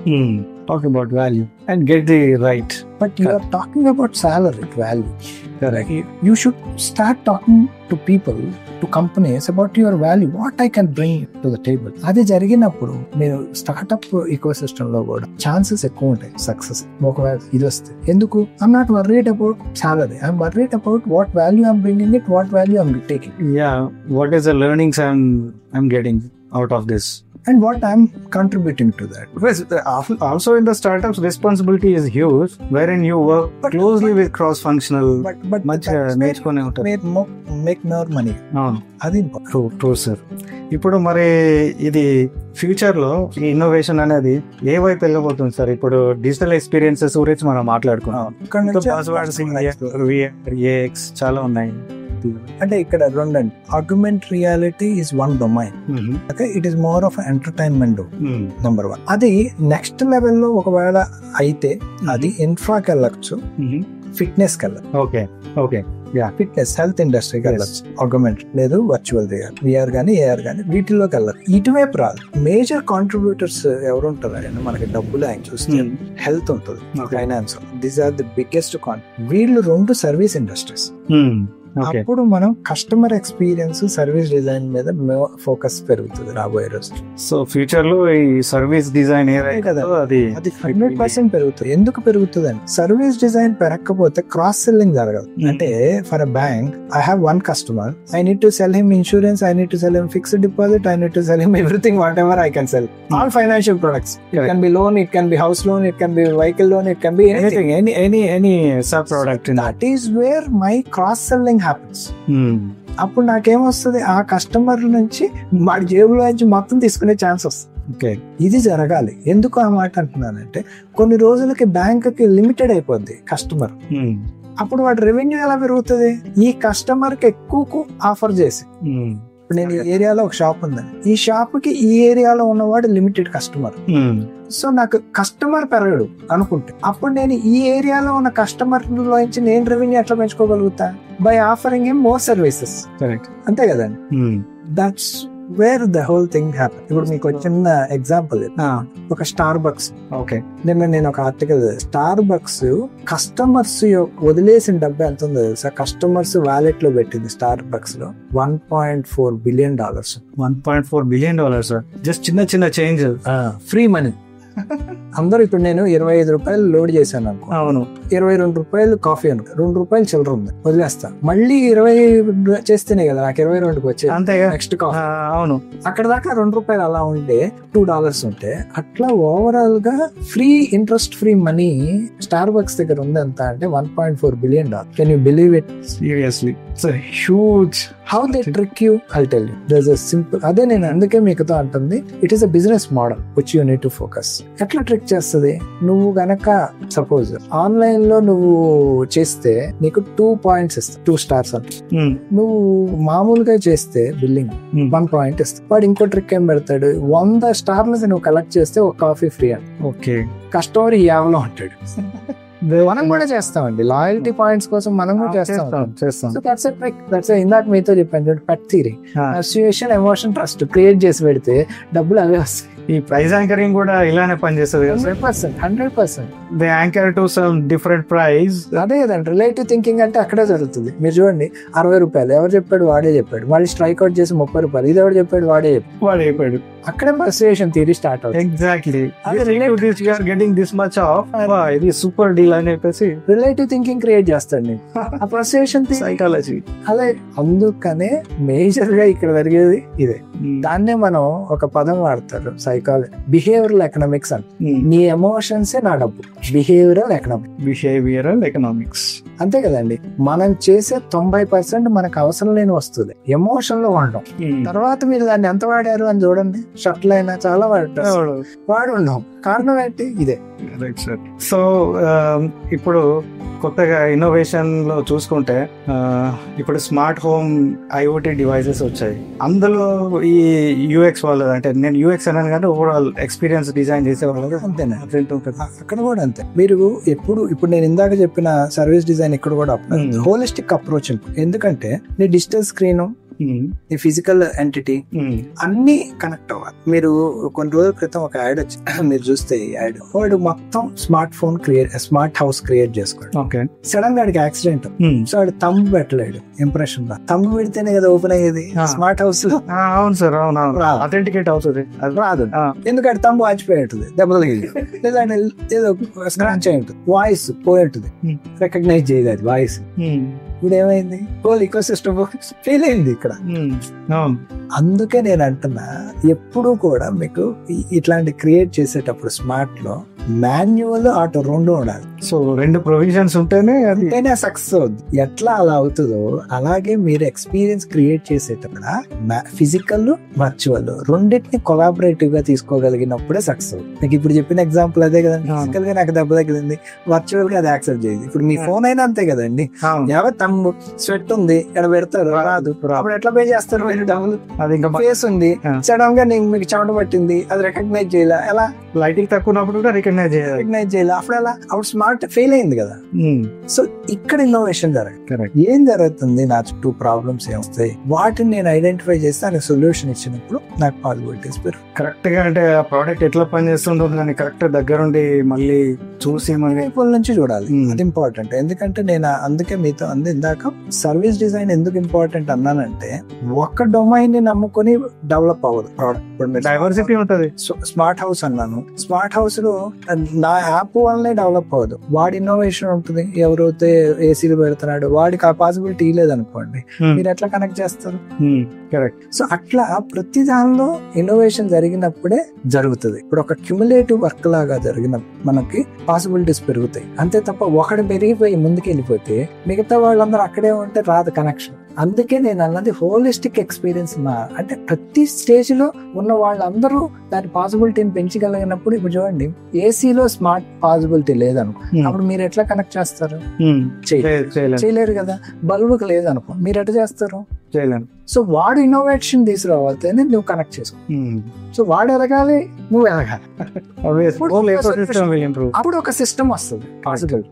talk about value and get the right. But you are talking about salary value. Correct. You should start talking to people, to companies about your value, what I can bring to the table. అది జరిగినప్పుడు మీరు startup eco system లో కూడా chances ఎక్కువ ఉంటాయి success. ఒకవేళ ఇది వస్తే ఎందుకు I'm not worried about salary, I'm worried about what value I'm bringing it, what value I'm taking. What is the learnings I'm getting out of this and what I'm contributing to that. Because also in the startups responsibility is huge, wherein you work closely with cross functional, but much నేర్చుకునే ఉంటారు, make more money. అది true sir. ఇప్పుడు మరి ఇది future లో ఈ innovation అనేది ఏ వైపు వెళ్ళబోతుంది సార్? ఇప్పుడు డిజిటల్ ఎక్స్పీరియన్సెస్ గురించి మనం మాట్లాడుకున్నాం, చాలా ఉన్నాయి. అంటే ఇక్కడ రెండండి, augment reality is one domain. Okay, it is more of entertainment number 1. అది నెక్స్ట్ లెవెల్ లో ఒకవేళ అయితే అది ఇన్ఫ్రాకి వెళ్ళచ్చు, ఫిట్నెస్ కి వెళ్ళచ్చు. ఓకే ఫిట్నెస్ హెల్త్ ఇండస్ట్రీకి వెళ్ళచ్చు. ఆగ్మెంట్ లేదు వర్చువల్ రియాలిటీ, విఆర్ గానీ ఏఆర్ గానీ వీటిలోకి వెళ్ళచ్చు. ఇటువైపు రాదు. మేజర్ కాంట్రిబ్యూటర్స్ ఎవరు ఉంటారు మనకి డబ్బులు ఆయన చూస్తే హెల్త్ ఉంటుంది, finance, these are the biggest వీళ్ళు 2 సర్వీస్ ఇండస్ట్రీస్. అప్పుడు మనం కస్టమర్ ఎక్స్పీరియన్స్, సర్వీస్ డిజైన్ మీద ఫోకస్ పెరుగుతుంది రాబోయే రోజు. సో ఫ్యూచర్ లో ఈ సర్వీస్ డిజైన్ కదా అది 100% పెరుగుతుంది. ఎందుకు పెరుగుతుంది అంటే సర్వీస్ డిజైన్ పెరగకపోతే క్రాస్ సెల్లింగ్ జరగదు. అంటే for a bank I have 1 customer, I need to cell him insurance, I need to cell him fixed deposit, I need to cell him everything what ever I can sell, all financial products. It can be loan, it can be house loan, it can be vehicle loan, it can be anything, any sub product. That is where my cross selling happens. అప్పుడు నాకేమొస్తుంది, ఆ customer నుంచి వాడి జేబులో నుంచి మొత్తం తీసుకునే chance వస్తుంది. ఇది జరగాలి. ఎందుకు ఆ మాట అంటున్నానంటే కొన్ని రోజులకి బ్యాంక్ కి లిమిటెడ్ అయిపోద్ది కస్టమర్. అప్పుడు వాడి రెవెన్యూ ఎలా పెరుగుతుంది? ఈ కస్టమర్ కి ఎక్కువ ఆఫర్ చేసి, ఇప్పుడు నేను ఈ ఏరియాలో ఒక షాప్ ఉందని, ఈ షాప్ కి ఈ ఏరియాలో ఉన్నవాడు లిమిటెడ్ కస్టమర్. సో నాకు కస్టమర్ పెరగడు అనుకుంటే అప్పుడు నేను ఈ ఏరియాలో ఉన్న కస్టమర్ లో నుంచి నేను రెవెన్యూ ఎట్లా పెంచుకోగలుగుతా? By offering him more services. Correct, అంతే కదండి. That's where the whole thing happen. ఇప్పుడు మీకు చిన్న ఎగ్జాంపుల్, ఒక స్టార్ బక్స్. నేను ఒక ఆర్టికల్, స్టార్ బక్స్ కస్టమర్స్ వదిలేసిన డబ్బు ఎంత ఉందో తెలుసా? కస్టమర్స్ వాలెట్ లో పెట్టింది స్టార్ బక్స్ లో $1.4 billion. $1.4 billion జస్ట్ చిన్న చేంజ్, ఫ్రీ మనీ. అందరూ ఇప్పుడు నేను $25 లోడ్ చేశాను అనుకో, అవును, $22 కాఫీ అనుకో, $2 చిల్లర ఉంది, వదిలేస్తా. మళ్ళీ 20 చేస్తేనే కదా నాకు 22కి వచ్చేది, అంతేగా నెక్స్ట్ కాఫీ. అవును, అక్కడ దాకా $2 అలా ఉంటే $2 ఉంటే అట్లా ఓవరాల్ గా free, interest free money Starbucks దగ్గర ఉంది. ఎంత అంటే $1.4 billion. Can you believe it? Seriously, it's a huge. How they trick you, I'll tell you. There is a simple, అదే నేను అందుకే మీకుతో అంటుంది, it is a business model which you need to focus. ఎట్లా ట్రిక్ చేస్తుంది? నువ్వు గనక suppose online లో నువ్వు చేస్తే నీకు 2 points ఇస్తా, 2 stars అంట. నువ్వు మామూలుగా చేస్తే బిల్లింగ్ 1 point ఇస్తా. వాడు ఇంకో ట్రిక్ ఏం పెడతాడు, 100 stars నువ్వు కలెక్ట్ చేస్తే ఒక కాఫీ ఫ్రీ అంట. ఓకే, కస్టమర్ యావలో ఉంటాడు. మనం కూడా చేస్తామండి లాయల్టీ పాయింట్స్ కోసం, మనం కూడా చేస్తాం. So that's a trick. That's ఇందాక మీతో చెప్పాను, pet theory. Association, emotion, trust create చేసి పెడితే డబ్బులు అవే వస్తాయి. ఈ ప్రైస్ యాంకరింగ్ కూడా ఇలానే పనిచేస్తుంది. 100%. They anchor to some different price. అదే కదండి రిలేటివ్ థింకింగ్ అంటే అక్కడే జరుగుతుంది. మీరు చూడండి, $60 ఎవరు చెప్పాడు? వాడే చెప్పాడు. మళ్ళీ స్ట్రైక్ అవుట్ చేసి $30, ఇది ఎవరు చెప్పాడు? వాడే చెప్పాడు. అక్కడే పర్సుయేషన్ థియరీ స్టార్ట్ అవుతుంది. Exactly. Getting this much of, ఇది సూపర్ డీల్ అని చెప్పేసి రిలేటివ్ థింకింగ్ క్రియేట్ చేస్తాడు ఆ పర్సుయేషన్ సైకాలజీ. అదే అందుకనే మేజర్ గా ఇక్కడ జరిగేది ఇదే. దాన్నే మనం ఒక పదం వాడతారు సైకాలజీ, బిహేవియరల్ ఎకనామిక్స్ అని. నీ ఎమోషన్సే నా డబ్బు. బిహేవియరల్ ఎకనామిక్స్ అంతే కదండి. మనం చేసే 90% మనకు అవసరం లేని వస్తుంది ఎమోషన్ లో వాడడం. తర్వాత మీరు దాన్ని ఎంత వాడారు అని చూడండి. షర్ట్లు అయినా చాలా వాడు ఉన్నాం. కారణం ఏంటి? ఇదే. సో ఇప్పుడు కొత్తగా ఇన్నోవేషన్ లో చూసుకుంటే ఇప్పుడు స్మార్ట్ హోమ్ IoT డివైసెస్ వచ్చాయి. అందులో ఈ UX వాళ్ళు, అంటే నేను UX అన్నాను కానీ ఓవరాల్ ఎక్స్పీరియన్స్ డిజైన్ చేసే వాళ్ళు అంతేనా? అక్కడ కూడా అంతే. మీరు ఇప్పుడు నేను ఇందాక చెప్పిన సర్వీస్ డిజైన్ ఇక్కడ కూడా హోలిస్టిక్ అప్రోచ్. ఎందుకంటే నీ డిజిటల్ స్క్రీన్, ఈ ఫిజికల్ ఎంటిటీ అన్ని కనెక్ట్ అవ్వాలి. మీరు కొన్ని రోజుల క్రితం ఒక యాడ్ వచ్చి మీరు చూస్తే ఈ యాడ్, వాడు మొత్తం స్మార్ట్ హౌస్ క్రియేట్ చేసుకోండి. సడన్ గా వాడికి యాక్సిడెంట్, సో వాడు తంబు పెట్టలేడు ఇంప్రెషన్ లా. తంబు పెడితేనే కదా ఓపెన్ అయ్యేది స్మార్ట్ హౌస్ లో. అవును సార్, అవును, అథెంటికేట్ అవుతుంది. అది రాదు, ఎందుకంటే తంబు వాచిపోయి ఉంటుంది, దెబ్బలు లేదా ఏదో స్క్రాచ్ అయి ఉంటుంది, వాయిస్ పోయి ఉంటుంది, రికగ్నైజ్ చేయలేదు వాయిస్. ఇప్పుడు ఏమైంది, హోల్ ఈకో సిస్టమ్ ఫెయిల్ అయింది ఇక్కడ. అందుకే నేను అంటున్నా, ఎప్పుడు కూడా మీకు ఇట్లాంటి క్రియేట్ చేసేటప్పుడు స్మార్ట్ లో మాన్యువల్ ఆటో రెండు ఉండాలి. సో 2 ప్రొవిజన్స్ ఉంటేనే సక్సెస్ అవుతుంది. ఎట్లా అలా అవుతుందో అలాగే మీరు ఎక్స్పీరియన్స్ క్రియేట్ చేసేటప్పుడు ఫిజికల్ వర్చువల్ రెండింటిని కొలాబరేటివ్ గా తీసుకోగలిగినప్పుడే సక్సెస్ అవుతుంది. మీకు ఇప్పుడు చెప్పిన ఎగ్జాంపుల్ అదే కదండి. ఫిజికల్ గా నాకు దెబ్బ తగిలింది, వర్చువల్ గా అది యాక్సెప్ట్ చేయదు. ఇప్పుడు మీ ఫోన్ అయినా అంతే కదండి, ఎవరు తమ్ము స్వెట్ ఉంది ఇక్కడ పెడతారు, రాదు, అప్పుడు ఎట్లా పే చేస్తారు మీరు డబ్బులు? అది ఇంకా ఫేస్ ఉంది, సడన్ గా మీకు చెమట పట్టింది, అది రికగ్నైజ్ చేయాల, ఎలా లైటింగ్ తక్కువ ఉన్నప్పుడు కూడా రికగ్నైజ్ చేయాలి, అప్పుడు ఎలా, అప్పుడు స్మార్ట్ ఫెయిల్ అయింది కదా. సో ఇక్కడ ఇన్నోవేషన్ జరగదు. ఏం జరుగుతుంది, నా చుట్టూ ప్రాబ్లమ్స్ ఏమొస్తాయి, వాటిని నేను ఐడెంటిఫై చేస్తే దానికి సొల్యూషన్ ఇచ్చినప్పుడు నాకు పాసిబిలిటీస్ పెరుగు. కరెక్ట్ గా అంటే ఆ ప్రోడక్ట్ ఎట్లా పనిచేస్తుంటుంది అని కరెక్ట్ దగ్గరుండి మళ్ళీ చూసి వైపుల నుంచి చూడాలి. అది ఇంపార్టెంట్. ఎందుకంటే నేను అందుకే మీతో ఇందాక సర్వీస్ డిజైన్ ఎందుకు ఇంపార్టెంట్ అన్నానంటే, ఒక్క డొమైన్ ని నమ్ముకొని డెవలప్ అవ్వదు ప్రోడక్ట్. డైవర్సిటీ ఉంటుంది. స్మార్ట్ హౌస్ అన్నాను, స్మార్ట్ హౌస్ లో నా యాప్ వల్లనే డెవలప్ అవ్వదు, వాడి ఇన్నోవేషన్ ఉంటుంది. ఎవరైతే ఏసీలు పెడుతున్నాడు వాడికి ఆ పాసిబిలిటీ లేదనుకోండి, మీరు ఎట్లా కనెక్ట్ చేస్తారు? కరెక్ట్. సో అట్లా ప్రతి దానిలో ఇన్నోవేషన్ జరిగినప్పుడే జరుగుతుంది. ఇప్పుడు ఒక క్యుములేటివ్ వర్క్ లాగా జరిగిన మనకి పాసిబిలిటీస్ పెరుగుతాయి. అంతే తప్ప ఒకటి పెరిగిపోయి ముందుకు వెళ్ళిపోతే మిగతా వాళ్ళందరూ అక్కడే ఉంటే రాదు కనెక్షన్. అందుకే నేను అన్నది హోలిస్టిక్ ఎక్స్పీరియన్స్. అంటే ప్రతి స్టేజ్ లో ఉన్న వాళ్ళందరూ దాని పాసిబిలిటీని పెంచగలిగినప్పుడు, ఇప్పుడు చూడండి ఏసీలో స్మార్ట్ పాసిబిలిటీ లేదనుకో, అప్పుడు మీరు ఎట్లా కనెక్ట్ చేస్తారు? చేయలేరు కదా. బల్బుకి లేదనుకో, మీరు ఎట్లా చేస్తారు? చేయలేను. సో వాడు ఇన్నోవేషన్ తీసుకురావాలని నువ్వు కనెక్ట్ చేసుకో. సో వాడు ఎదగాలి, నువ్వు ఎదగాలి. అప్పుడు ఒక సిస్టమ్ వస్తుంది పాసిబుల్.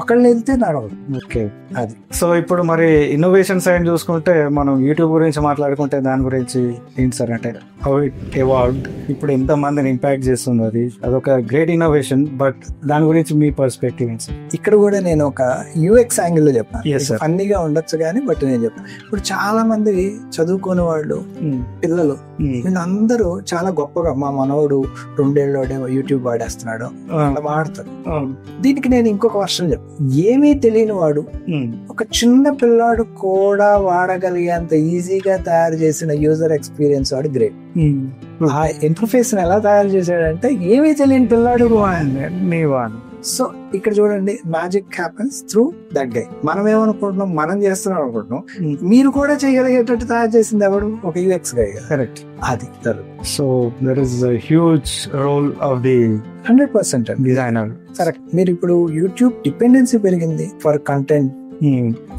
ఒకళ్ళు వెళ్తే నడవదు. ఓకే, అది. సో ఇప్పుడు మరి ఇన్నోవేషన్ సైడ్ చూసుకుంటే మనం యూట్యూబ్ గురించి మాట్లాడుకుంటే దాని గురించి ఏంటి సార్ అంటే హౌ ఇట్ ఎవాల్వ్డ్, ఇప్పుడు ఎంత మందిని ఇంపాక్ట్ చేస్తుంది, అది అదొక గ్రేట్ ఇన్నోవేషన్. బట్ దాని గురించి మీ పర్స్పెక్టివ్ ఏంటి సార్? ఇక్కడ కూడా నేను ఒక యూఎక్స్ యాంగిల్ లో చెప్పాను. ఫన్నీగా ఉండొచ్చు కానీ బట్ నేను చెప్పాను, ఇప్పుడు చాలా మంది చదువుకునే వాళ్ళు పిల్లలు వీళ్ళందరూ చాలా గొప్పగా మా మనవడు 2 ఏళ్ళోడే యూట్యూబ్ వాడేస్తున్నాడు అలా వాడతారు. దీనికి నేను ఇంకొక వర్షన్ చెప్పాను. ఏమీ తెలియని వాడు ఒక చిన్న పిల్లాడు కూడా వాడగలిగేంత ఈజీగా తయారు చేసిన యూజర్ ఎక్స్పీరియన్స్ వాడు గ్రేట్. ఆ ఇంటర్ఫేస్ ఎలా తయారు చేశాడంటే ఏమీ తెలియని పిల్లాడు సో ఇక్కడ చూడండి, magic happens through that guy. మనం ఏమనుకుంటున్నాం, మనం చేస్తున్నాం అనుకుంటున్నాం, మీరు కూడా చేయగలిగేటట్టు తయారు చేసింది ఎవడు? ఒక యూఎక్స్ గై. కరెక్ట్. అది so there is huge role of the 100% designer. Correct. మీరు ఇప్పుడు యూట్యూబ్ డిపెండెన్సీ పెరిగింది for content,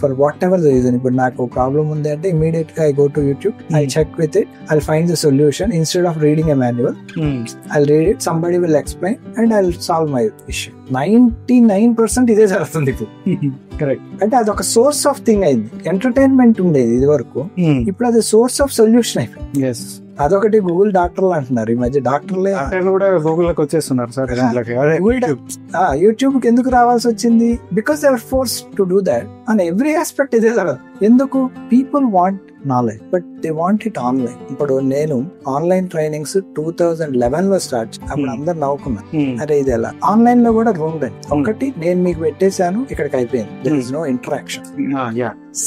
for what ever the reason. ఇప్పుడు నాకు ప్రాబ్లం ఉంది అంటే ఇమీడియట్ గా I go to YouTube, I check with it, I find the solution instead of reading a manual. I read it, somebody will explain and I solve my issue. 99% ఇదే జరుగుతుంది ఇప్పుడు. Correct. అంటే అదొక source of thing అయింది. Entertainment ఉండేది ఇది వరకు, ఇప్పుడు అది సోర్స్ ఆఫ్ సొల్యూషన్ అయిపోయింది. అదొకటి గూగుల్ డాక్టర్లు అంటున్నారు ఈ మధ్య. డాక్టర్లే కూడా గూగుల్ లోకి వచ్చేస్తున్నారు సార్. యూట్యూబ్ కి ఎందుకు రావాల్సి వచ్చింది? Because they are force to do that on every aspect. ఇదే జరగదు. ఎందుకు? People want knowledge but they want it online. ఇప్పుడు నేను ఆన్లైన్ ట్రైనింగ్స్ 2011 లో స్టార్ట్, అప్పుడు అందరు నవ్వుకున్నా, అరే ఇది ఎలా ఆన్లైన్ లో కూడా రూమ్ రండి. ఒకటి నేను మీకు పెట్టేశాను, ఇక్కడికి అయిపోయింది. There is no interaction.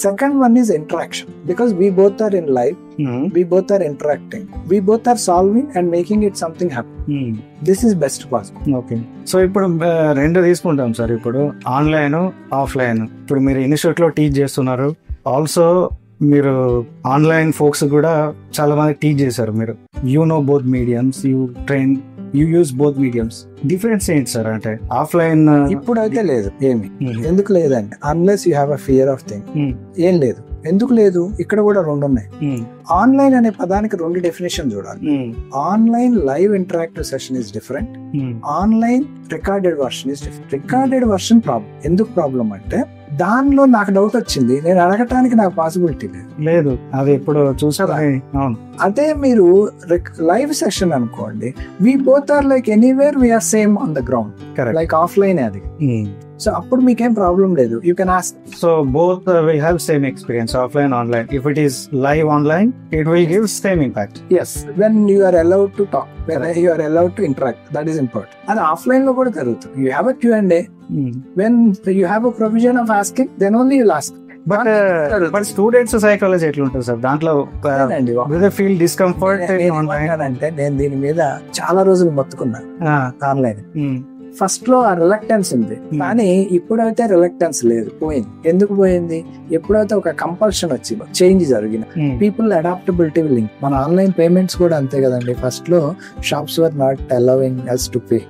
Second one is interaction, because we both are in life, we both are interacting, we both are solving and making it something happen. This is best possible. Okay. So ఇప్పుడు 2 తీసుకుంటాం sir. ఇప్పుడు online, offline. ఇప్పుడు మీరు institute లో teach చేస్తున్నారు, also మీరు online folks కూడా చాలా మంది టీచ్ చేశారు. మీరు you know both mediums, you train, you use both mediums. Difference ఏంటి సార్? అంటే ఆఫ్లైన్ ఇప్పుడు అయితే లేదు ఏమి. ఎందుకు లేదంటే unless you have a fear of thing. ఏం లేదు. ఎందుకు లేదు? ఇక్కడ కూడా 2 ఉన్నాయి. ఆన్లైన్ అనే పదానికి 2 డెఫినేషన్ చూడాలి. Online live interactive session is different, online recorded version is different. Recorded version problem. ఎందుకు ప్రాబ్లం అంటే దానిలో నాకు డౌట్ వచ్చింది, నేను అడగటానికి నాకు పాసిబిలిటీ లేదు. అది ఎప్పుడు చూసారా? అవును. అదే మీరు లైవ్ సెషన్ అనుకోండి, we both are like anywhere we're same on the ground, like offline అది. సో అప్పుడు మీకేం ప్రాబ్లం లేదు, you can ask. So both we have same experience, offline online. If it is live online, it will give same impact. Yes, when you are allowed to talk, when you are allowed to interact, that is important. అది offline లో కూడా జరుగుతుంది. You have a Q&A. When you have a provision of asking, then only you'll ask. But students psychology ఎట్లా ఉంటుంది sir దాంట్లో? Feel discomfort అంటే నేను దీని మీద చాలా రోజులు మొత్తుకున్నాను ఆన్లైన్. ఫస్ట్ లో ఆ రిలక్టెన్స్ ఉంది, కానీ ఇప్పుడైతే రిలక్టెన్స్ లేదు, పోయింది. ఎందుకు పోయింది? ఎప్పుడైతే ఒక కంపల్షన్ వచ్చిందో, చేంజ్ జరిగిన, పీపుల్ అడాప్టబిలిటీ లింక్. మన ఆన్లైన్ పేమెంట్స్ కూడా అంతే కదండి. ఫస్ట్ లో shops were not allowing us to pay,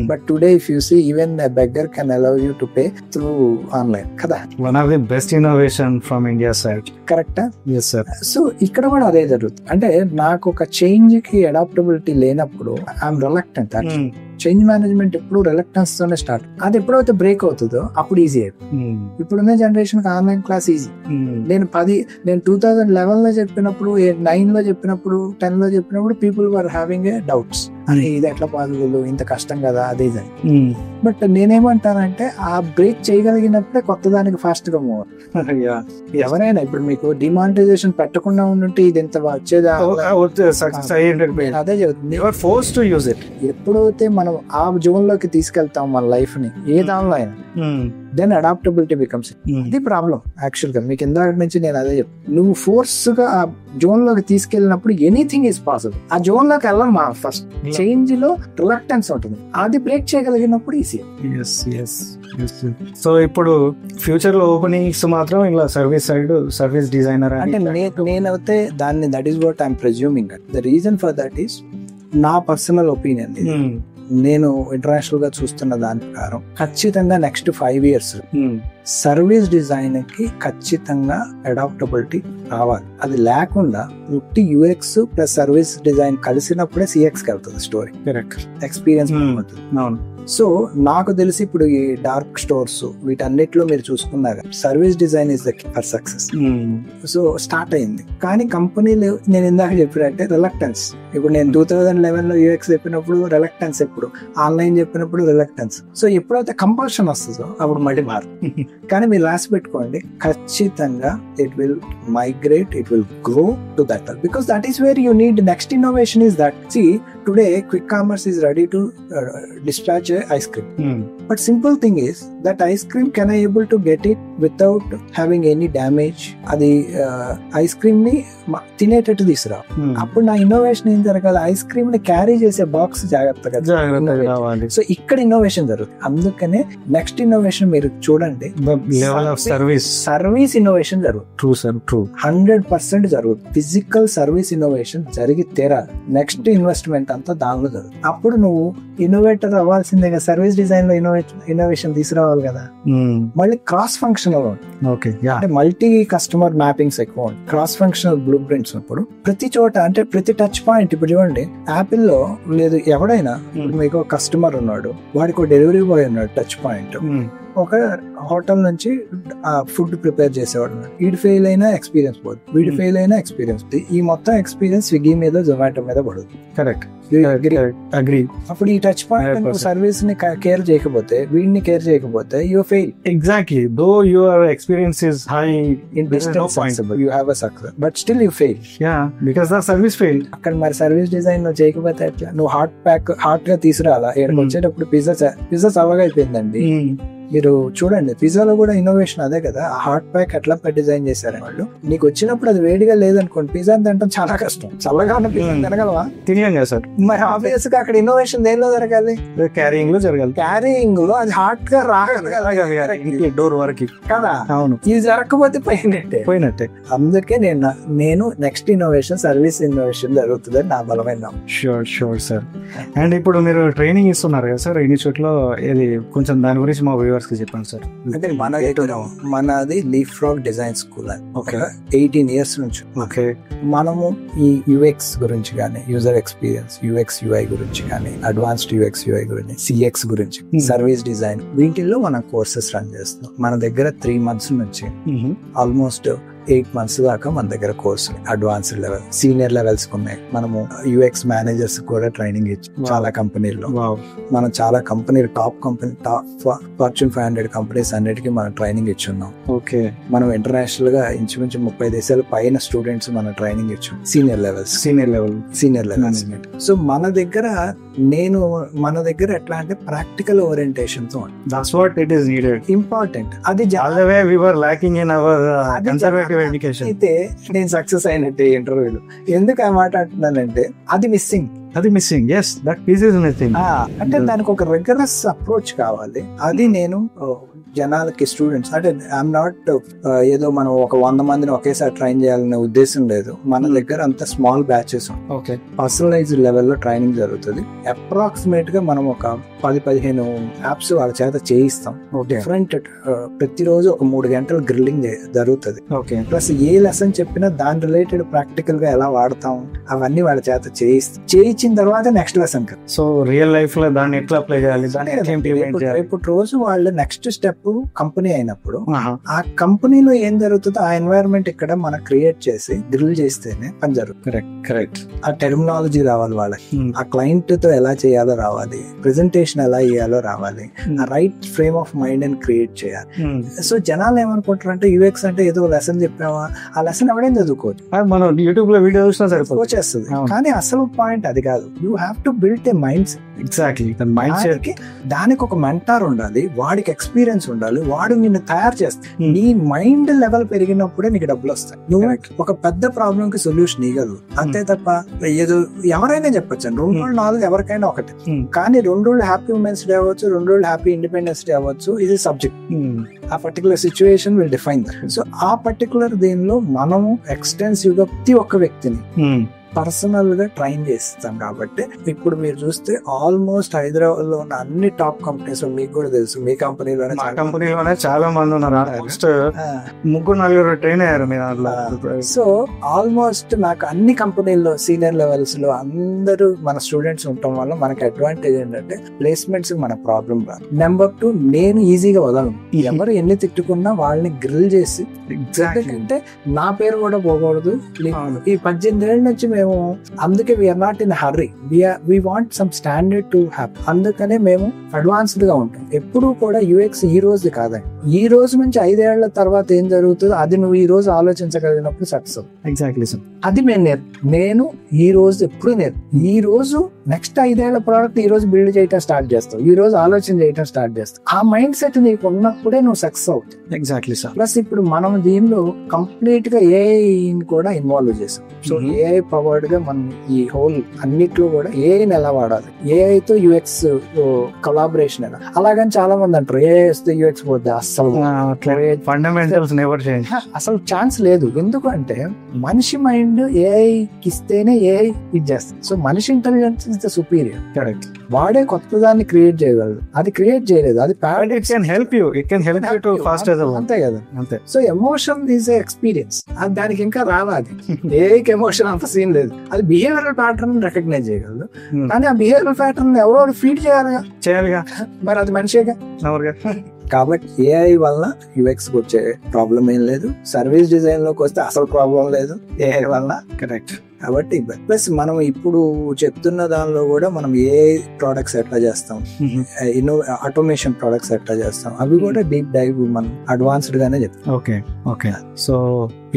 but today if you see even a beggar can allow you to pay through online కదా. One of the best innovation from India side. కరెక్టా? yes sir. So ఇక్కడ కూడా అదే జరుగుతుంది. అంటే నాకు ఒక change కి అడాప్టబిలిటీ లేనప్పుడు ఐఎమ్ రిలక్టెంట్. చేంజ్ మేనేజ్మెంట్ ఎప్పుడు రిలక్టెన్స్ తోనే స్టార్ట్. అది ఎప్పుడైతే బ్రేక్ అవుతుందో అప్పుడు ఈజీ అయిపోతుంది. ఇప్పుడున్న జనరేషన్ ఆన్లైన్ క్లాస్ ఈజీ. నేను 2011 లో చెప్పినప్పుడు, 9 లో చెప్పినప్పుడు, 10 లో చెప్పినప్పుడు people were having a doubts. అని ఇది ఎట్లా పాసిబుల్, ఇంత కష్టం కదా, అదే ఇది. బట్ నేనేమంటానంటే ఆ బ్రేక్ చేయగలిగినప్పుడే కొత్త దానికి ఫాస్ట్ గా మూవ్. ఎవరైనా ఇప్పుడు మీకు డిమానిటైజేషన్ పెట్టకుండా ఉండుంటే ఇది ఎంత వచ్చేదా? అదే చెబుతుంది. ఎప్పుడైతే మనం ఆ జోన్ లోకి తీసుకెళ్తాం మన లైఫ్ ని, ఏ దానిలో అయినా, దెన్ అడాప్టబిలిటీ బికమ్స్. ఇది ప్రాబ్లం యాక్చువల్ గా. మీకు ఇందాక నుంచి నేను అదే చెప్తాను, నువ్వు ఫోర్స్ గా ఆ జోన్ లోకి తీసుకెళ్ళినప్పుడు ఎనీథింగ్ ఈజ్ పాసిబుల్. ఆ జోన్ లోకి వెళ్ళాలి. మా ఫస్ట్ చేంజ్ లో రిలక్టెన్స్ ఉంటుంది, అది బ్రేక్ చేయగలిగినప్పుడు ఈజీ. సో ఇప్పుడు ఫ్యూచర్ లో ఓపెనింగ్స్ మాత్రం ఇలా సర్వీస్ సైడ్, సర్వీస్ డిజైనర్ అంటే నేనైతే దాన్ని, that is what I'm presuming. The reason for that is నా పర్సనల్ ఒపీనియన్. నేను ఇంటర్నేషనల్ గా చూస్తున్న దాని ప్రకారం ఖచ్చితంగా నెక్స్ట్ 5 years సర్వీస్ డిజైన్ కి ఖచ్చితంగా అడాప్టబిలిటీ రావాలి. అది లేకుండా ఉట్టి UX ప్లస్ సర్వీస్ డిజైన్ కలిసినప్పుడే CX కి వెళ్తుంది స్టోరీ. ఎక్స్పీరియన్స్ అవుతుంది. సో నాకు తెలిసి ఇప్పుడు ఈ డార్క్ స్టోర్స్ వీటన్నిటిలో మీరు చూసుకున్నారు, service design is the key for success. So start అయింది. కానీ కంపెనీలు, నేను ఇందాక చెప్పినట్టే రిలక్టెన్స్. ఇప్పుడు నేను 2011 లో UX చెప్పినప్పుడు రిలక్టెన్స్, ఎప్పుడు ఆన్లైన్ చెప్పినప్పుడు రిలక్టెన్స్. సో ఎప్పుడైతే కంపల్షన్ వస్తుందో అప్పుడు మళ్ళీ మారు. కానీ మీరు రాసి పెట్టుకోండి, ఖచ్చితంగా it will migrate, it will grow to that, because that is where you need next innovation is that. See, today quick commerce is ready to dispatch a ice cream, but simple thing is that ice cream, can I able to get it without having any damage? అది ice cream ని తినేటట్టు తీసుకురా. అప్పుడు నా innovation ఏం జరగాలి? Ice cream ని carry చేసే box జాగ్రత్తగా. సో ఇక్కడ ఇన్నోవేషన్ జరుగుతుంది. అందుకనే నెక్స్ట్ ఇన్నోవేషన్ మీరు చూడండి, సర్వీస్ ఇన్నోవేషన్ జరుగుతుంది. 100% జరుగుతుంది. ఫిజికల్ సర్వీస్ ఇన్నోవేషన్ జరిగి తీరాలి. నెక్స్ట్ ఇన్వెస్ట్మెంట్ అంతా దానిలో జరుగుతుంది. అప్పుడు నువ్వు ఇన్నోవేటర్ అవ్వాల్సిందే కదా. సర్వీస్ డిజైన్ లో ఇన్నోవేషన్ తీసుకురావాలి కదా. మళ్ళీ క్రాస్ ఫంక్షనల్ అంటే మల్టీ కస్టమర్ మ్యాపింగ్స్ ఎక్కువ ఉంటాయి. క్రాస్ ఫంక్షనల్ బ్లూ ప్రింట్స్ ఉన్నప్పుడు ప్రతి చోట, అంటే ప్రతి టచ్ పాయింట్. ఇప్పుడు చూడండి, యాపిల్ లో లేదు, ఎవడైనా మీకు కస్టమర్ ఉన్నాడు, వాడికి డెలివరీ బాయ్ ఉన్నాడు, టచ్ పాయింట్. ఒక హోటల్ నుంచి ఫుడ్ ప్రిపేర్ చేసేవాడు, వీడి ఫెయిల్ అయినా ఎక్స్పీరియన్స్ పోదు, వీడి ఫెయిల్ అయినా ఎక్స్పీరియన్స్. ఈ మొత్తం ఎక్స్పీరియన్స్ స్విగ్గీ మీద, జొమాటో మీద పడుతుంది. Correct, agree. అప్పుడు ఈ టచ్ పాయింట్ సర్వీస్ ని కేర్ చేయకపోతే, వీడిని కేర్ చేయకపోతే, you fail. Exactly. Though your experience is high in distance, you have a success, but still you fail. Because the service fail. అక్కడ మరి సర్వీస్ డిజైన్ లో చేయకపోతే ఎట్లా? నువ్వు హాట్ గా తీసుకురాలా. ఇక్కడికి వచ్చేటప్పుడు పిజ్జా చవగా అయిపోయిందండి. మీరు చూడండి, పిజ్జాలో కూడా ఇన్నోవేషన్ అదే కదా. హాట్ ప్యాక్ ఎట్లా డిజైన్ చేశారు వాళ్ళు. నీకు వచ్చినప్పుడు అది వేడిగా లేదనుకోండి, పిజ్జా తినడం చాలా కష్టం. చల్లగా ఉన్న పిజ్జా తినగలవా? తినలేం కదా సార్. మరి ఆబ్వియస్ గా అక్కడ ఇన్నోవేషన్ దేనిలో జరగాలి? క్యారింగ్ లో జరగాలి. క్యారింగ్ లో అది హాట్ గా రాగలగాలి, డోర్ వరకు కదా. అవును, ఇది జరగకపోతే పోయినట్టే. అందుకే నేను నెక్స్ట్ ఇన్నోవేషన్, సర్వీస్ ఇన్నోవేషన్ జరుగుతుందని నా బలమైన. Sure sir. అండ్ ఇప్పుడు మీరు ట్రైనింగ్ ఇస్తున్నారు కదా సార్, ఇన్ని చోట్ల. ఇది కొంచెం దాని గురించి మా వ్యూవర్స్ వ్యూవర్స్ కి చెప్పండి సార్. అంటే మనది లీఫ్ ఫ్రాగ్ డిజైన్ స్కూల్ అని ఓకే 18 years నుంచి. ఓకే మనము ఈ యూఎక్స్ గురించి కానీ, యూజర్ ఎక్స్పీరియన్స్, యూఎక్స్ యూఐ గురించి కానీ, అడ్వాన్స్డ్ యూఎక్స్ యూఐ గురించి, సిఎక్స్ గురించి, సర్వీస్ డిజైన్, వీటిల్లో మనం కోర్సెస్ రన్ చేస్తున్నాం. మన దగ్గర 3 months నుంచి ఆల్మోస్ట్ 8 months దాకా మన దగ్గర course advanced level, senior levels ఉన్నాయి. మనము యూఎక్స్ మేనేజర్స్ కూడా ట్రైనింగ్ ఇచ్చి చాలా కంపెనీల్లో, మనం చాలా కంపెనీలు టాప్ ఫార్చ్యూన్ 500 కంపెనీస్ అన్నిటికీ మనం ట్రైనింగ్ ఇచ్చున్నాం. ఓకే, మనం ఇంటర్నేషనల్ గా ఇంచుమించు 30 దేశాల పైన స్టూడెంట్స్ మనం ట్రైనింగ్ ఇచ్చాం. Senior levels. సో మన దగ్గర ఎట్లా అంటే ప్రాక్టికల్ ఓరియంటేషన్ తో, that's what it is needed, important. అది we were lacking in our conservative education. అయితే నేను సక్సెస్ అయినట్టే ఇంటర్వ్యూలో. ఎందుకు ఆ మాట అంటున్నానంటే అది missing. yes, that piece is missing. అంటే దానికి ఒక రిగరస్ అప్రోచ్ కావాలి. అది నేను జనాలకి, స్టూడెంట్స్ అంటే ఐఎమ్ నాట్ ఏదో మనం ఒక 100 మందిని ఒకేసారి ట్రైన్ చేయాలనే ఉద్దేశం లేదు. మన దగ్గర అంత స్మాల్ బ్యాచెస్, పర్సనలైజ్డ్ లెవెల్లో ట్రైనింగ్ జరుగుతుంది. అప్రాక్సిమేట్ గా మనం ఒక 10-15 యాప్స్ వాళ్ళ చేత చేయిస్తాం. డిఫరెంట్ ప్రతిరోజు ఒక 3 గంటలు గ్రిల్లింగ్ జరుగుతుంది. ప్లస్ ఏ లెసన్ చెప్పినా దాని రిలేటెడ్ ప్రాక్టికల్ గా ఎలా వాడతాం అవన్నీ వాళ్ళ చేత చేయించిన తర్వాత నెక్స్ట్ లెసన్ కదా. సో రియల్ లైఫ్ లో దాన్ని ఎట్లా అప్లై చేయాలి, రేపు రోజు వాళ్ళు నెక్స్ట్ స్టెప్ కంపెనీ అయినప్పుడు ఆ కంపెనీలో ఏం జరుగుతుందో ఆ ఎన్వైరన్మెంట్ ఇక్కడ మనం క్రియేట్ చేసి గ్రిల్ చేస్తేనే పని జరుగుతుంది. కరెక్ట్. ఆ టెర్మినాలజీ రావాలి వాళ్ళకి, ఆ క్లయింట్ తో ఎలా చేయాలో రావాలి, ప్రెజెంటేషన్ ఎలా చేయాలో రావాలి, ఆ రైట్ ఫ్రేమ్ ఆఫ్ మైండ్ అని క్రియేట్ చేయాలి. సో జనాలు ఏమనుకుంటారు అంటే యూఎక్స్ అంటే ఏదో లెసన్ చెప్పామా, ఆ లెసన్ ఎవడేం చదువుకోవచ్చు, మనం యూట్యూబ్ లో వీడియో చూసినా వచ్చేస్తుంది. కానీ అసలు పాయింట్ అది కాదు. You have to build a mind set. Exactly. దానికి ఒక మెంటార్ ఉండాలి, వాడికి ఎక్స్పీరియన్స్ ఉండాలి, వాడు నిన్ను తయారు చేస్తాడు. నీ మైండ్ లెవెల్ పెరిగినప్పుడే నీకు డబ్బులు వస్తాయి. నువ్వు ఒక పెద్ద ప్రాబ్లం కి సొల్యూషన్ ఇవ్వగలవు. అంతే తప్ప ఏదో ఎవరైనా చెప్పొచ్చు 2 రోజులు 4 ఎవరికైనా ఒకటి. కానీ 2 రోజులు హ్యాపీ ఉమెన్స్ డే అవ్వచ్చు, 2 రోజులు హ్యాపీ ఇండిపెండెన్స్ డే అవ్వచ్చు. ఇది సబ్జెక్ట్. ఆ particular situation will define that. So ఆ పర్టికులర్ దీనిలో మనము ఎక్స్టెన్సివ్ గా ప్రతి ఒక్క వ్యక్తిని పర్సనల్ గా ట్రైన్ చేస్తాం. కాబట్టి ఇప్పుడు మీరు చూస్తే ఆల్మోస్ట్ హైదరాబాద్ లో ఉన్న అన్ని టాప్ కంపెనీస్, మీకు కూడా తెలుసు, మీ కంపెనీలోనే చాలా మంది ఉన్నారు. ఆల్మోస్ట్ 3-4 ట్రైన్ అయ్యారు మీ దాంట్లో. సో ఆల్మోస్ట్ నాకు అన్ని కంపెనీల్లో సీనియర్ లెవెల్స్ లో అందరూ మన స్టూడెంట్స్ ఉండటం వల్ల మనకి అడ్వాంటేజ్ ఏంటంటే ప్లేస్మెంట్స్ మన ప్రాబ్లం రాదు. నెంబర్ 2, నేను ఈజీగా వదలను. ఎవరు ఎన్ని తిట్టుకున్నా వాళ్ళని గ్రిల్ చేసి, ఎందుకంటే నా పేరు కూడా పోకూడదు. ఈ 18 ఏళ్ళ నుంచి మేము అందుకే we're not in hurry, we want some standard to have. అందుకనే మేము అడ్వాన్స్డ్ గా ఉంటాం. ఎప్పుడు కూడా యూఎక్స్ ఈ రోజు కాదండి, ఈ రోజు నుంచి 5 ఏళ్ల తర్వాత ఏం జరుగుతుందో అది నువ్వు ఈ రోజు ఆలోచించగలిగినప్పుడు సక్సెస్. Exactly sir. అది నేను ఈ రోజు ఎప్పుడు ఈ రోజు నెక్స్ట్ 5 ఏళ్ల ప్రోడక్ట్ ఈ రోజు బిల్డ్ చేయటం స్టార్ట్ చేస్తావు, ఈ రోజు ఆలోచన చేయటం స్టార్ట్ చేస్తావు. ఆ మైండ్ సెట్ నీకు ఉన్నప్పుడే నువ్వు సక్సెస్ అవుతావు. Exactly sir. ప్లస్ ఇప్పుడు మనం దీనిలో కంప్లీట్ గా ఏఐని కూడా ఇన్వాల్వ్ చేసాం. సో ఏఐ పవర్డ్ గా మనం ఈ హోల్ అన్నిట్లో కూడా ఏఐని ఎలా వాడాలి, ఏఐతో యూఎక్స్ కొలాబరేషన్ ఎలా. అలాగని చాలా మంది అంటారు ఏఐ వస్తే యూఎక్స్ పోద్ది. అసలు ఫండమెంటల్స్ నెవర్ చేంజ్, అసలు ఛాన్స్ లేదు. ఎందుకంటే మనిషి మైండ్ ఏఐకి ఇస్తేనే ఏఐ ఇది చేస్తుంది. సో మనిషి intelligence is the superior. Correct. వాడే కొత్త దాన్ని క్రియేట్ చేయగలదు, అది క్రియేట్ చేయలేదు. అది అంతే కదా. అంతే. So emotion is a experience. అది దానికి ఇంకా రావాలి. ఏఐకి ఎమోషన్ అంత సీన్ లేదు. అది బిహేవియరల్ ప్యాటర్న్ రికగ్నైజ్ చేయగలదు. కానీ ఆ బిహేవియరల్ ప్యాటర్న్ ఎవరో ఫీడ్ చేయాలిగా. మరి అది మనిషేగా. కాబట్టి ఏఐ వల్ల యూఎక్స్ వచ్చే ప్రాబ్లం ఏం లేదు. సర్వీస్ డిజైన్ లోకి వస్తే అసలు ప్రాబ్లం లేదు ఏఐ వల్ల. కరెక్ట్. కాబట్టి ప్లస్ మనం ఇప్పుడు చెప్తున్న దానిలో కూడా మనం ఏ ప్రొడక్ట్స్ ఎట్లా చేస్తాం, ఆటోమేషన్ ప్రొడక్ట్స్ ఎట్లా చేస్తాం, అవి కూడా డీప్ డైవ్ మనం అడ్వాన్స్డ్ గానే చెప్తాం. ఓకే. సో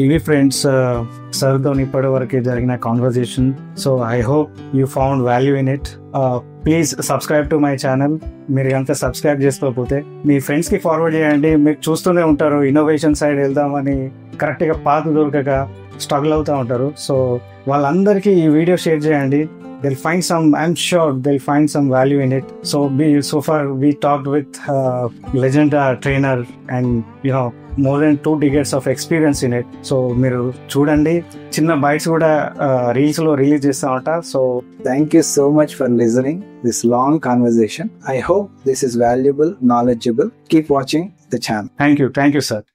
ఇవి ఫ్రెండ్స్ సార్ తో ఇప్పటి వరకు జరిగిన conversation. So I hope you found value in it. Please subscribe to my channel. మీరు అంతా సబ్స్క్రైబ్ చేసుకోకపోతే మీ ఫ్రెండ్స్ కి ఫార్వర్డ్ చేయండి. మీరు చూస్తూనే ఉంటారు ఇన్నోవేషన్ సైడ్ వెళ్దామని కరెక్ట్ గా పాత దొరకక స్ట్రగుల్ అవుతూ ఉంటారు. సో వాళ్ళందరికీ ఈ వీడియో షేర్ చేయండి. they'll find some, I'm sure they'll find some value in it. So far we talked with legend trainer and more than 2 decades of experience in it. So మీరు చూడండి, చిన్న bytes కూడా reels లో release చేస్తా ఉంటా. So thank you so much for listening this long conversation. I hope this is valuable, knowledgeable. Keep watching the channel. Thank you sir.